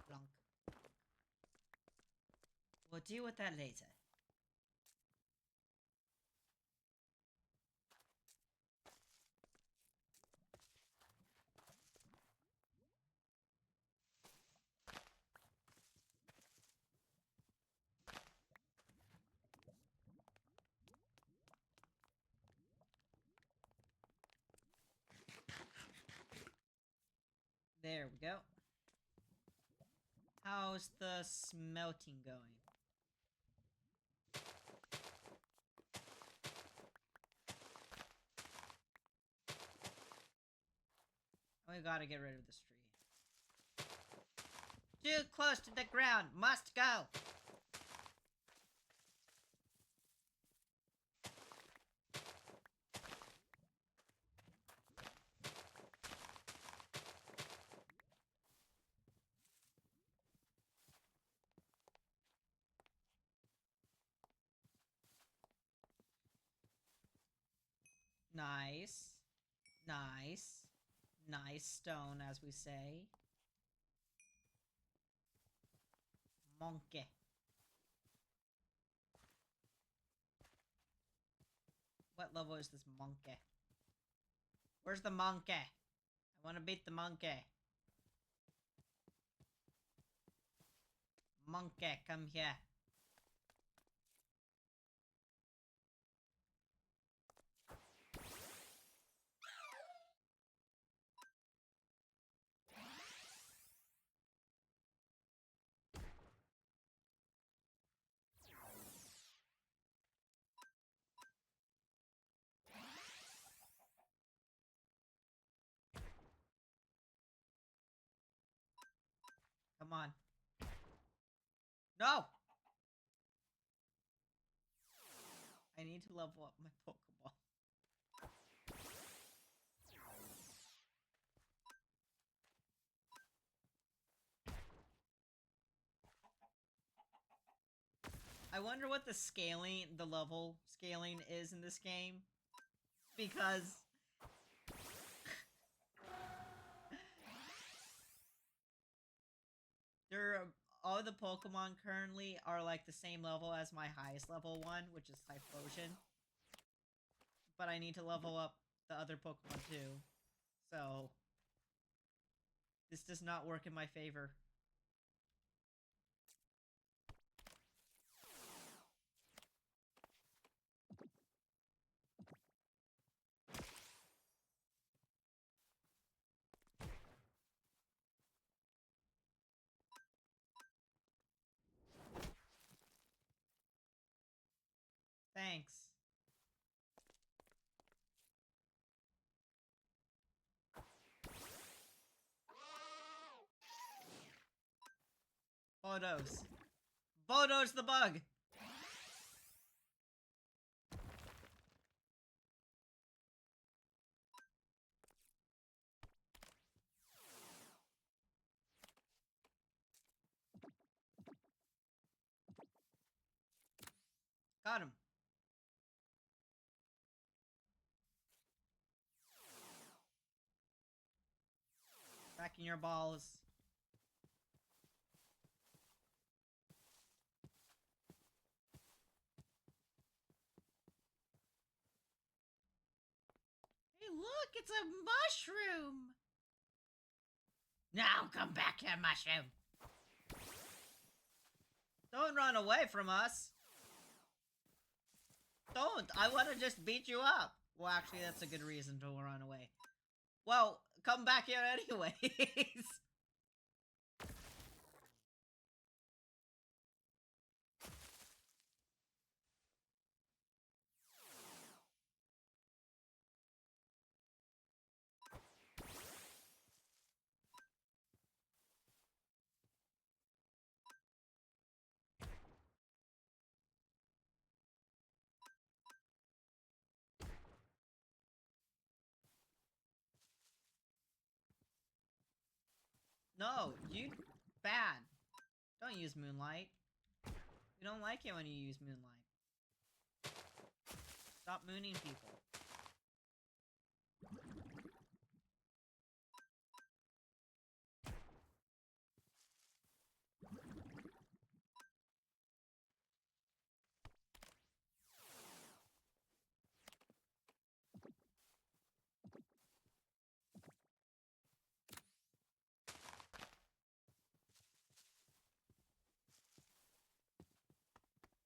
Plonk. We'll deal with that later. There we go. How's the smelting going? We gotta get rid of this tree. Too close to the ground. Must go. Nice. Nice. Nice stone, as we say. Monkey. What level is this monkey? Where's the monkey? I want to beat the monkey. Monkey, come here. Come on. No! I need to level up my Pokeball. I wonder what the level scaling is in this game. Because... all the Pokemon currently are like the same level as my highest level one, which is Typhlosion. But I need to level up the other Pokemon too. So... this does not work in my favor. Thanks. Bodos. Bodos the bug! Got him. Back in your balls. Hey, look, it's a mushroom! Now come back here, mushroom! Don't run away from us! Don't! I want to just beat you up! Well, actually, that's a good reason to run away. Well, come back here anyways! No, you bad. Don't use Moonlight. We don't like it when you use Moonlight. Stop mooning people.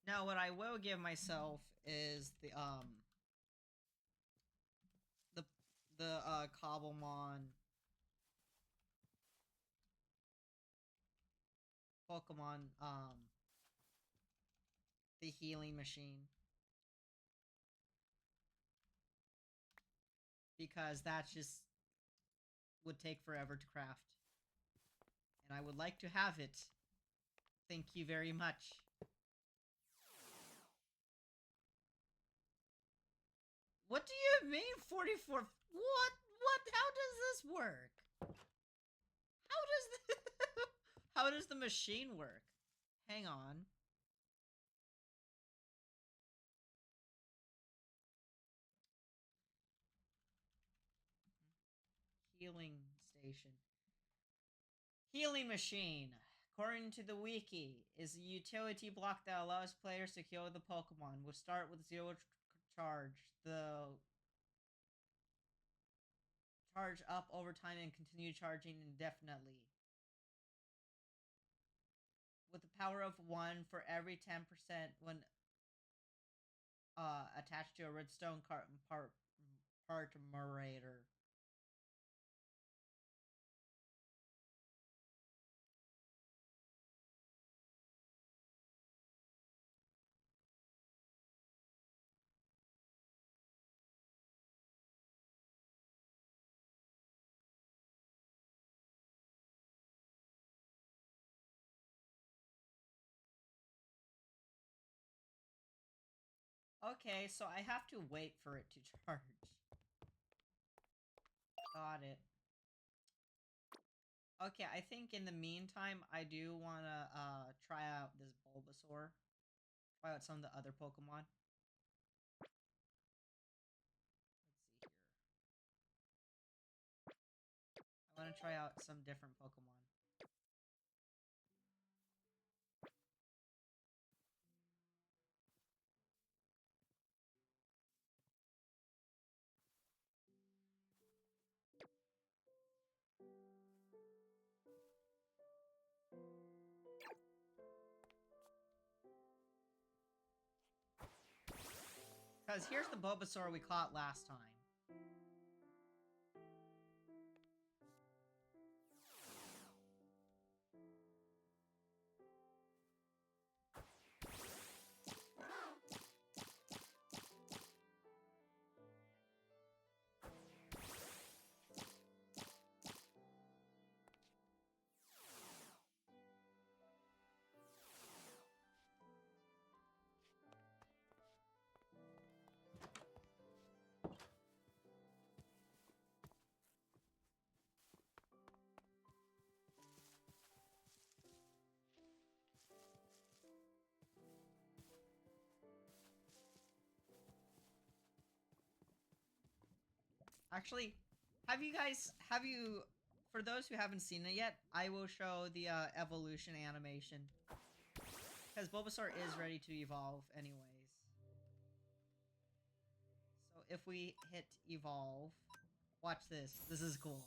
Now, what I will give myself is the Cobblemon Pokemon, the healing machine. Because that just would take forever to craft. And I would like to have it. Thank you very much. What do you mean 44? What? How does this work? How does the machine work? Hang on. Healing station. Healing machine. According to the wiki, is a utility block that allows players to heal the Pokemon. Will start with 0 charge. The charge up over time and continue charging indefinitely. With the power of 1 for every 10% when attached to a redstone partmerator. Okay, so I have to wait for it to charge. Got it. Okay, I think in the meantime, I do want to try out this Bulbasaur. Try out some of the other Pokemon. Let's see here. I want to try out some different Pokemon. Because here's the Bulbasaur we caught last time. Actually, for those who haven't seen it yet, I will show the evolution animation. Because Bulbasaur is ready to evolve anyways. So if we hit evolve, watch this. This is cool.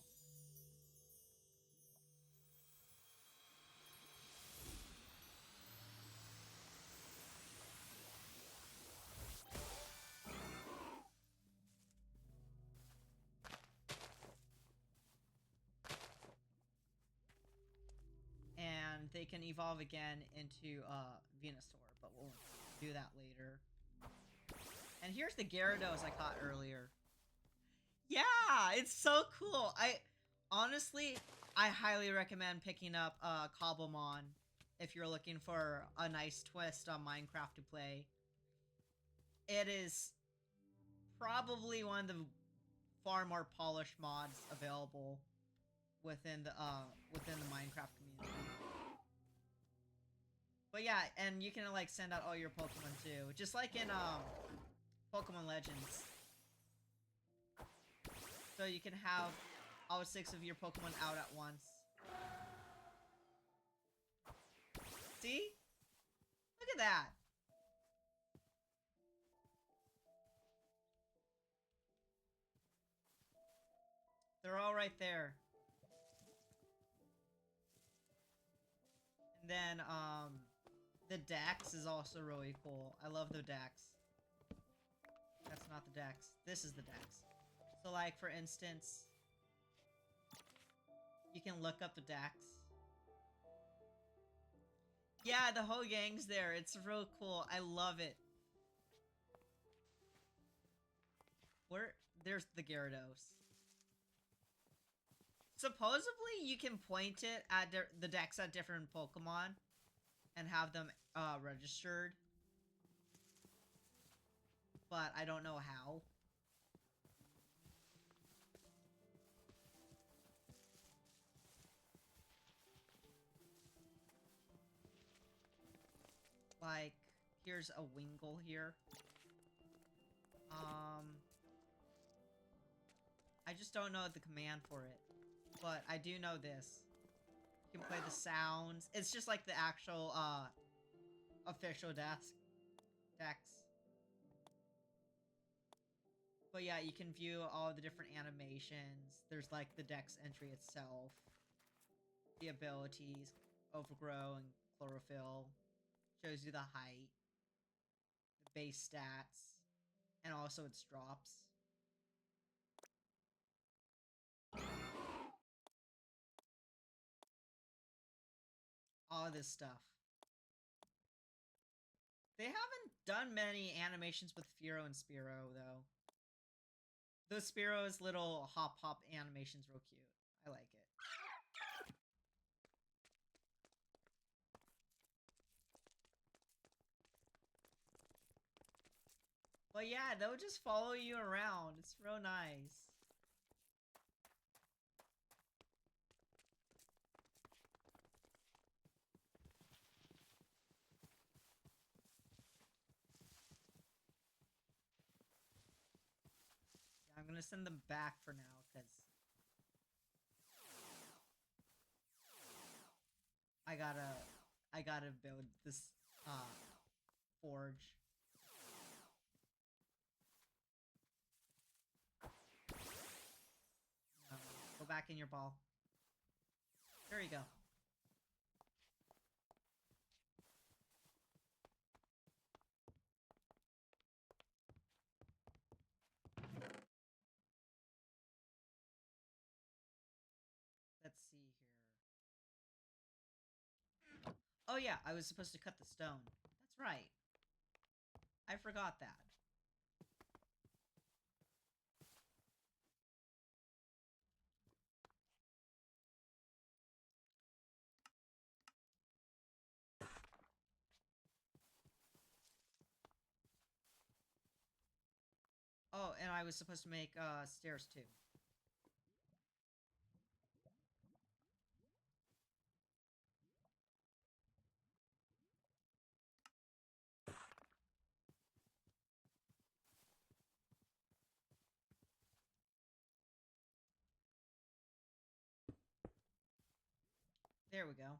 And they can evolve again into Venusaur, but we'll do that later. And here's the Gyarados I caught earlier. Yeah, it's so cool. Honestly, I highly recommend picking up Cobblemon if you're looking for a nice twist on Minecraft to play. It is probably one of the far more polished mods available within the Minecraft community. But yeah, and you can like send out all your Pokemon too, just like in Pokemon Legends. So you can have all 6 of your Pokemon out at once. See? Look at that. They're all right there. And then, the Dex is also really cool. I love the Dex. That's not the Dex. This is the Dex. So, like, for instance, you can look up the Dex. Yeah, the whole gang's there. It's real cool. I love it. There's the Gyarados. Supposedly, you can point it at the Dex at different Pokemon and have them registered. But I don't know how. Like, here's a Wingull here. I just don't know the command for it. But I do know this. You can play the sounds. It's just like the actual, official Dex. But yeah, you can view all the different animations. There's like the Dex entry itself. The abilities, Overgrow and Chlorophyll. Shows you the height. The base stats. And also its drops. All this stuff. They haven't done many animations with Fearow and Spearow, though. Those Spearow's little hop animation's real cute. I like it. But yeah, they'll just follow you around. It's real nice. Yeah, I'm gonna send them back for now, because I gotta build this forge. No, go back in your ball. There you go. Let's see here. Oh yeah, I was supposed to cut the stone. That's right. I forgot that. Oh, and I was supposed to make stairs too. There we go.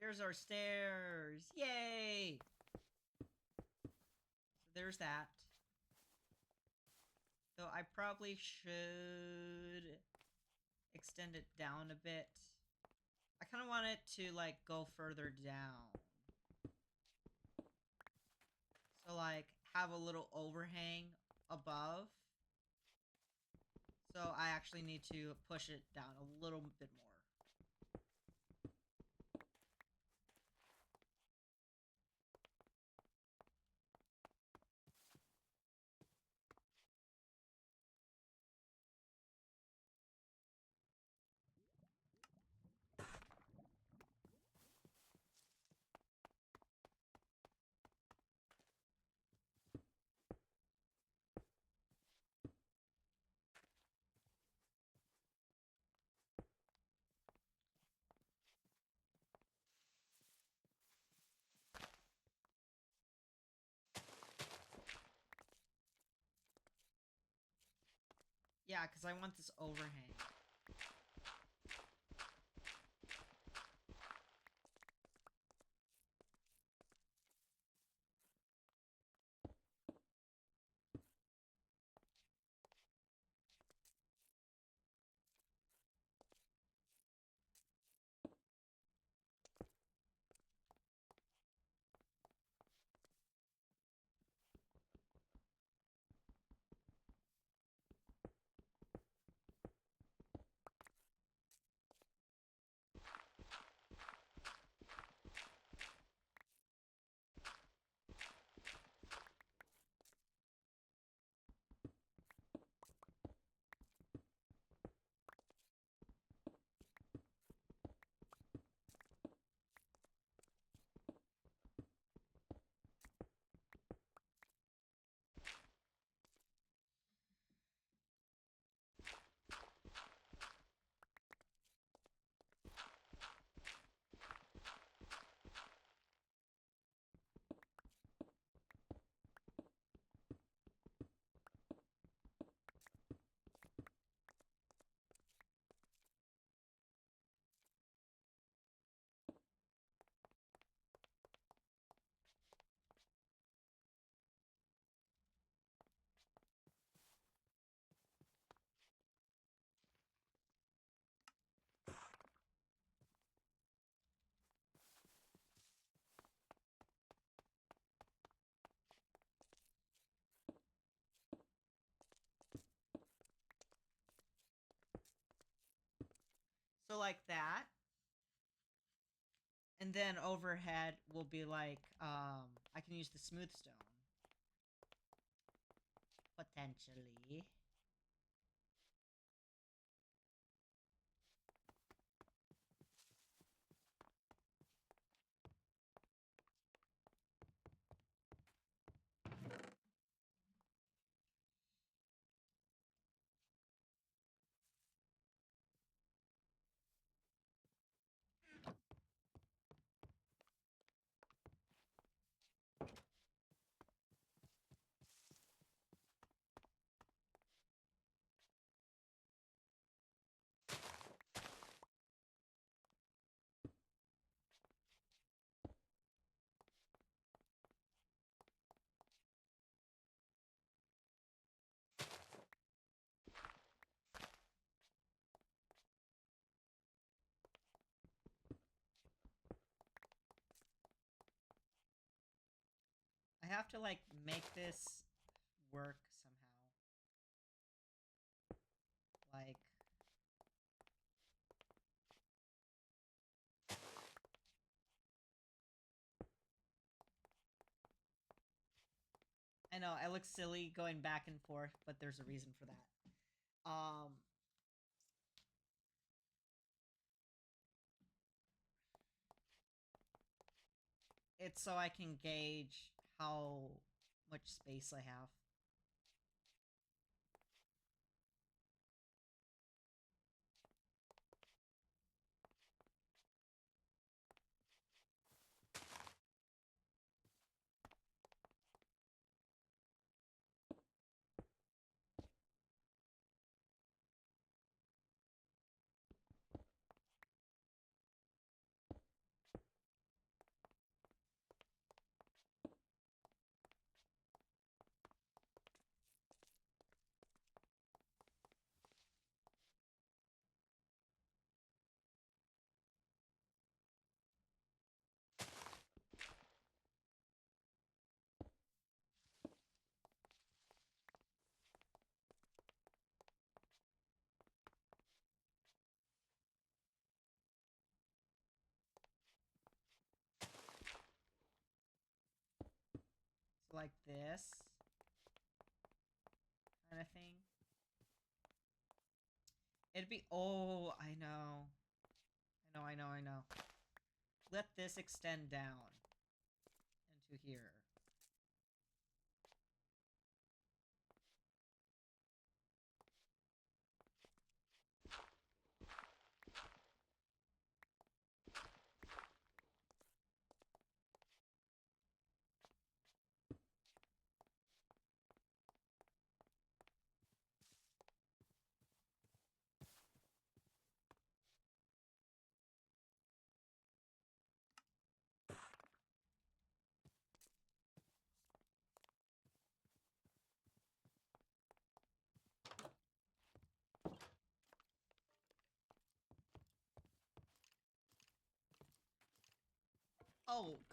There's our stairs. Yay! So there's that. So I probably should extend it down a bit. I kind of want it to, like, go further down. So, like, have a little overhang above. So I actually need to push it down a little bit more. Yeah, because I want this overhang. So like that. And then overhead will be like, I can use the smooth stone. Potentially. I have to like make this work somehow. Like I know I look silly going back and forth, but there's a reason for that. It's so I can gauge how much space I have. So like this kind of thing. It'd be, oh, I know. I know. Let this extend down into here.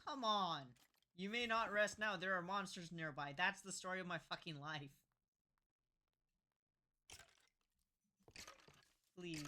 come on. You may not rest now. There are monsters nearby. That's the story of my fucking life. Please.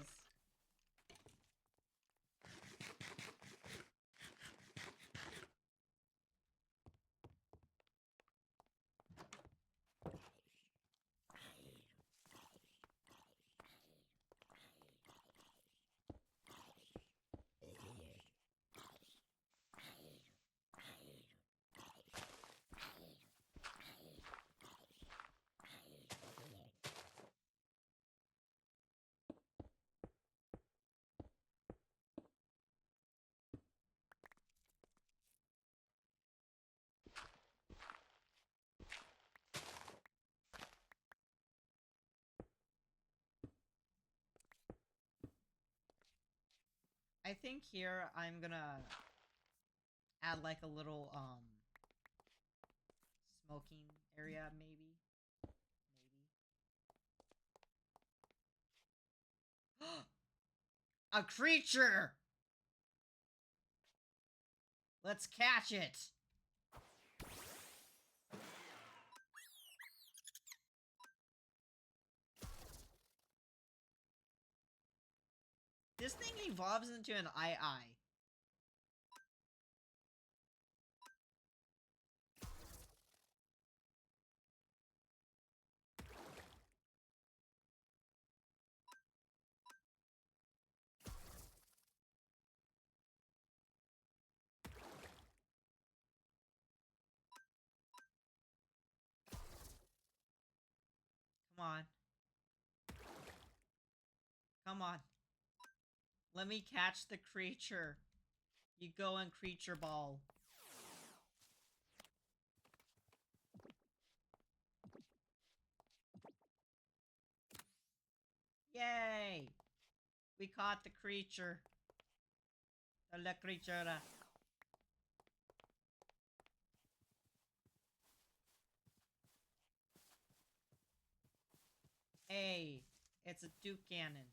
I think here I'm gonna add like a little smoking area, maybe. A creature! Let's catch it! This thing evolves into an eye. Come on. Come on. Let me catch the creature. You go and creature ball. Yay! We caught the creature. La creatura. Hey, it's a Duke cannon.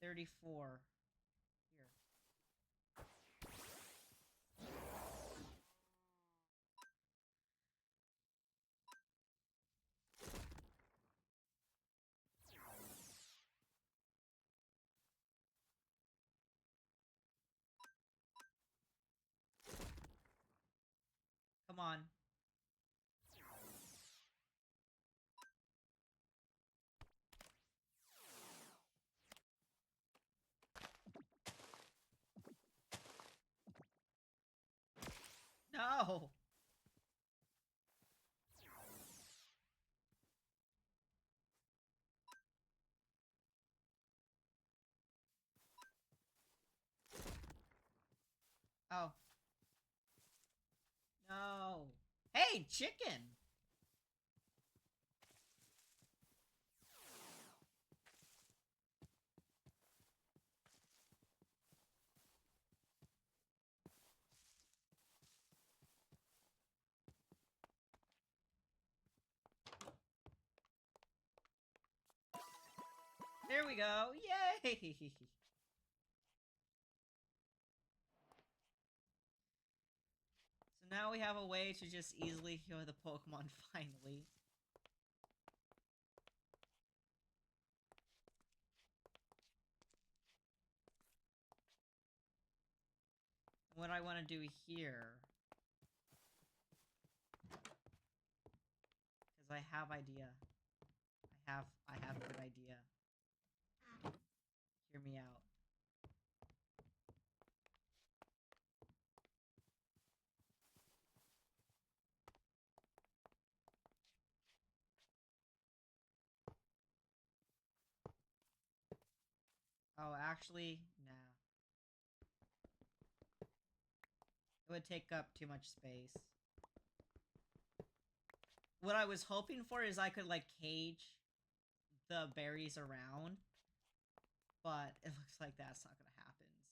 34. Here. Come on. No! Oh. No. Hey, chicken! There we go. Yay! So now we have a way to just easily heal the Pokemon finally. What I want to do here, because I have idea. I have good idea. Hear me out. Oh, actually, nah. It would take up too much space. What I was hoping for is I could, like, cage the berries around. But it looks like that's not gonna happen, so.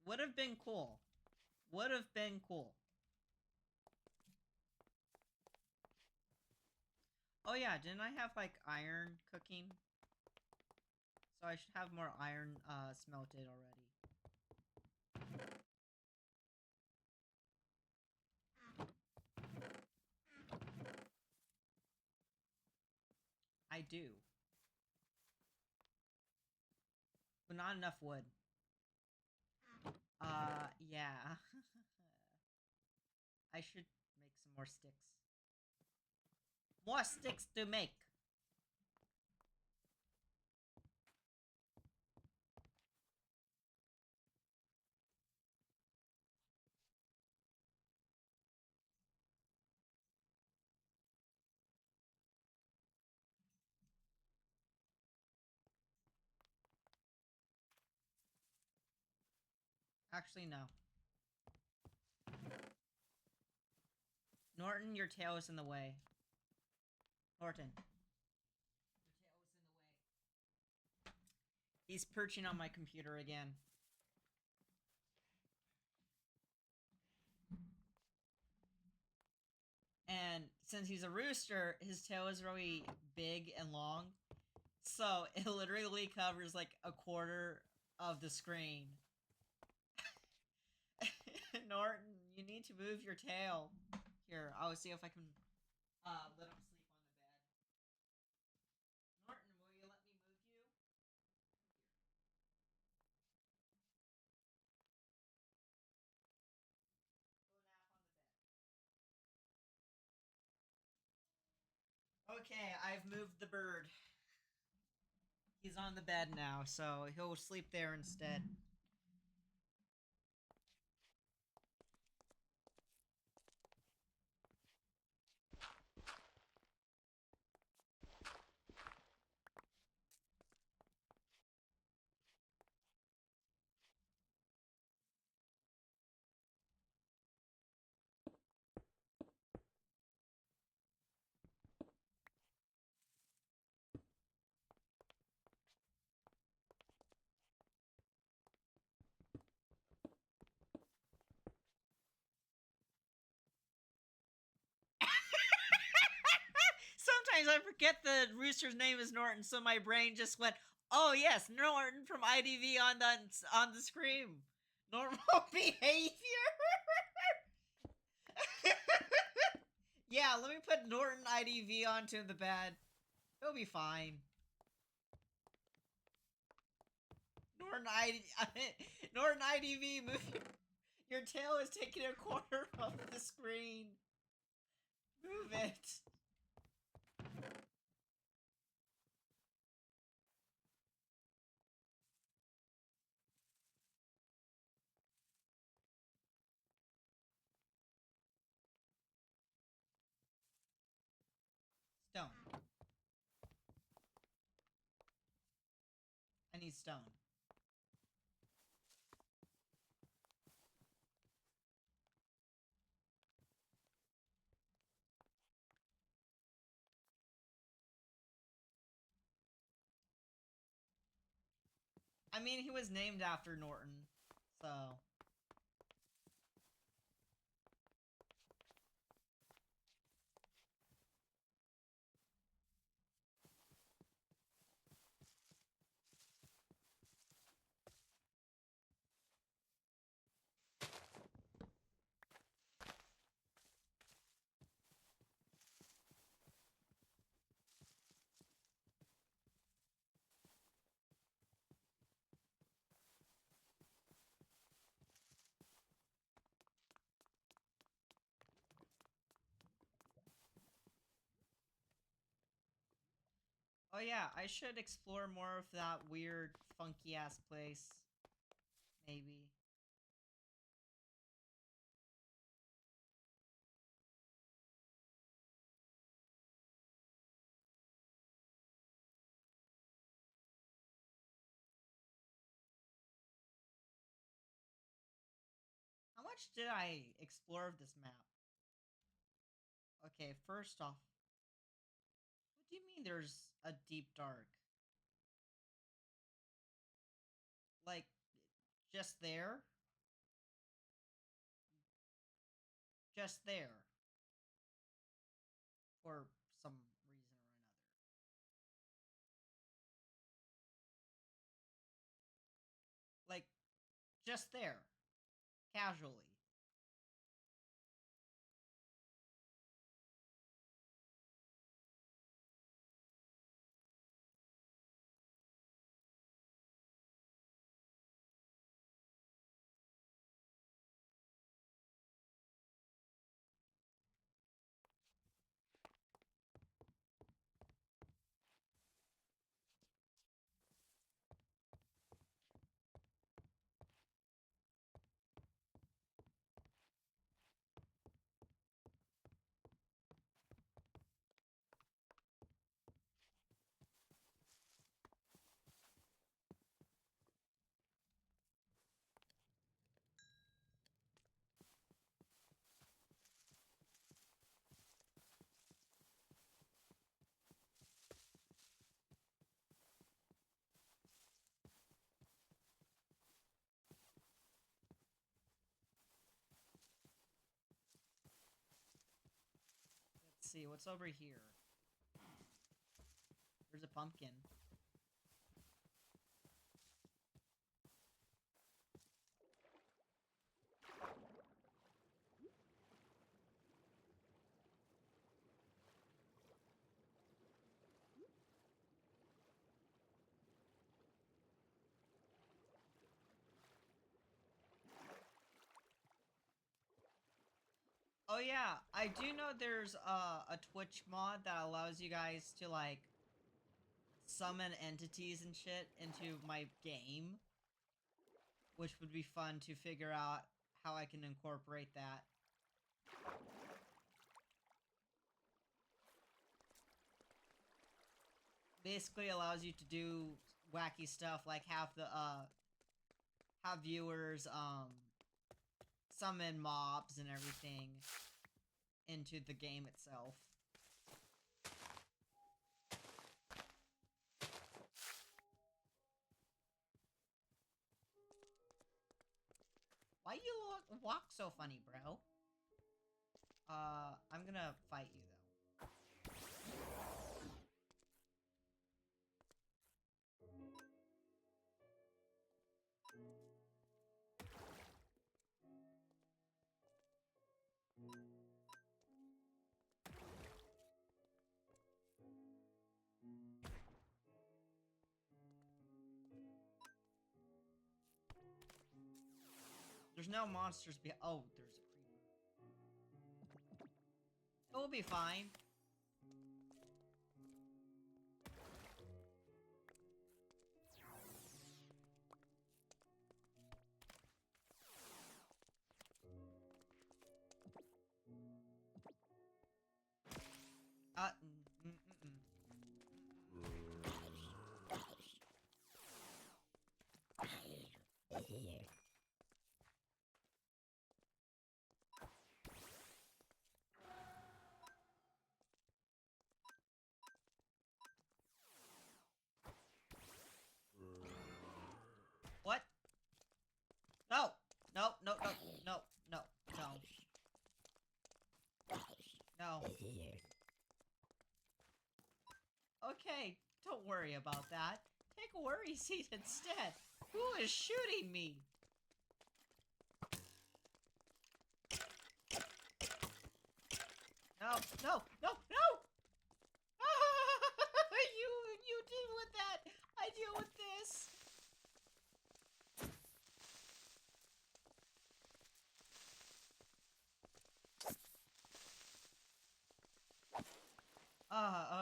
Would have been cool. Would have been cool. Oh yeah, didn't I have, like, iron cooking? So I should have more iron smelted already. I do. But not enough wood. Yeah. I should make some more sticks. More sticks to make. Actually, no. Norton, your tail is in the way. Norton. Your tail is in the way. He's perching on my computer again. And since he's a rooster, his tail is really big and long. So it literally covers like a quarter of the screen. Norton, you need to move your tail. Here, I'll see if I can let him sleep on the bed. Norton, will you let me move you? Go nap on the bed. Okay, I've moved the bird. He's on the bed now, so he'll sleep there instead. Sometimes I forget the rooster's name is Norton, so my brain just went, "Oh yes, Norton from IDV on the screen. Normal behavior." Yeah, let me put Norton IDV onto the bed. He'll be fine. Norton IDV, move your tail is taking a corner of the screen. Move it. Stone. I need stone. I mean, he was named after Norton, so... Oh yeah, I should explore more of that weird, funky-ass place. Maybe. How much did I explore of this map? Okay, first off, what do you mean there's a deep dark? Like, just there? Just there. For some reason or another. Just there. Casually. Let's see, what's over here? There's a pumpkin. Oh yeah, I do know there's a Twitch mod that allows you guys to like summon entities and shit into my game, which would be fun to figure out how I can incorporate that. Basically allows you to do wacky stuff like have viewers summon mobs and everything into the game itself. Why you walk so funny, bro? I'm gonna fight you though. There's no monsters oh, there's a creeper. It will be fine. What? No! No, no, no, no, no, no. No. Okay, don't worry about that. Take a worry seat instead. Who is shooting me? No, no, no, no! You deal with that. I deal with this.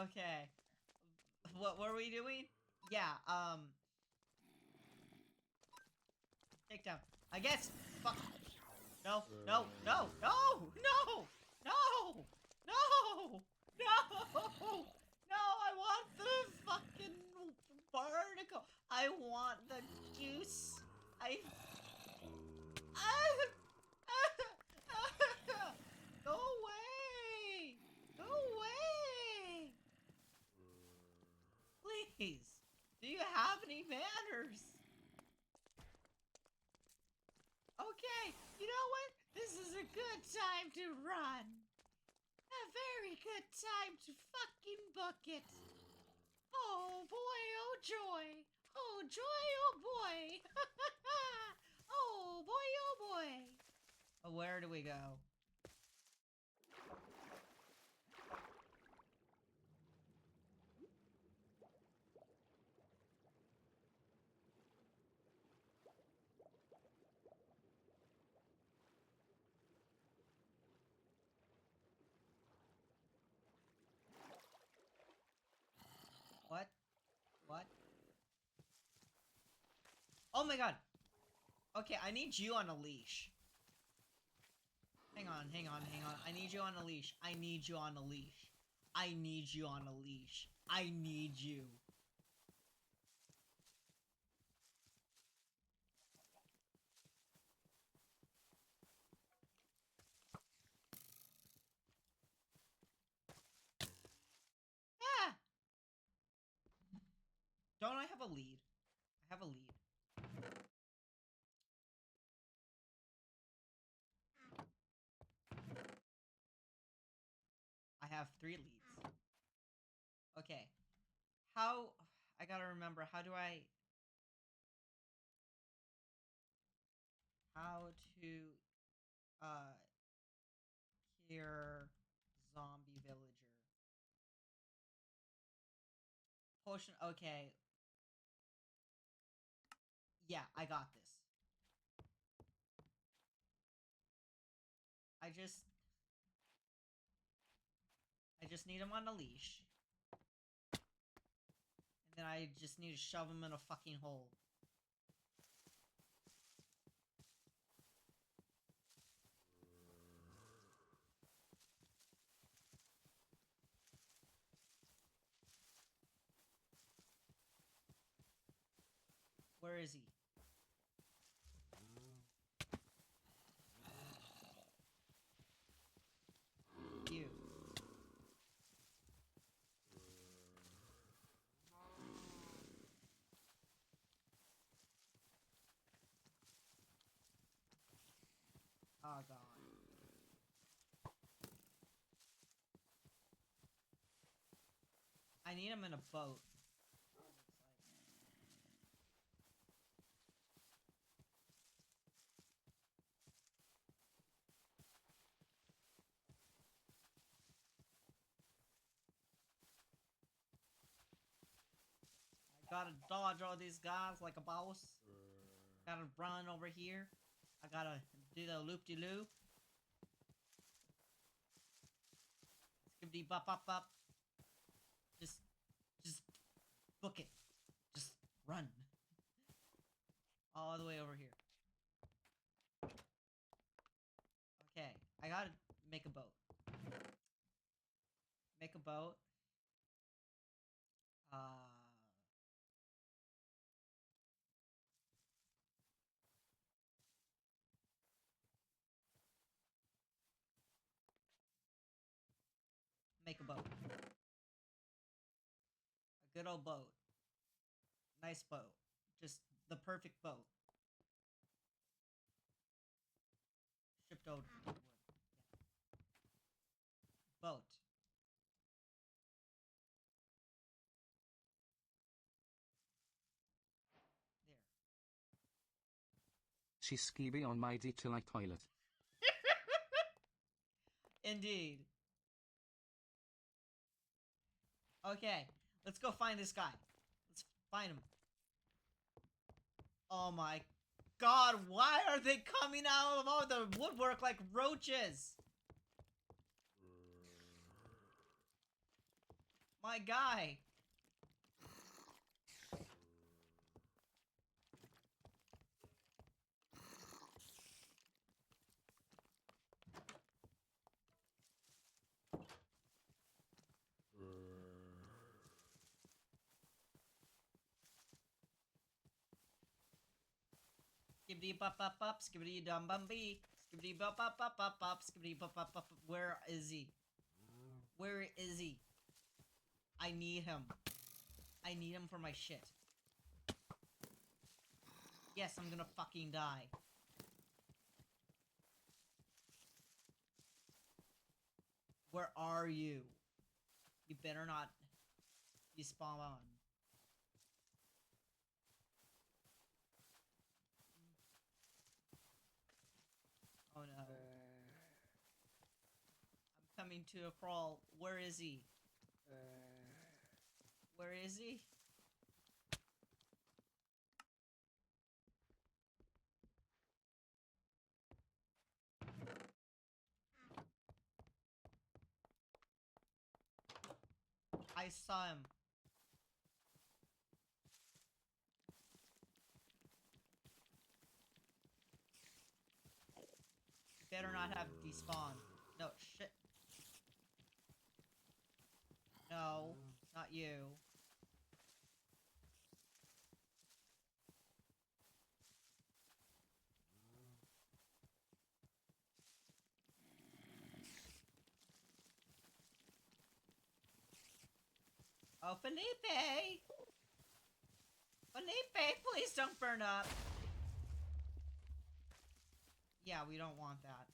Okay. What were we doing? Yeah, take down. I guess. Fuck. No, no, no, no, no, no, no, no, no, I want the fucking barnacle. I want the juice. Go away. Go away. Please. Do you have any manners? Okay, you know what? This is a good time to run. A very good time to fucking book it. Oh boy, oh joy. Oh joy, oh boy. Oh boy, oh boy. Oh, where do we go? What? What? Oh my god. Okay, I need you on a leash. Hang on, hang on, hang on. I need you on a leash. I need you on a leash. I need you on a leash. I need you. Ah! Don't I have a lead? I have a lead. I have 3 leads. Okay. How... I gotta remember, how do I... How to... Cure... Zombie villager. Potion... Okay. Yeah, I got this. I just need him on a leash. And then I just need to shove him in a fucking hole. Where is he? You. Oh god. I need him in a boat. Gotta dodge all these guys like a boss. Gotta run over here. I gotta do the loop-de-loop. Skibbity bop bop bop. Just book it. Just run. All the way over here. Okay, I gotta make a boat. Make a boat. Make a boat. A good old boat. Nice boat. Just the perfect boat. Shipped over. Boat. She's skibby on my D-to-like toilet. Indeed. Okay, let's go find this guy. Let's find him. Oh my god, why are they coming out of all the woodwork like roaches? My guy. Skibbity bop bop bop, skibbity dum bum bee, skibbity bop bop bop bop bop, skibbity bop bop bop. Where is he? Where is he? I need him. I need him for my shit. Yes, I'm gonna fucking die. Where are you? You better not. You spawn on. coming to a crawl. Where is he? Where is he? I saw him. Better not have despawned. No, shit. No, not you. Oh, Felipe! Felipe, please don't burn up. Yeah, we don't want that.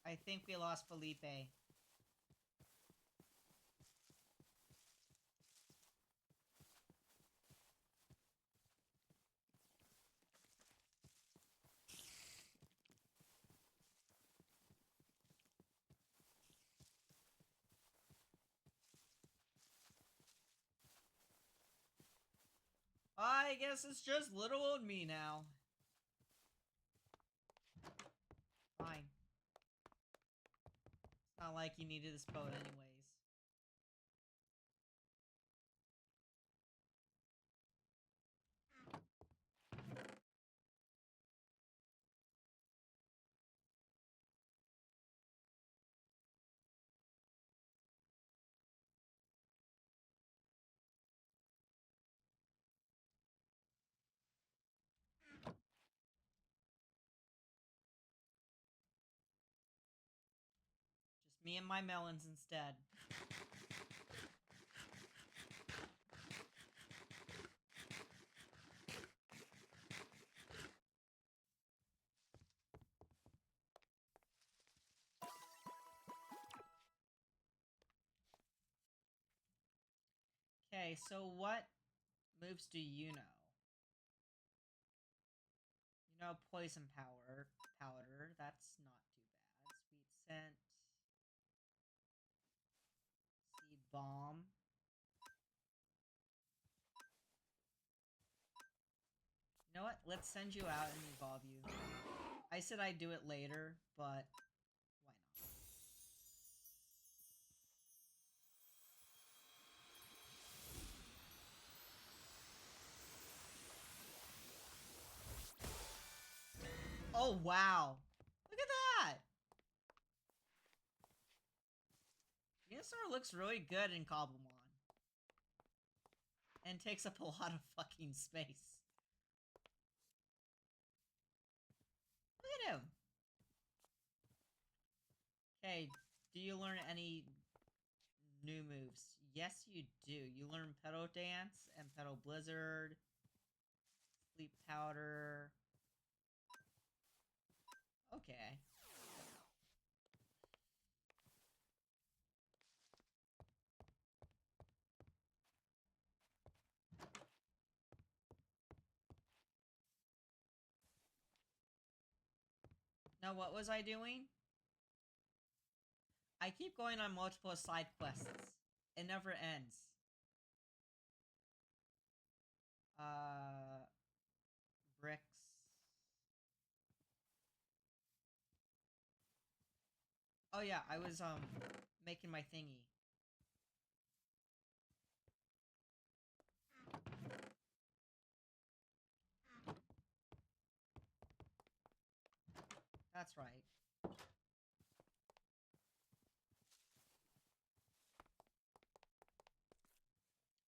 I think we lost Felipe. I guess it's just little old me now. Fine. It's not like you needed this boat anyways. Just me and my melons instead. Okay, so what moves do you know? You know poison powder. That's not too bad. Sweet scent. Seed bomb. You know what? Let's send you out and evolve you. I said I'd do it later, but why not? Oh, wow. Look at that! Venusaur looks really good in Cobblemon. And takes up a lot of fucking space. Look at him! Okay, do you learn any new moves? Yes, you do. You learn Petal Dance and Petal Blizzard. Sleep Powder. Okay. Now, what was I doing? I keep going on multiple side quests. It never ends. Bricks. Oh yeah, I was, making my thingy. That's right.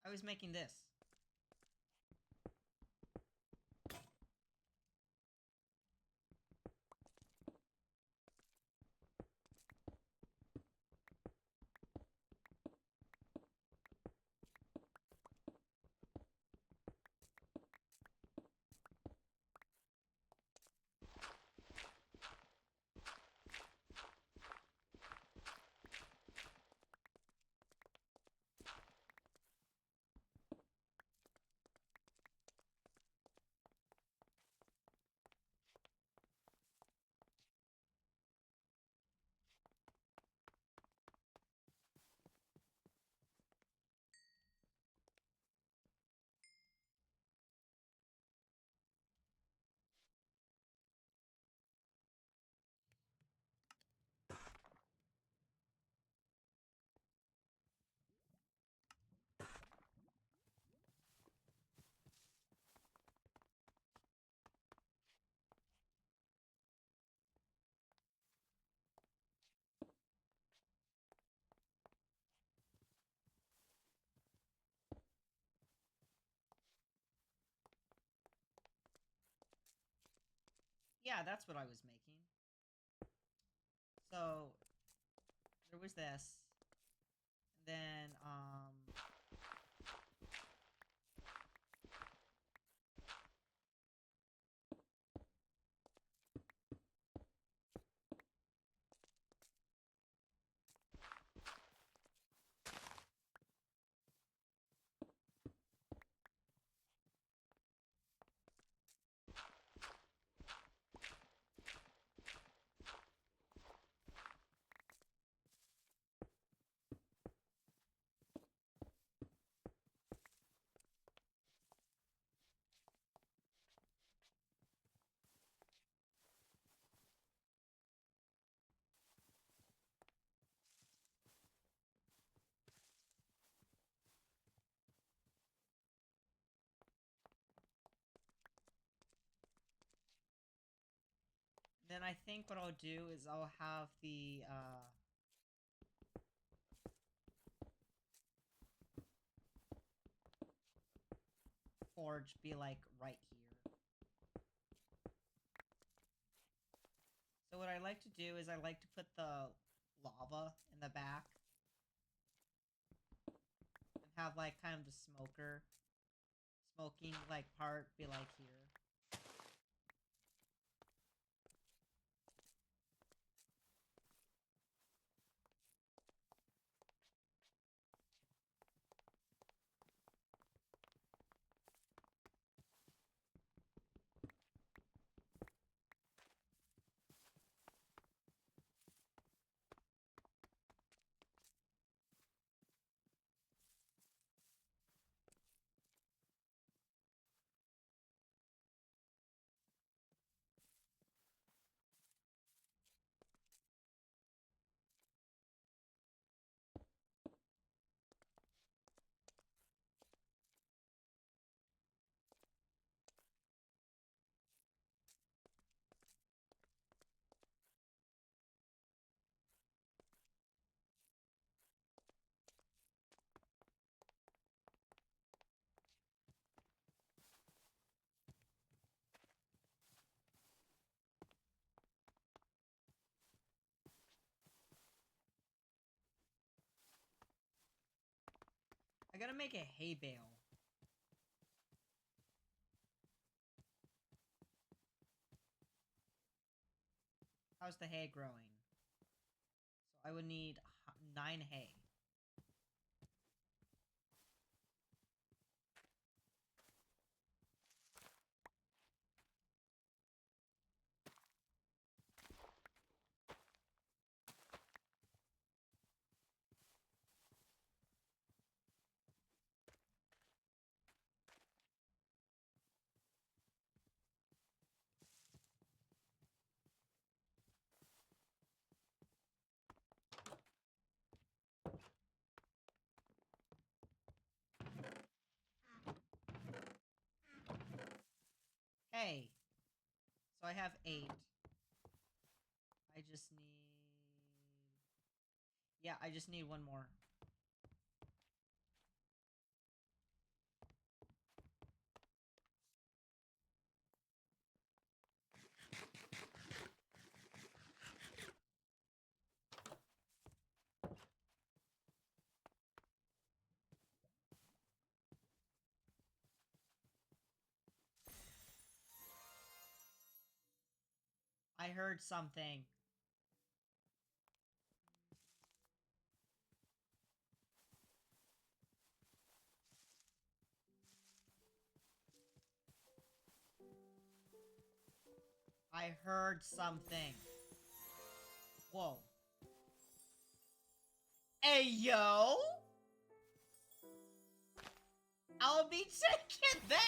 I was making this. Yeah, that's what I was making. So there was this. Then I think what I'll do is I'll have the forge be like right here. So what I like to do is I like to put the lava in the back and have like kind of the smoking like part be like here. I gotta make a hay bale. How's the hay growing? So I would need 9 hay. Hey. So I have 8. I just need... Yeah, I just need 1 more. I heard something. I heard something. Whoa. Hey, yo! I'll be taking that!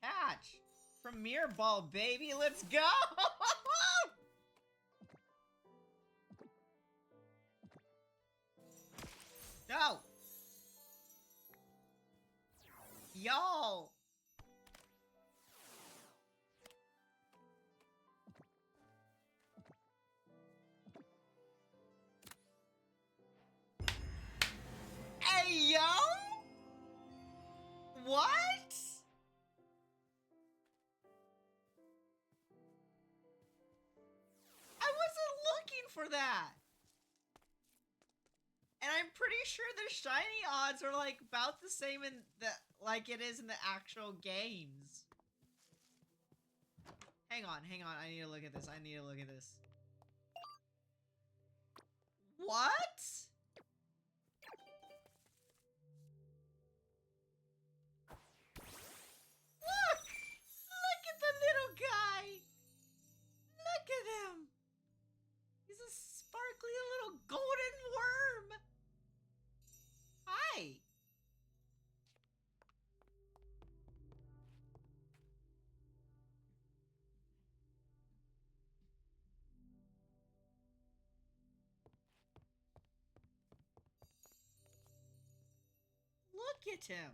Catch! Premiere ball, baby, let's go! Go! Yo! Hey, yo! What? looking for that. And I'm pretty sure the shiny odds are like about the same in the like it is in the actual games. Hang on. I need to look at this. What? Look at the little guy. Look at him. He's a sparkly little golden worm. Hi. Look at him.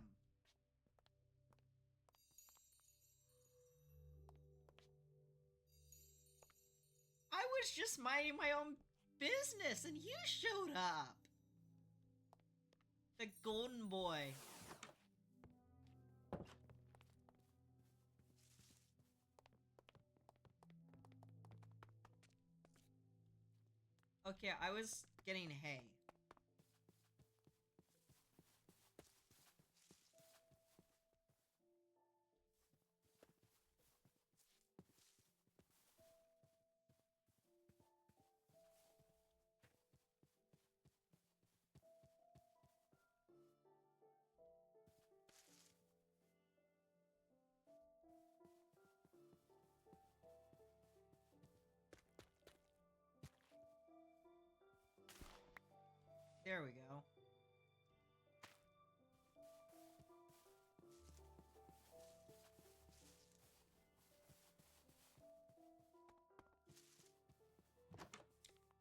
I was just minding my own business and you showed up. The golden boy. Okay, I was getting hay. There we go.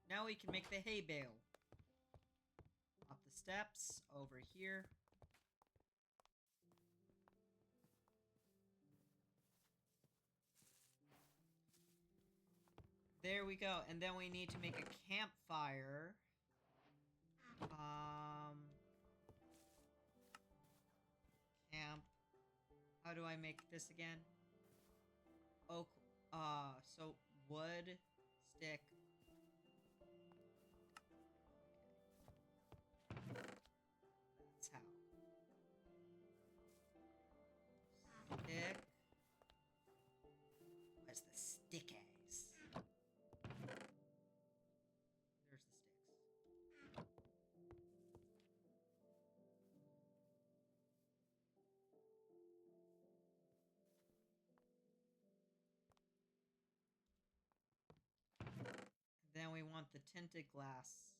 Now we can make the hay bale. Up the steps, over here. There we go. And then we need to make a campfire. Camp. How do I make this again? Oak. So wood, stick. That's how. Stick. Where's the stick ass? There's the sticks. Then we want the tinted glass.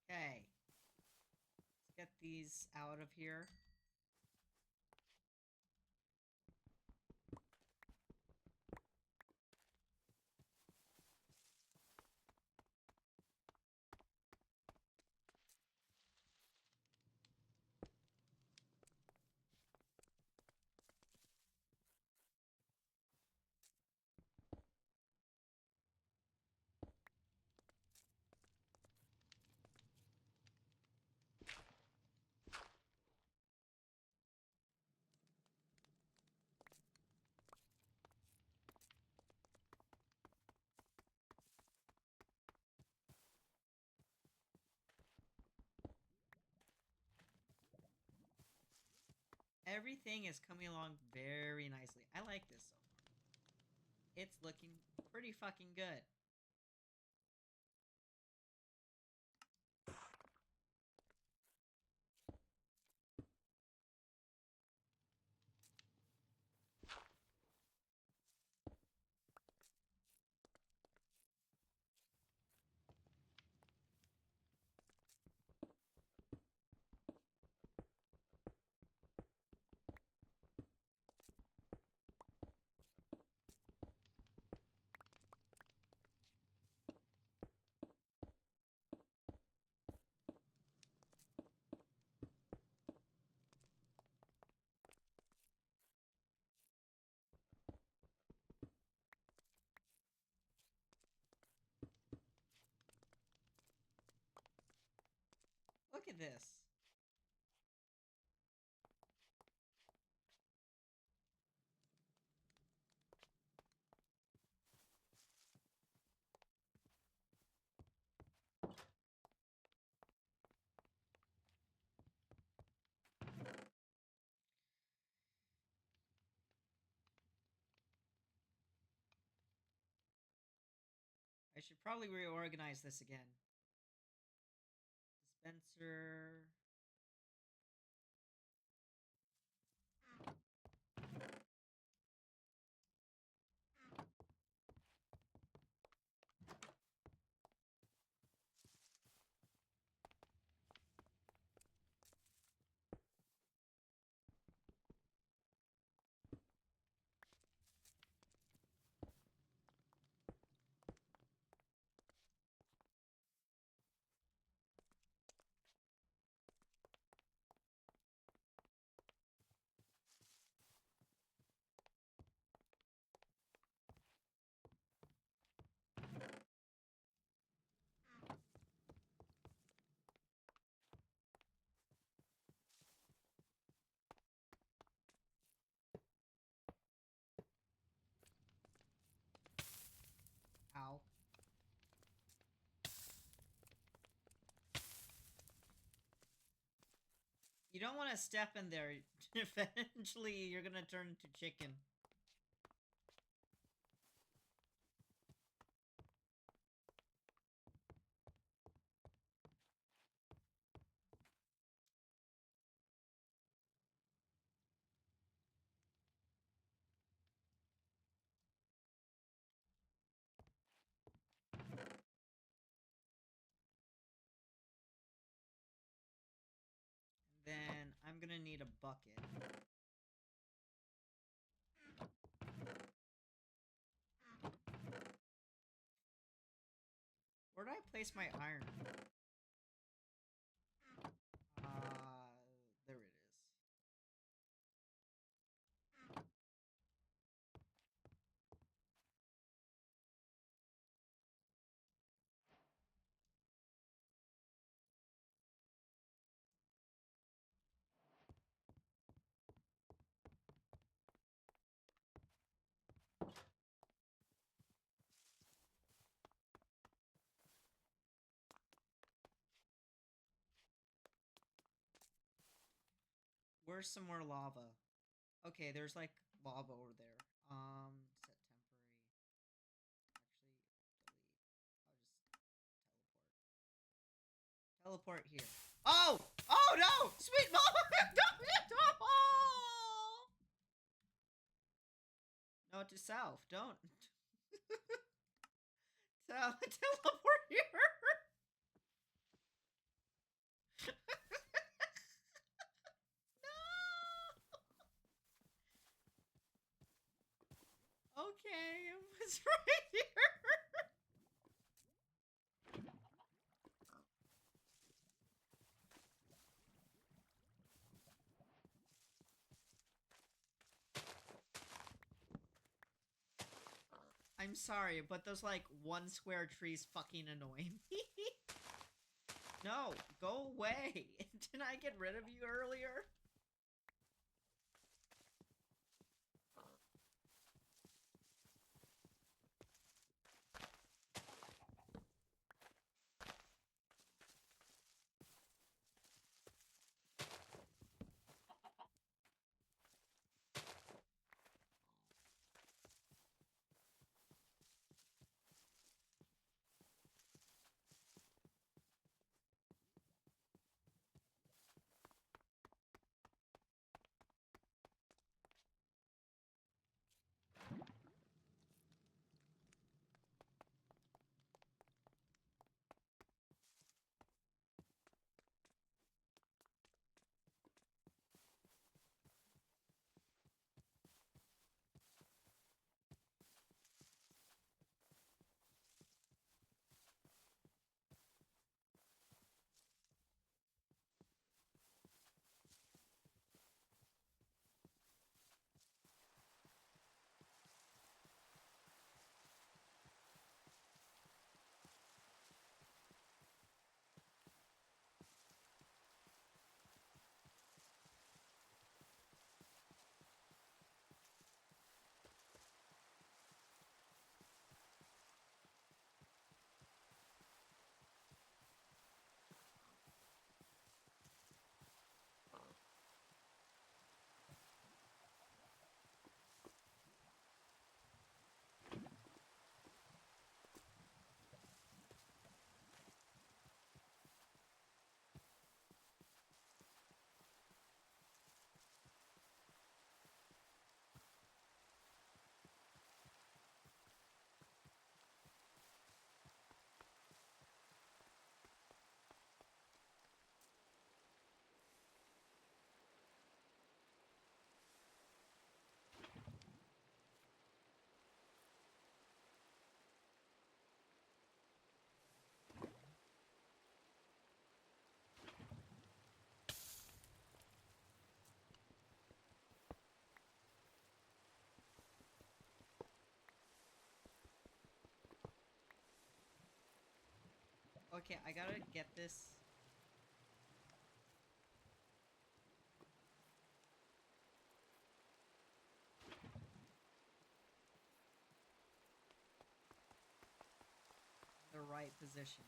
Okay. Let's get these out of here. Everything is coming along very nicely. I like this so far. It's looking pretty fucking good. Look at this. I should probably reorganize this again. Dispenser. Ow. You don't want to step in there. Eventually, you're gonna turn into chicken. Then I'm gonna need a bucket. Where do I place my iron? There it is. Where's some more lava? Okay, there's like lava over there. Set temporary. Actually, delete. I'll just teleport here. Oh! Oh no! Sweet mom! No, to south. Don't. Teleport here. No. Okay, it was right here. I'm sorry, but those like 1 square trees fucking annoy me. No, go away. Didn't I get rid of you earlier? Okay, I gotta get this. The right position.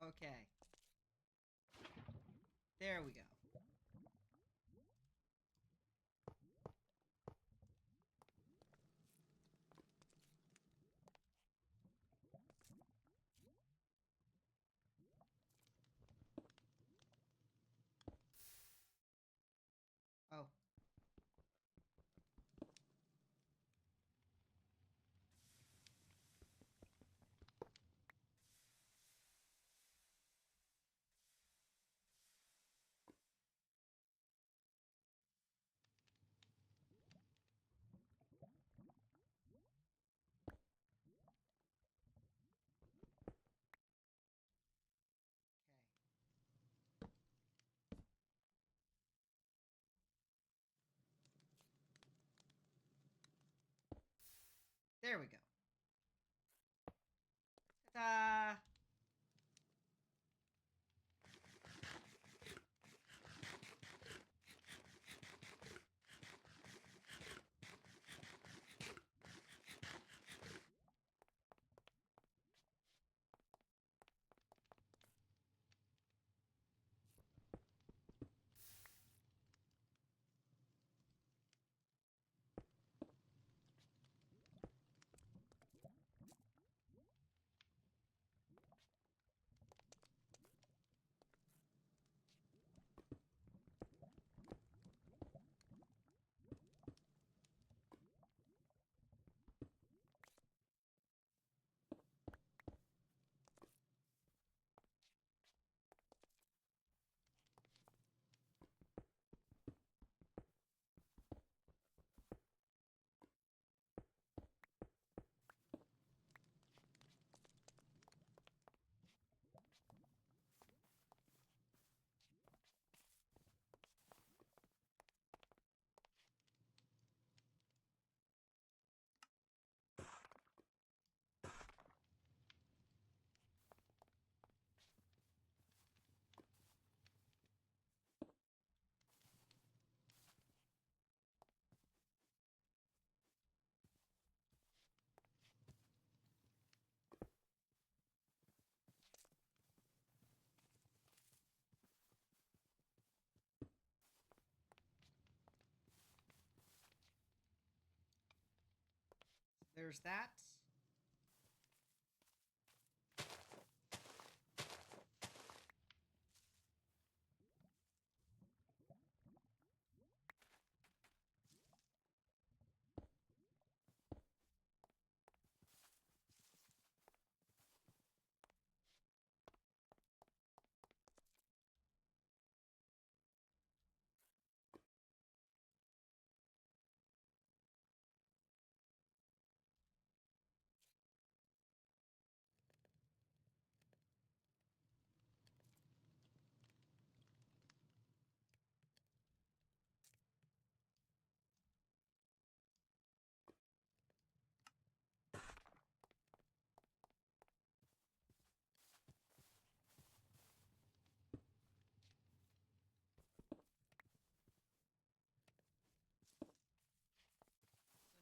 Okay. There we go. Oh. There we go. Ta-da! There's that.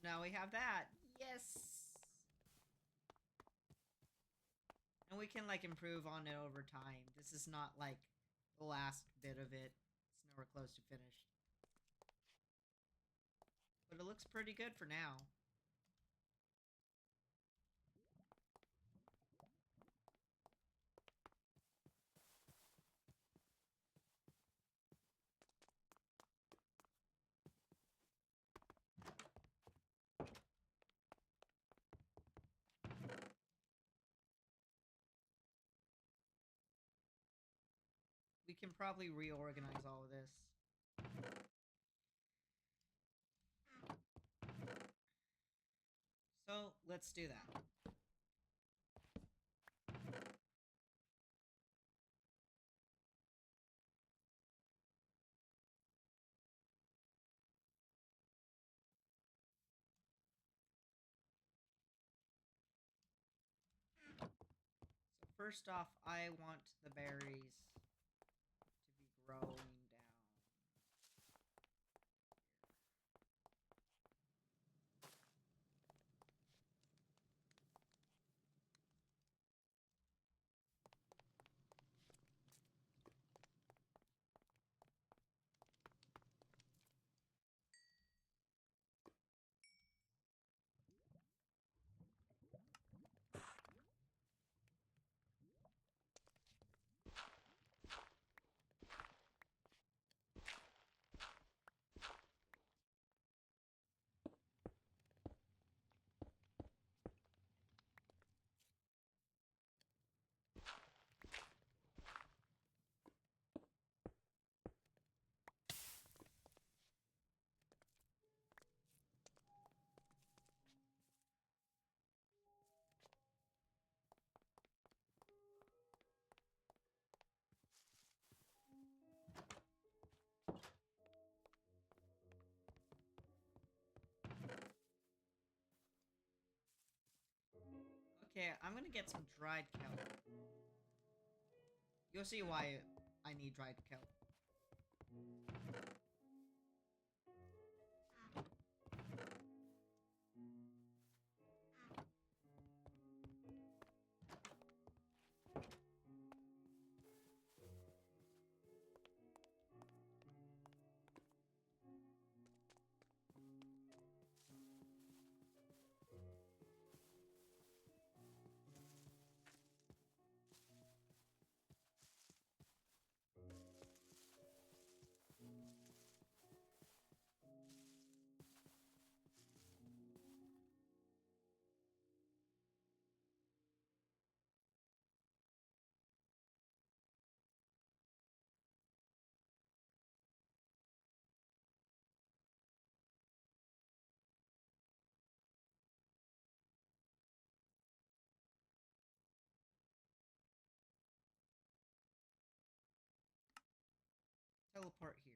So now we have that. Yes. And we can like improve on it over time. This is not like the last bit of it. It's nowhere close to finished. But it looks pretty good for now. We can probably reorganize all of this. So, let's do that. So first off, I want the berries to be growing down. Okay, I'm gonna get some dried kelp. You'll see why I need dried kelp. Teleport here.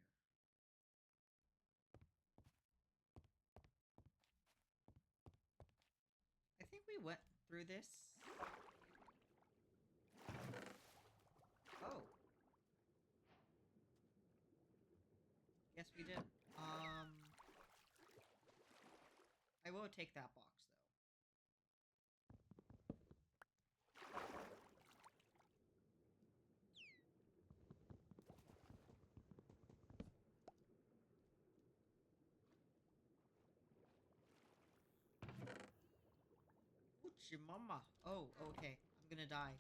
I think we went through this. Oh. Yes, we did. I will take that box, though. Oochie mama. Oh, okay. I'm gonna die.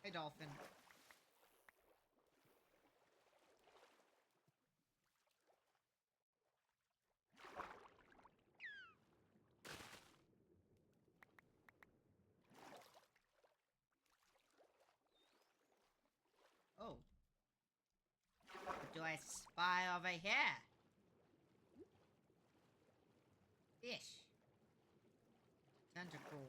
Hey, dolphin. do I spy over here? Fish. Tentacle.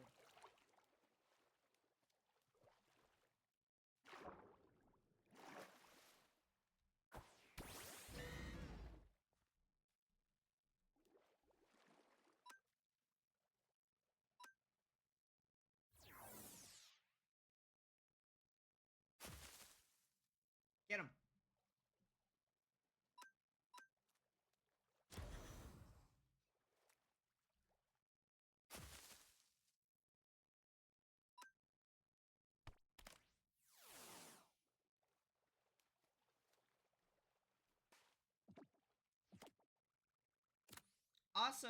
Get him. Awesome.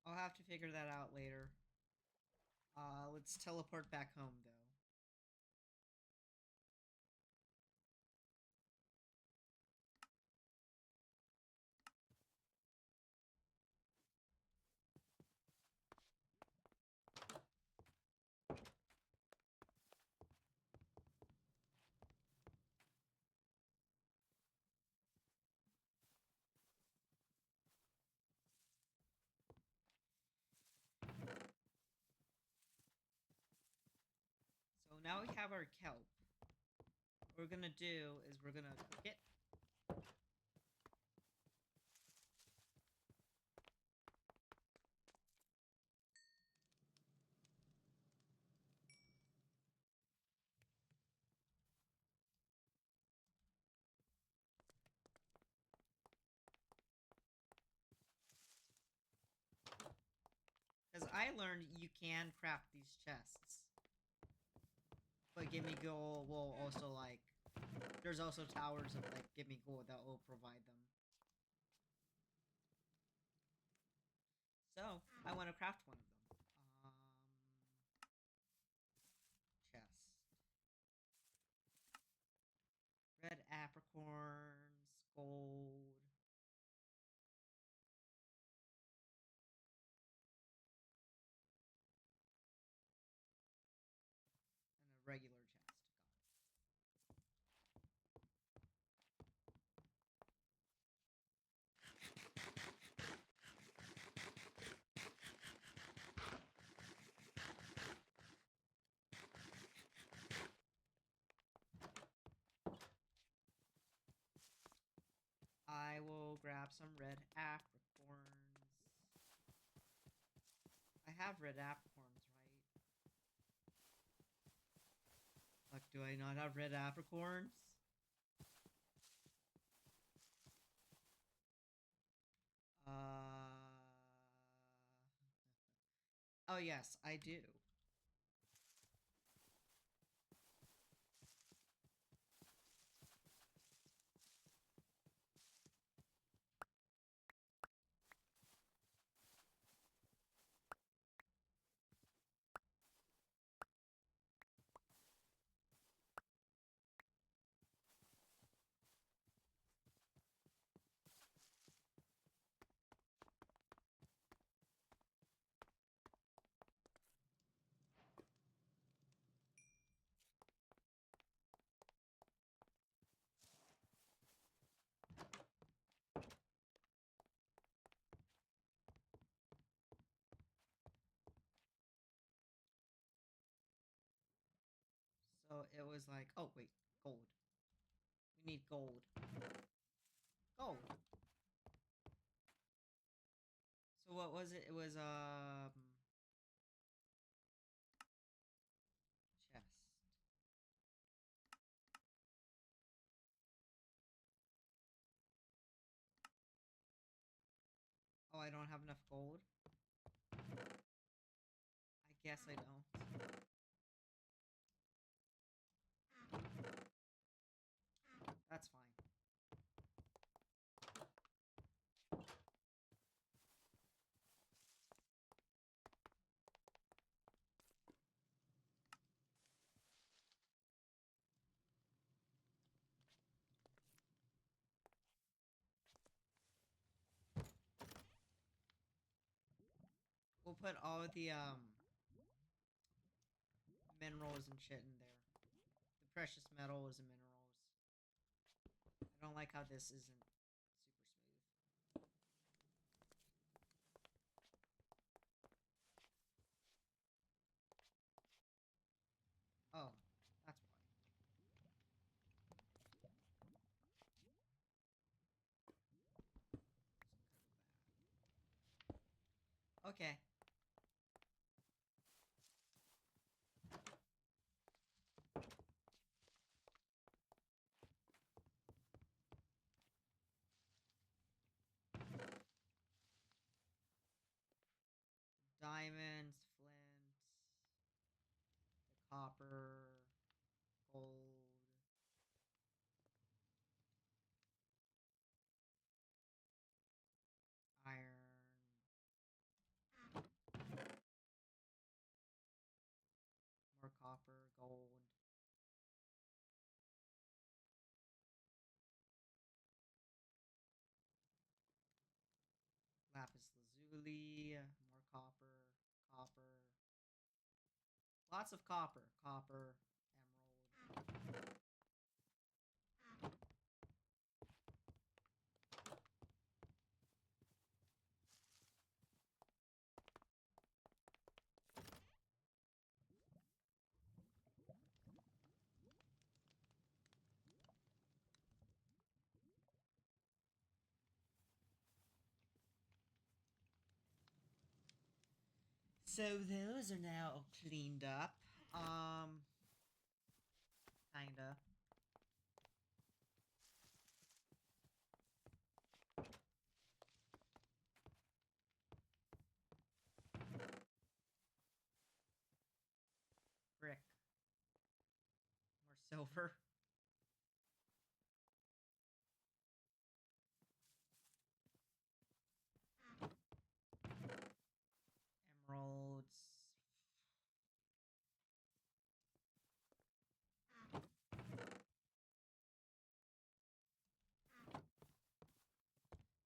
I'll have to figure that out later. Let's teleport back home, though. So now we have our kelp. What we're gonna do is we're gonna cook it. Because I learned you can craft these chests. But Gimme Gold will also, like... There's also towers of, like, Gimme Gold that will provide them. So, I want to craft one of them. Chest. Red apricorns, gold... and a regular chest. I will grab some red apricorns. I have red apricorns, right? Like, do I not have red apricorns? Oh yes, I do. So it was like, oh wait, gold. We need gold. Gold. So what was it? It was chest. Oh, I don't have enough gold. I guess I don't. That's fine. we'll put all the minerals and shit in there. The precious metals and minerals. I don't like how this isn't super smooth. Oh, that's why. Okay. Diamonds, flint, the copper, gold. Iron. More copper, gold. Lapis lazuli, more copper, copper. Lots of copper, copper, emerald. So those are now cleaned up. Kinda. Brick. More silver. Emeralds.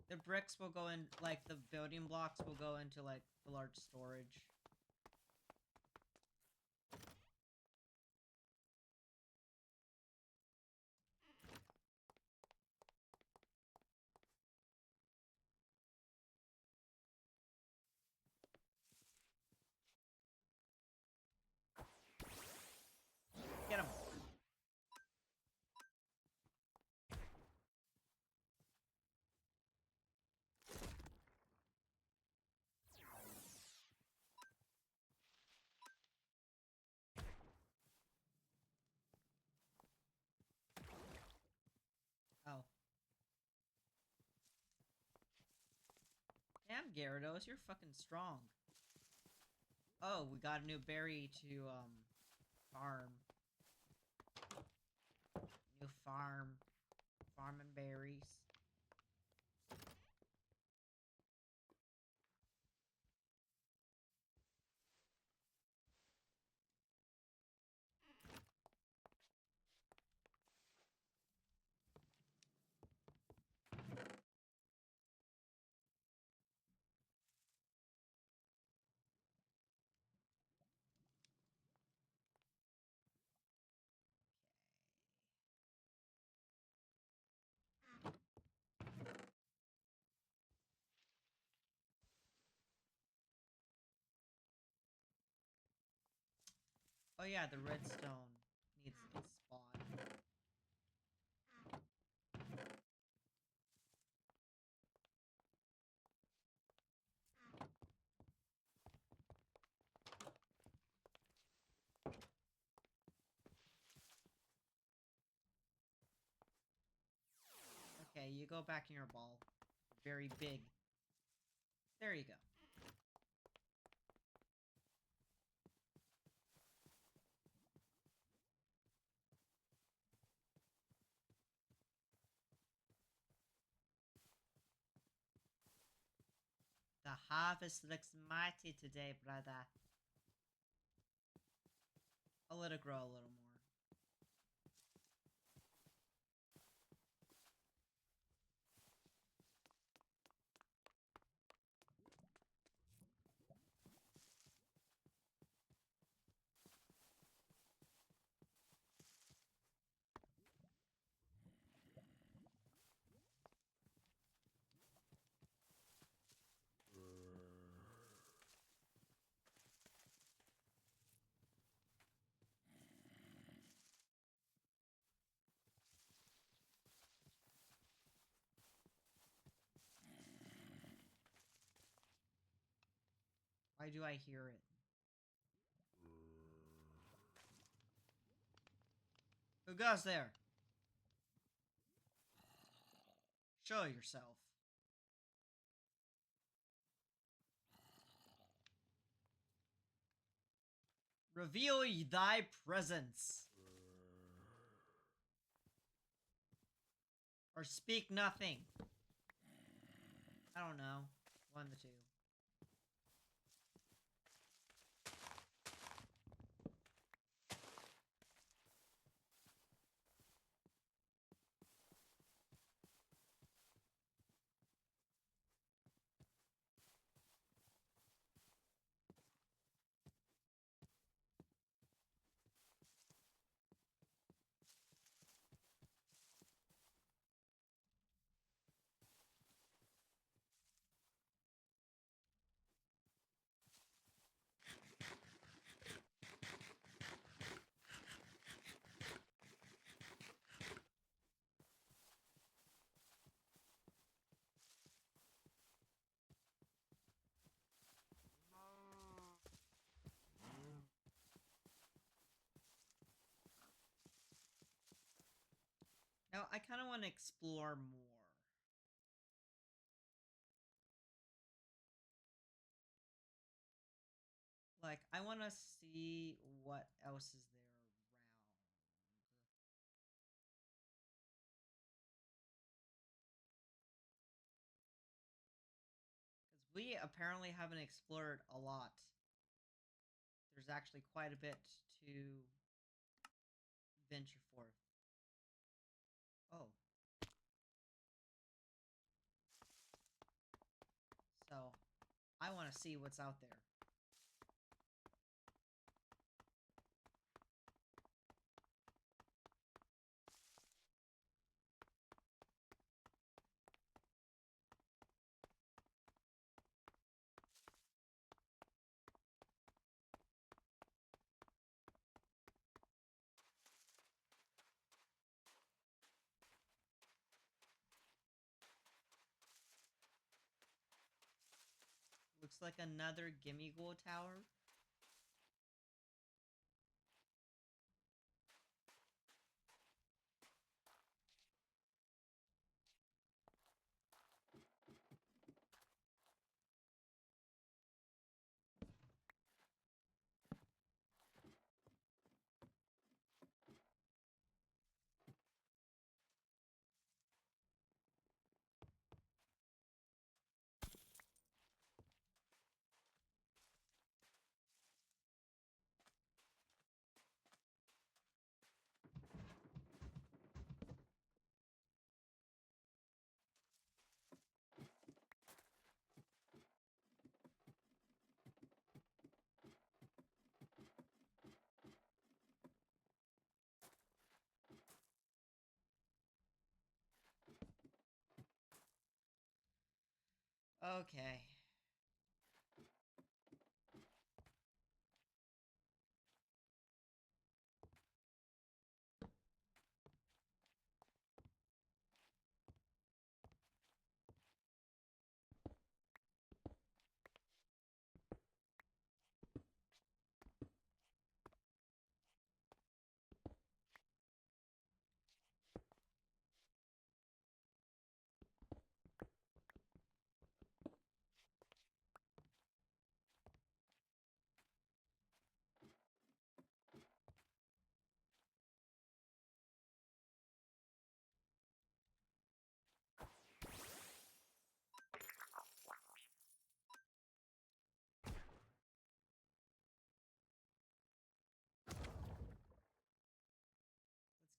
The bricks will go in, like, the building blocks will go into, like, the large storage. Get him. Oh. Damn, Gyarados, you're fucking strong. Oh, we got a new berry to, farm. New farm. Farming berries. Oh yeah, the redstone needs its spot. Okay, you go back in your ball. Very big. There you go. The harvest looks mighty today, brother. I'll let it grow a little more. Why do I hear it? Who goes there? Show yourself. Reveal thy presence. Or speak nothing. I don't know. One of the two. Now, I kind of want to explore more. Like, I want to see what else is there around. Because we apparently haven't explored a lot. There's actually quite a bit to venture forth. Oh. So, I want to see what's out there. Looks like another Gimme Ghoul tower. Okay.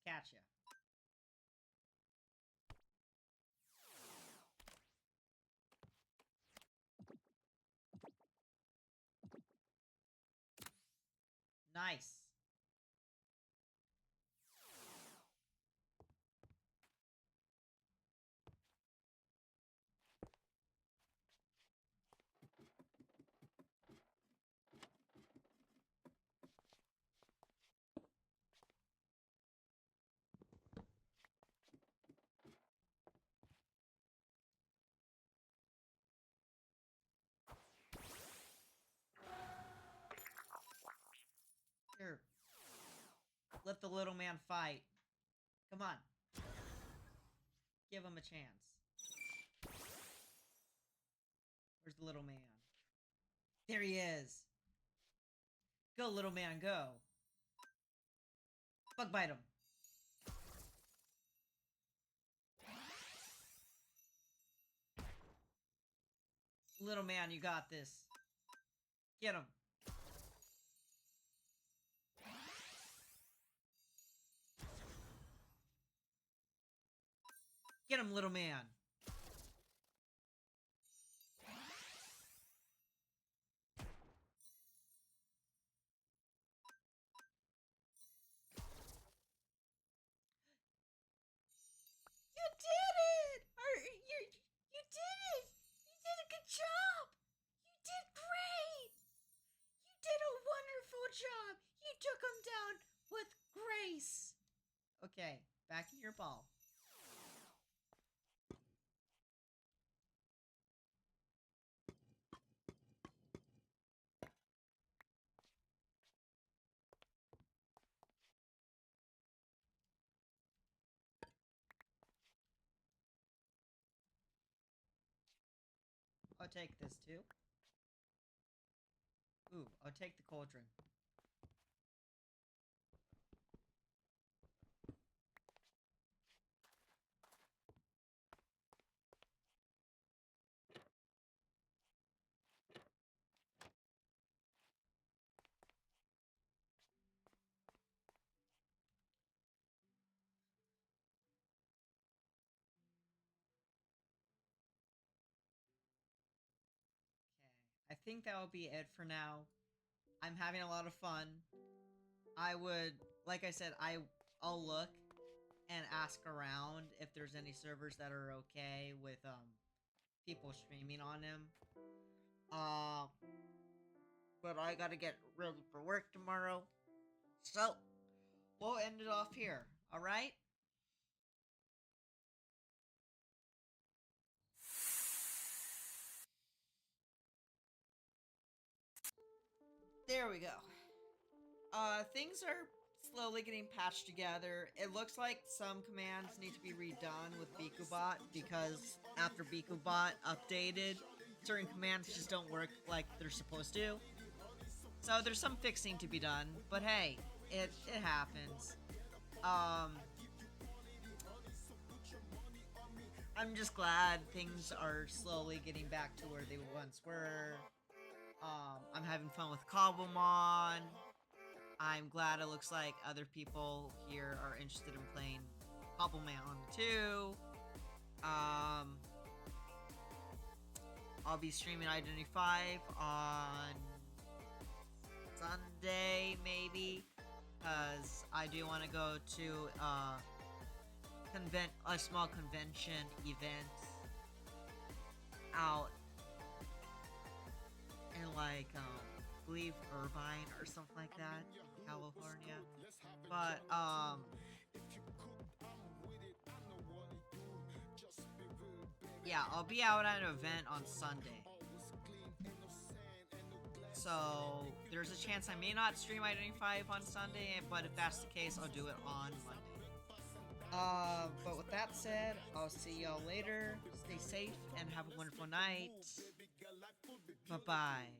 Let's catch ya. Nice. let the little man fight. Come on. Give him a chance. Where's the little man? There he is. Go, little man, go. Bug bite him. Little man, you got this. Get him. Get him, little man. You did it! You did it! You did a good job! You did great! You did a wonderful job! You took him down with grace! Okay, back in your ball. I'll take this too. Ooh, I'll take the cauldron. I think that will be it for now. I'm having a lot of fun. I would, like I said, I'll look and ask around if there's any servers that are okay with people streaming on them. But I gotta get ready for work tomorrow, so we'll end it off here. All right. There we go. Things are slowly getting patched together. It looks like some commands need to be redone with BikuBot because after BikuBot updated, certain commands just don't work like they're supposed to. So there's some fixing to be done, but hey, it happens. I'm just glad things are slowly getting back to where they once were. I'm having fun with Cobblemon. I'm glad it looks like other people here are interested in playing Cobblemon too. I'll be streaming Identity 5 on Sunday, maybe, because I do want to go to a small convention event out in I believe Irvine or something like that, California. But yeah, I'll be out at an event on Sunday. So there's a chance I may not stream Identity 5 on Sunday, but if that's the case, I'll do it on Monday. But with that said, I'll see y'all later. Stay safe and have a wonderful night. Bye-bye.